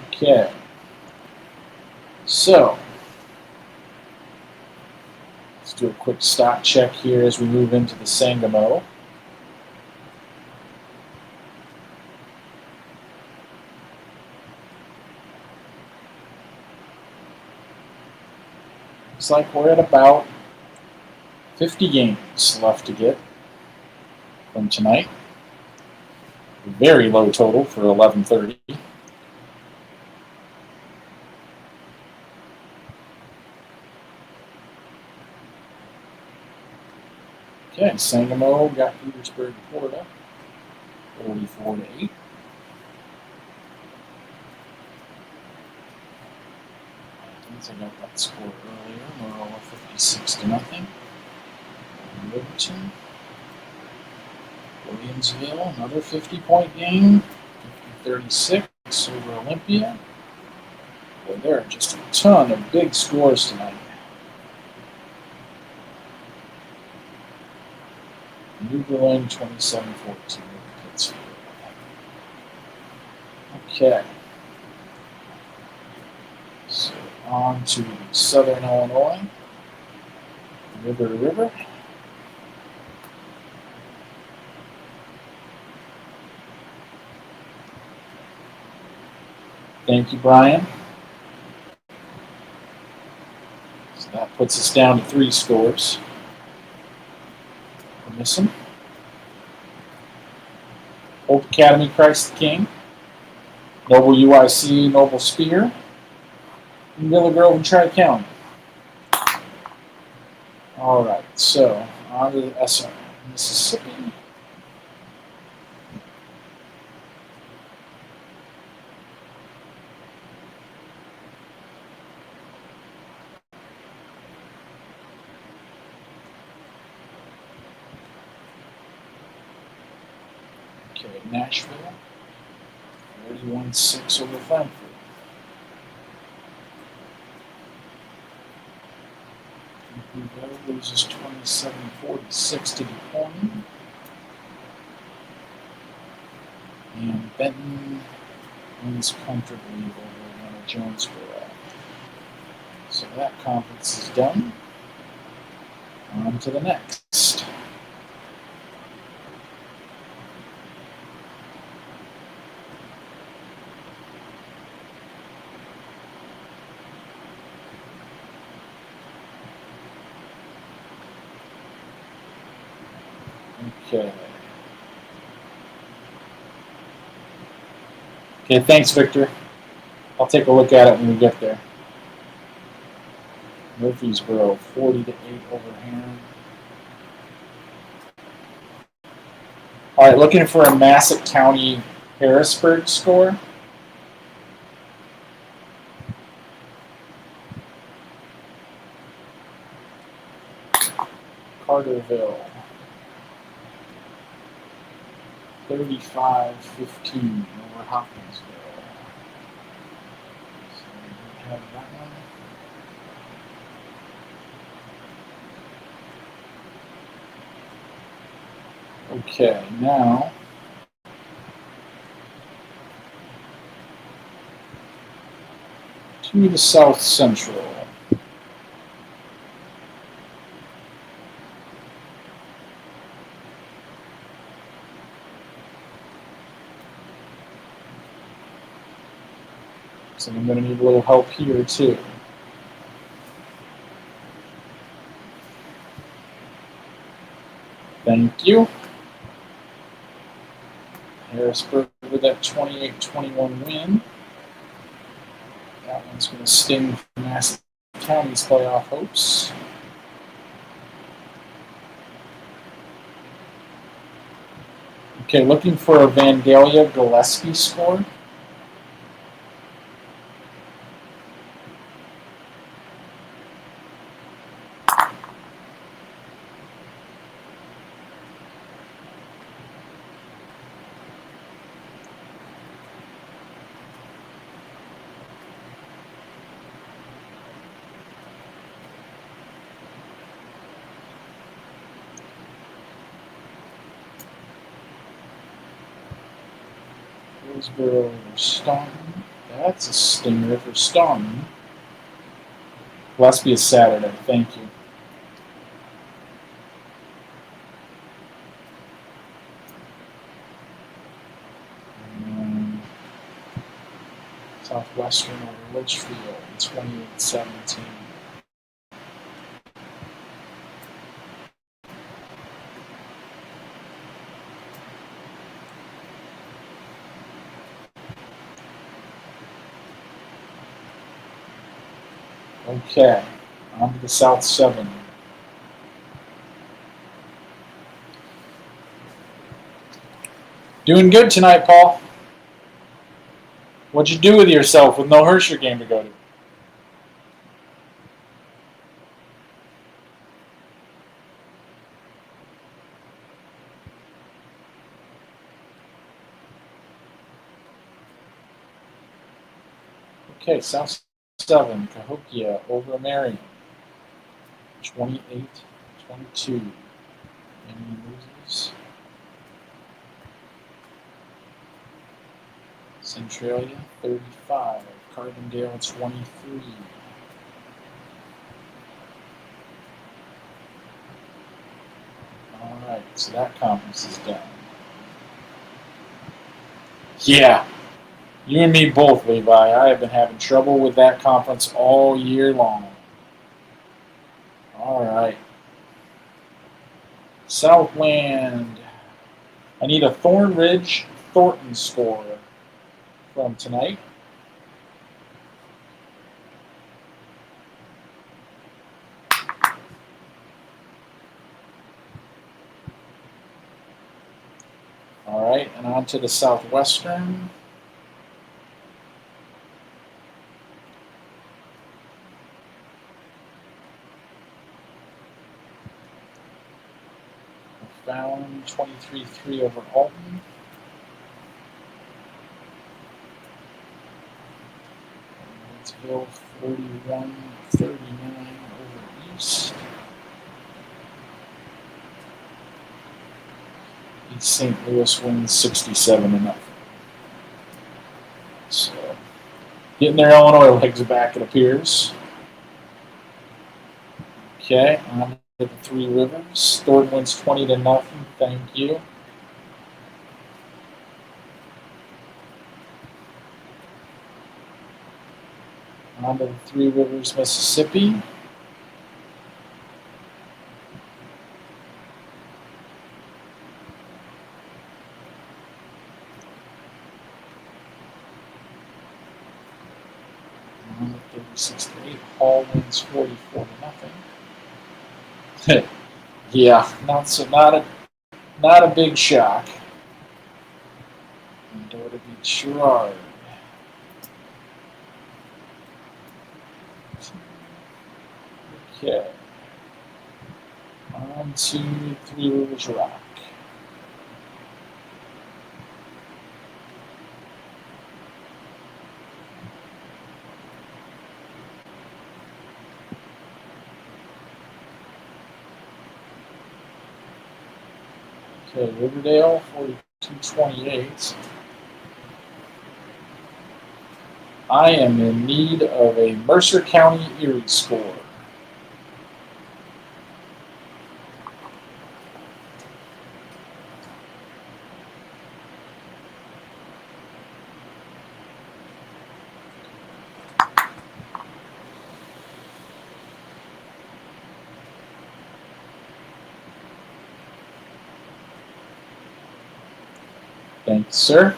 Okay. So, let's do a quick stock check here as we move into the Sangamo. Looks like we're at about 50 games left to get from tonight. Very low total for 11:30. Okay, Sangamo got Petersburg, Florida, 44-8. I got that score earlier. Morolla 56-0. Liverton, Williamsville, another 50-point game, 50-36 over Olympia. Boy, there are just a ton of big scores tonight. New Berlin 27-14 over Pittsfield. Okay. So on to Southern Illinois. River to River. Thank you, Brian. So that puts us down to 3 scores. We're missing. Hope Academy, Christ the King. Noble UIC, Noble Spear. And Villa Grove and Tri-County. All right, so on to the SR. Mississippi. Okay, Nashville, 41-6 over Frankfurt. Loses 27-46 to DuPont. And Benton wins comfortably over Atlanta Jonesboro. So that conference is done. On to the next. Okay. Okay, thanks, Victor. I'll take a look at it when we get there. Murfreesboro, 40-8 overhand. All right, looking for a Massac County Harrisburg score. Carterville, 35-15 over Hopkinsville. So we have that one. Okay, now to the South Central. So I'm going to need a little help here too. Thank you. Harrisburg with that 28-21 win. That one's going to sting for Massac County's playoff hopes. Okay, looking for a Vandalia Gillespie score. Hillsboro Staunton. That's a stinger for Staunton. Gillespie is Saturday. Thank you. Southwestern over Litchfield, 28-17. Okay, on to the South 7. Doing good tonight, Paul. What'd you do with yourself with no Hersher game to go to? Okay, South 7, Cahokia over Marion, 28-22. Any losers? Centralia, 35. Carbondale, 23. All right, so that conference is done. Yeah, you and me both, Levi. I have been having trouble with that conference all year long. All right. Southland. I need a Thornridge Thornton score from tonight. All right, and on to the Southwestern. Found 23-3 over Alton. Hill 41-39 over East. East St. Louis wins 67-0. So, getting their Illinois legs back, it appears. Okay, on to the Three Rivers. Thornton wins 20-0. Thank you. On to the Three Rivers, Mississippi. 46-8. Hall wins 44-0. Yeah, not a big shock. Mendota beat Sherrard. Okay. On to Three Rivers Rock. Okay, Riverdale 42-28. I am in need of a Mercer County Erie score. Thanks, sir.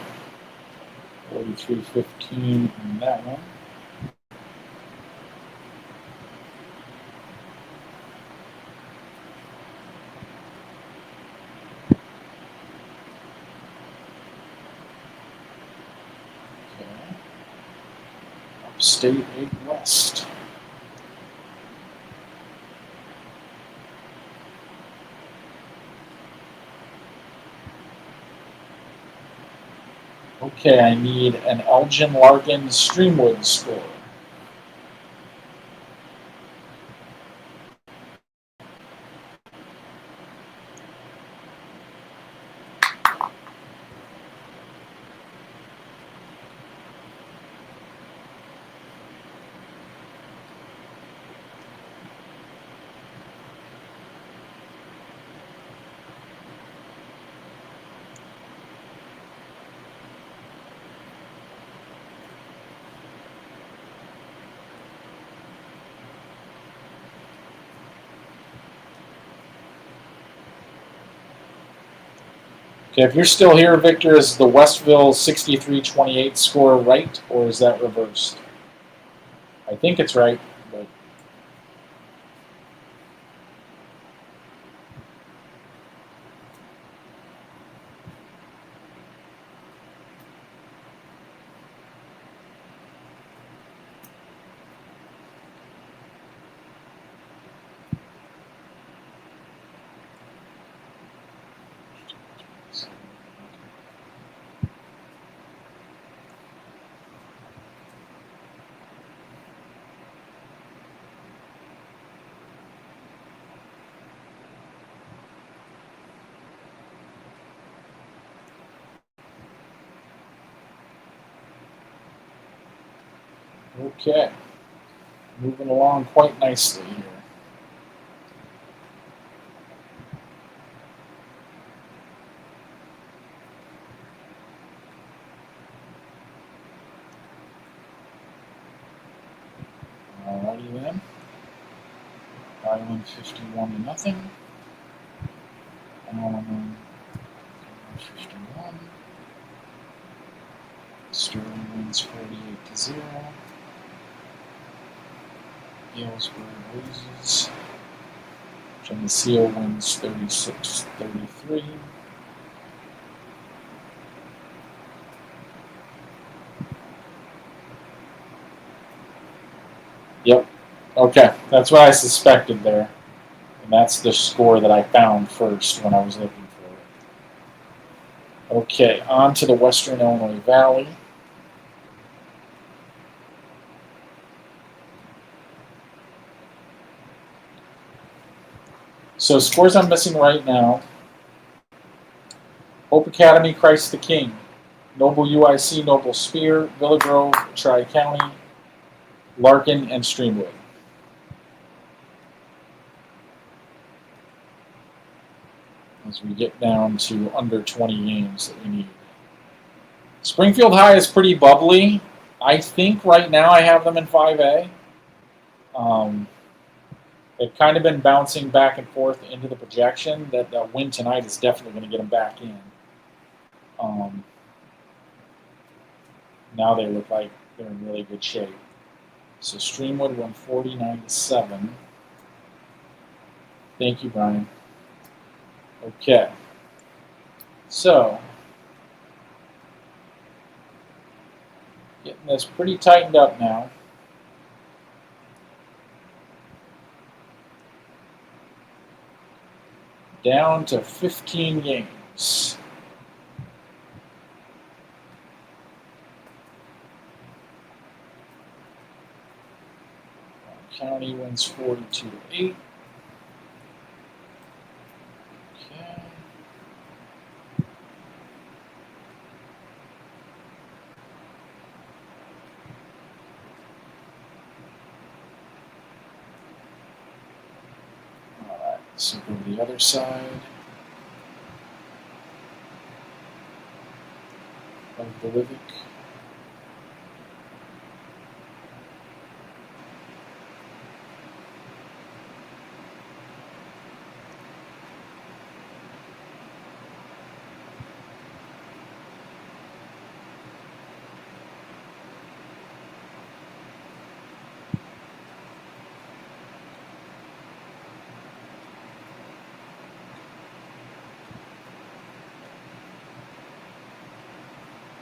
43-15 on that one. Okay. Upstate 8 West. Okay, I need an Elgin Larkin Streamwood score. Okay, if you're still here, Victor, is the Westville 63-28 score right, or is that reversed? I think it's right, but okay. Moving along quite nicely here. Alrighty then. Island 51-0. Allen 51. Sterling wins 48-0. Galesburg loses. Geneseo wins 36-33. Yep. Okay. That's what I suspected there. And that's the score that I found first when I was looking for it. Okay. On to the Western Illinois Valley. So scores I'm missing right now. Hope Academy, Christ the King. Noble UIC, Noble Spear, Villa Grove, Tri-County, Larkin, and Streamwood. As we get down to under 20 games that we need. Springfield High is pretty bubbly. I think right now I have them in 5A. They've kind of been bouncing back and forth into the projection. That win tonight is definitely going to get them back in. Now they look like they're in really good shape. So Streamwood won 49-7. Thank you, Brian. Okay. So, getting this pretty tightened up now. Down to 15 games. County wins 42-8. Okay. All right, so go to the other side of the Livic.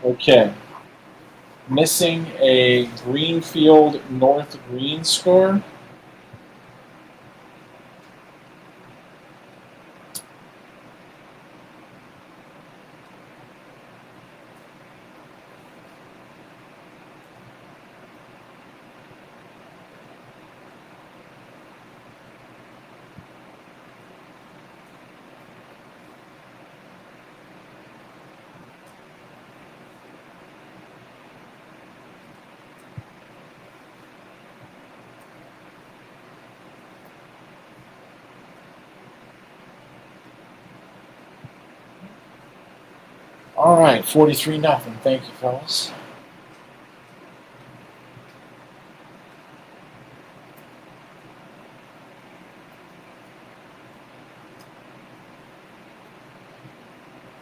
Okay. Missing a Greenfield North Green score. All right, 43-0. Thank you, fellas.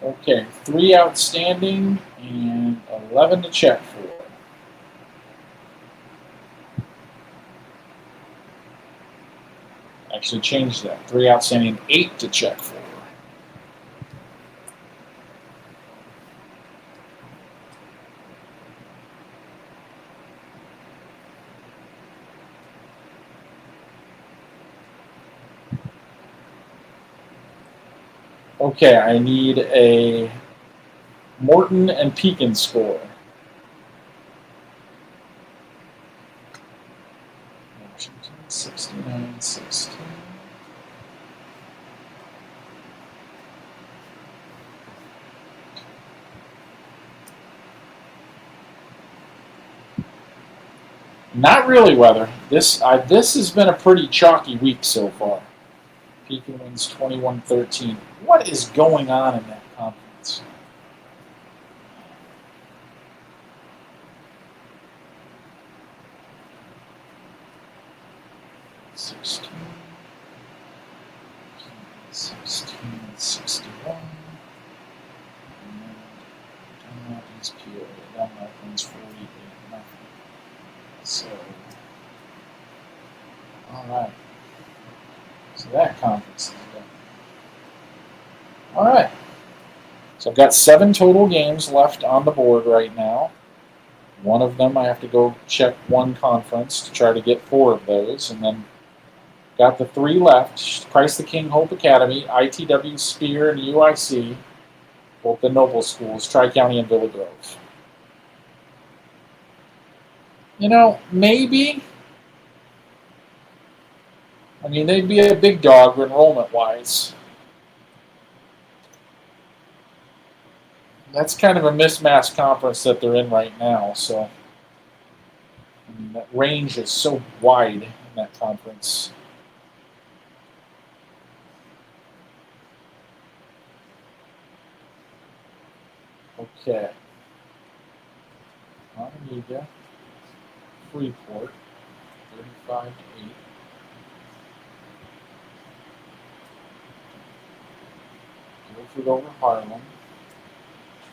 Okay, 3 outstanding and 11 to check for. Actually changed that. 3 outstanding, 8 to check for. Okay, I need a Morton and Pekin score. Washington, 69-16. Not really weather. This has been a pretty chalky week so far. Pekin wins 21-13. What is going on in that conference? $16, 61. And East Peoria. Dunlap wins 48-0. So, all right. So that conference is done. All right. So I've got 7 total games left on the board right now. One of them I have to go check one conference to try to get 4 of those. And then got the 3 left. Christ the King Hope Academy, ITW Spear, and UIC. Both the Noble schools, Tri-County and Villa Grove. You know, maybe. I mean, they'd be a big dog enrollment-wise. That's kind of a mismatched conference that they're in right now, so I mean, that range is so wide in that conference. Okay. Onega, Freeport, 35-8. Guilford over Harlem,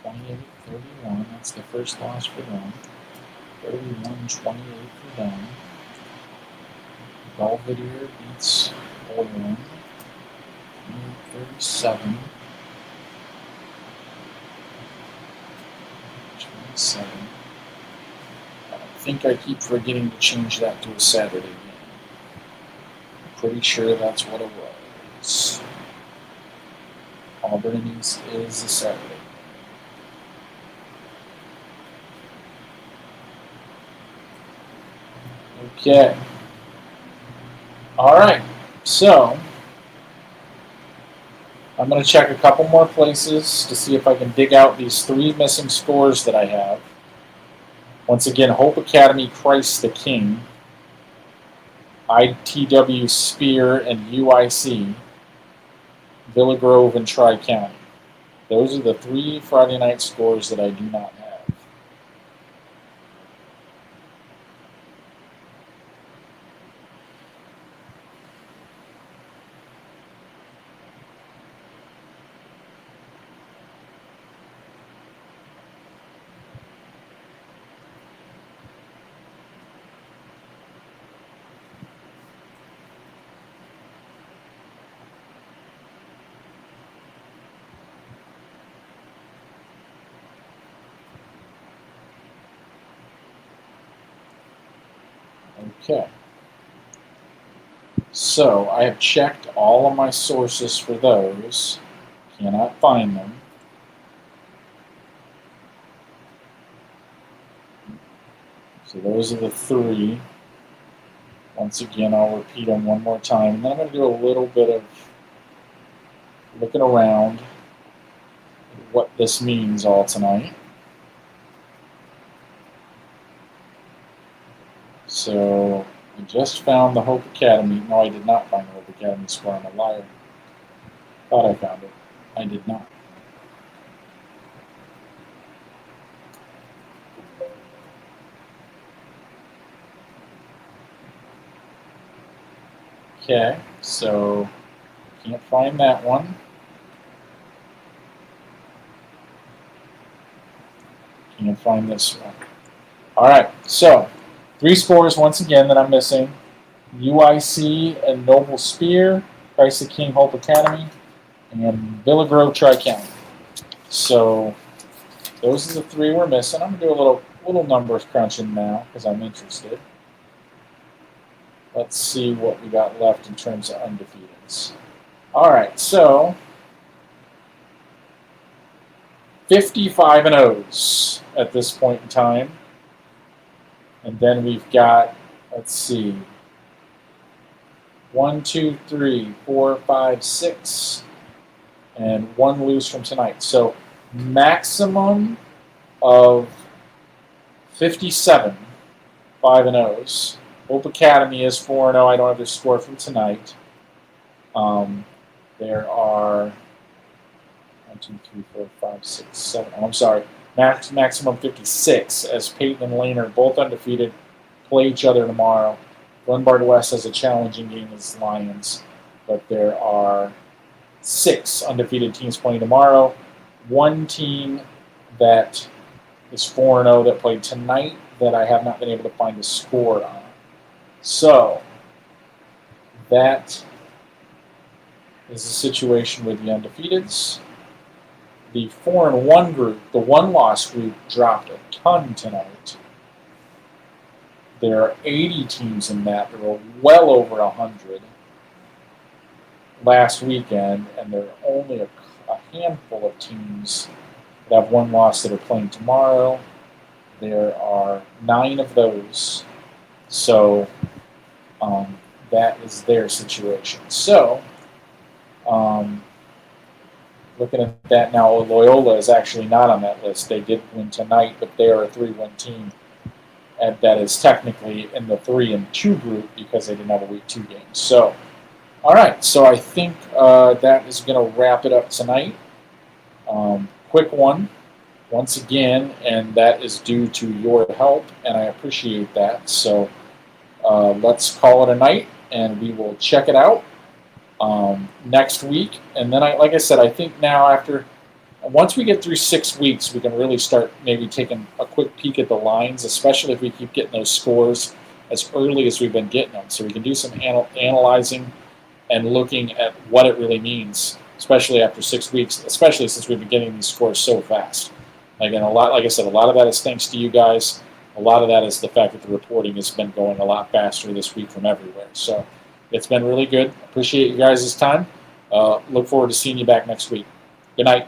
28-31. That's the first loss for them. 31-28 for them. Belvedere beats Orland. 37. 27. I think I keep forgetting to change that to a Saturday game. Pretty sure that's what it was. Auburn and East is a Saturday. Okay. All right. So I'm going to check a couple more places to see if I can dig out these 3 missing scores that I have. Once again, Hope Academy, Christ the King, ITW Spear, and UIC, Villa Grove, and Tri-County. Those are the 3 Friday night scores that I do not have. Okay. So I have checked all of my sources for those. Cannot find them. So those are the 3. Once again, I'll repeat them one more time. And then I'm going to do a little bit of looking around at what this means all tonight. So I just found the Hope Academy. No, I did not find the Hope Academy score. I'm a liar. Thought I found it. I did not. Okay, so can't find that one. Can't find this one. All right, so 3 scores once again that I'm missing. UIC and Noble Spear, Christ the King Hope Academy, and Villa Grove Tri-County. So those are the 3 we're missing. I'm going to do a little numbers crunching now because I'm interested. Let's see what we got left in terms of undefeateds. All right, so 55 0s at this point in time. And then we've got, let's see, 1, 2, 3, 4, 5, 6, and 1 lose from tonight. So maximum of 57 5 0s. Hope Academy is 4-0. I don't have their score from tonight. There are 1, 2, 3, 4, 5, 6, 7. Oh, I'm sorry. Maximum 56, as Peyton and Lane are both undefeated, play each other tomorrow. Lombard West has a challenging game against Lions, but there are 6 undefeated teams playing tomorrow. 1 team that is 4-0 that played tonight that I have not been able to find a score on. So that is the situation with the undefeateds. The 4-1 group, the 1-loss group, dropped a ton tonight. There are 80 teams in that. There were well over 100 last weekend, and there are only a handful of teams that have 1 loss that are playing tomorrow. There are 9 of those. So that is their situation. So looking at that now, Loyola is actually not on that list. They did win tonight, but they are a 3-win team. And that is technically in the 3-2 group because they didn't have a week 2 game. So, all right. So I think that is going to wrap it up tonight. Quick one, once again, and that is due to your help, and I appreciate that. So let's call it a night, and we will check it out next week. And then, like I said, I think now once we get through 6 weeks, we can really start maybe taking a quick peek at the lines, especially if we keep getting those scores as early as we've been getting them, so we can do some analyzing and looking at what it really means, especially after 6 weeks, especially since we've been getting these scores so fast. Again, like I said, a lot of that is thanks to you guys. A lot of that is the fact that the reporting has been going a lot faster this week from everywhere. So it's been really good. Appreciate you guys' time. Look forward to seeing you back next week. Good night.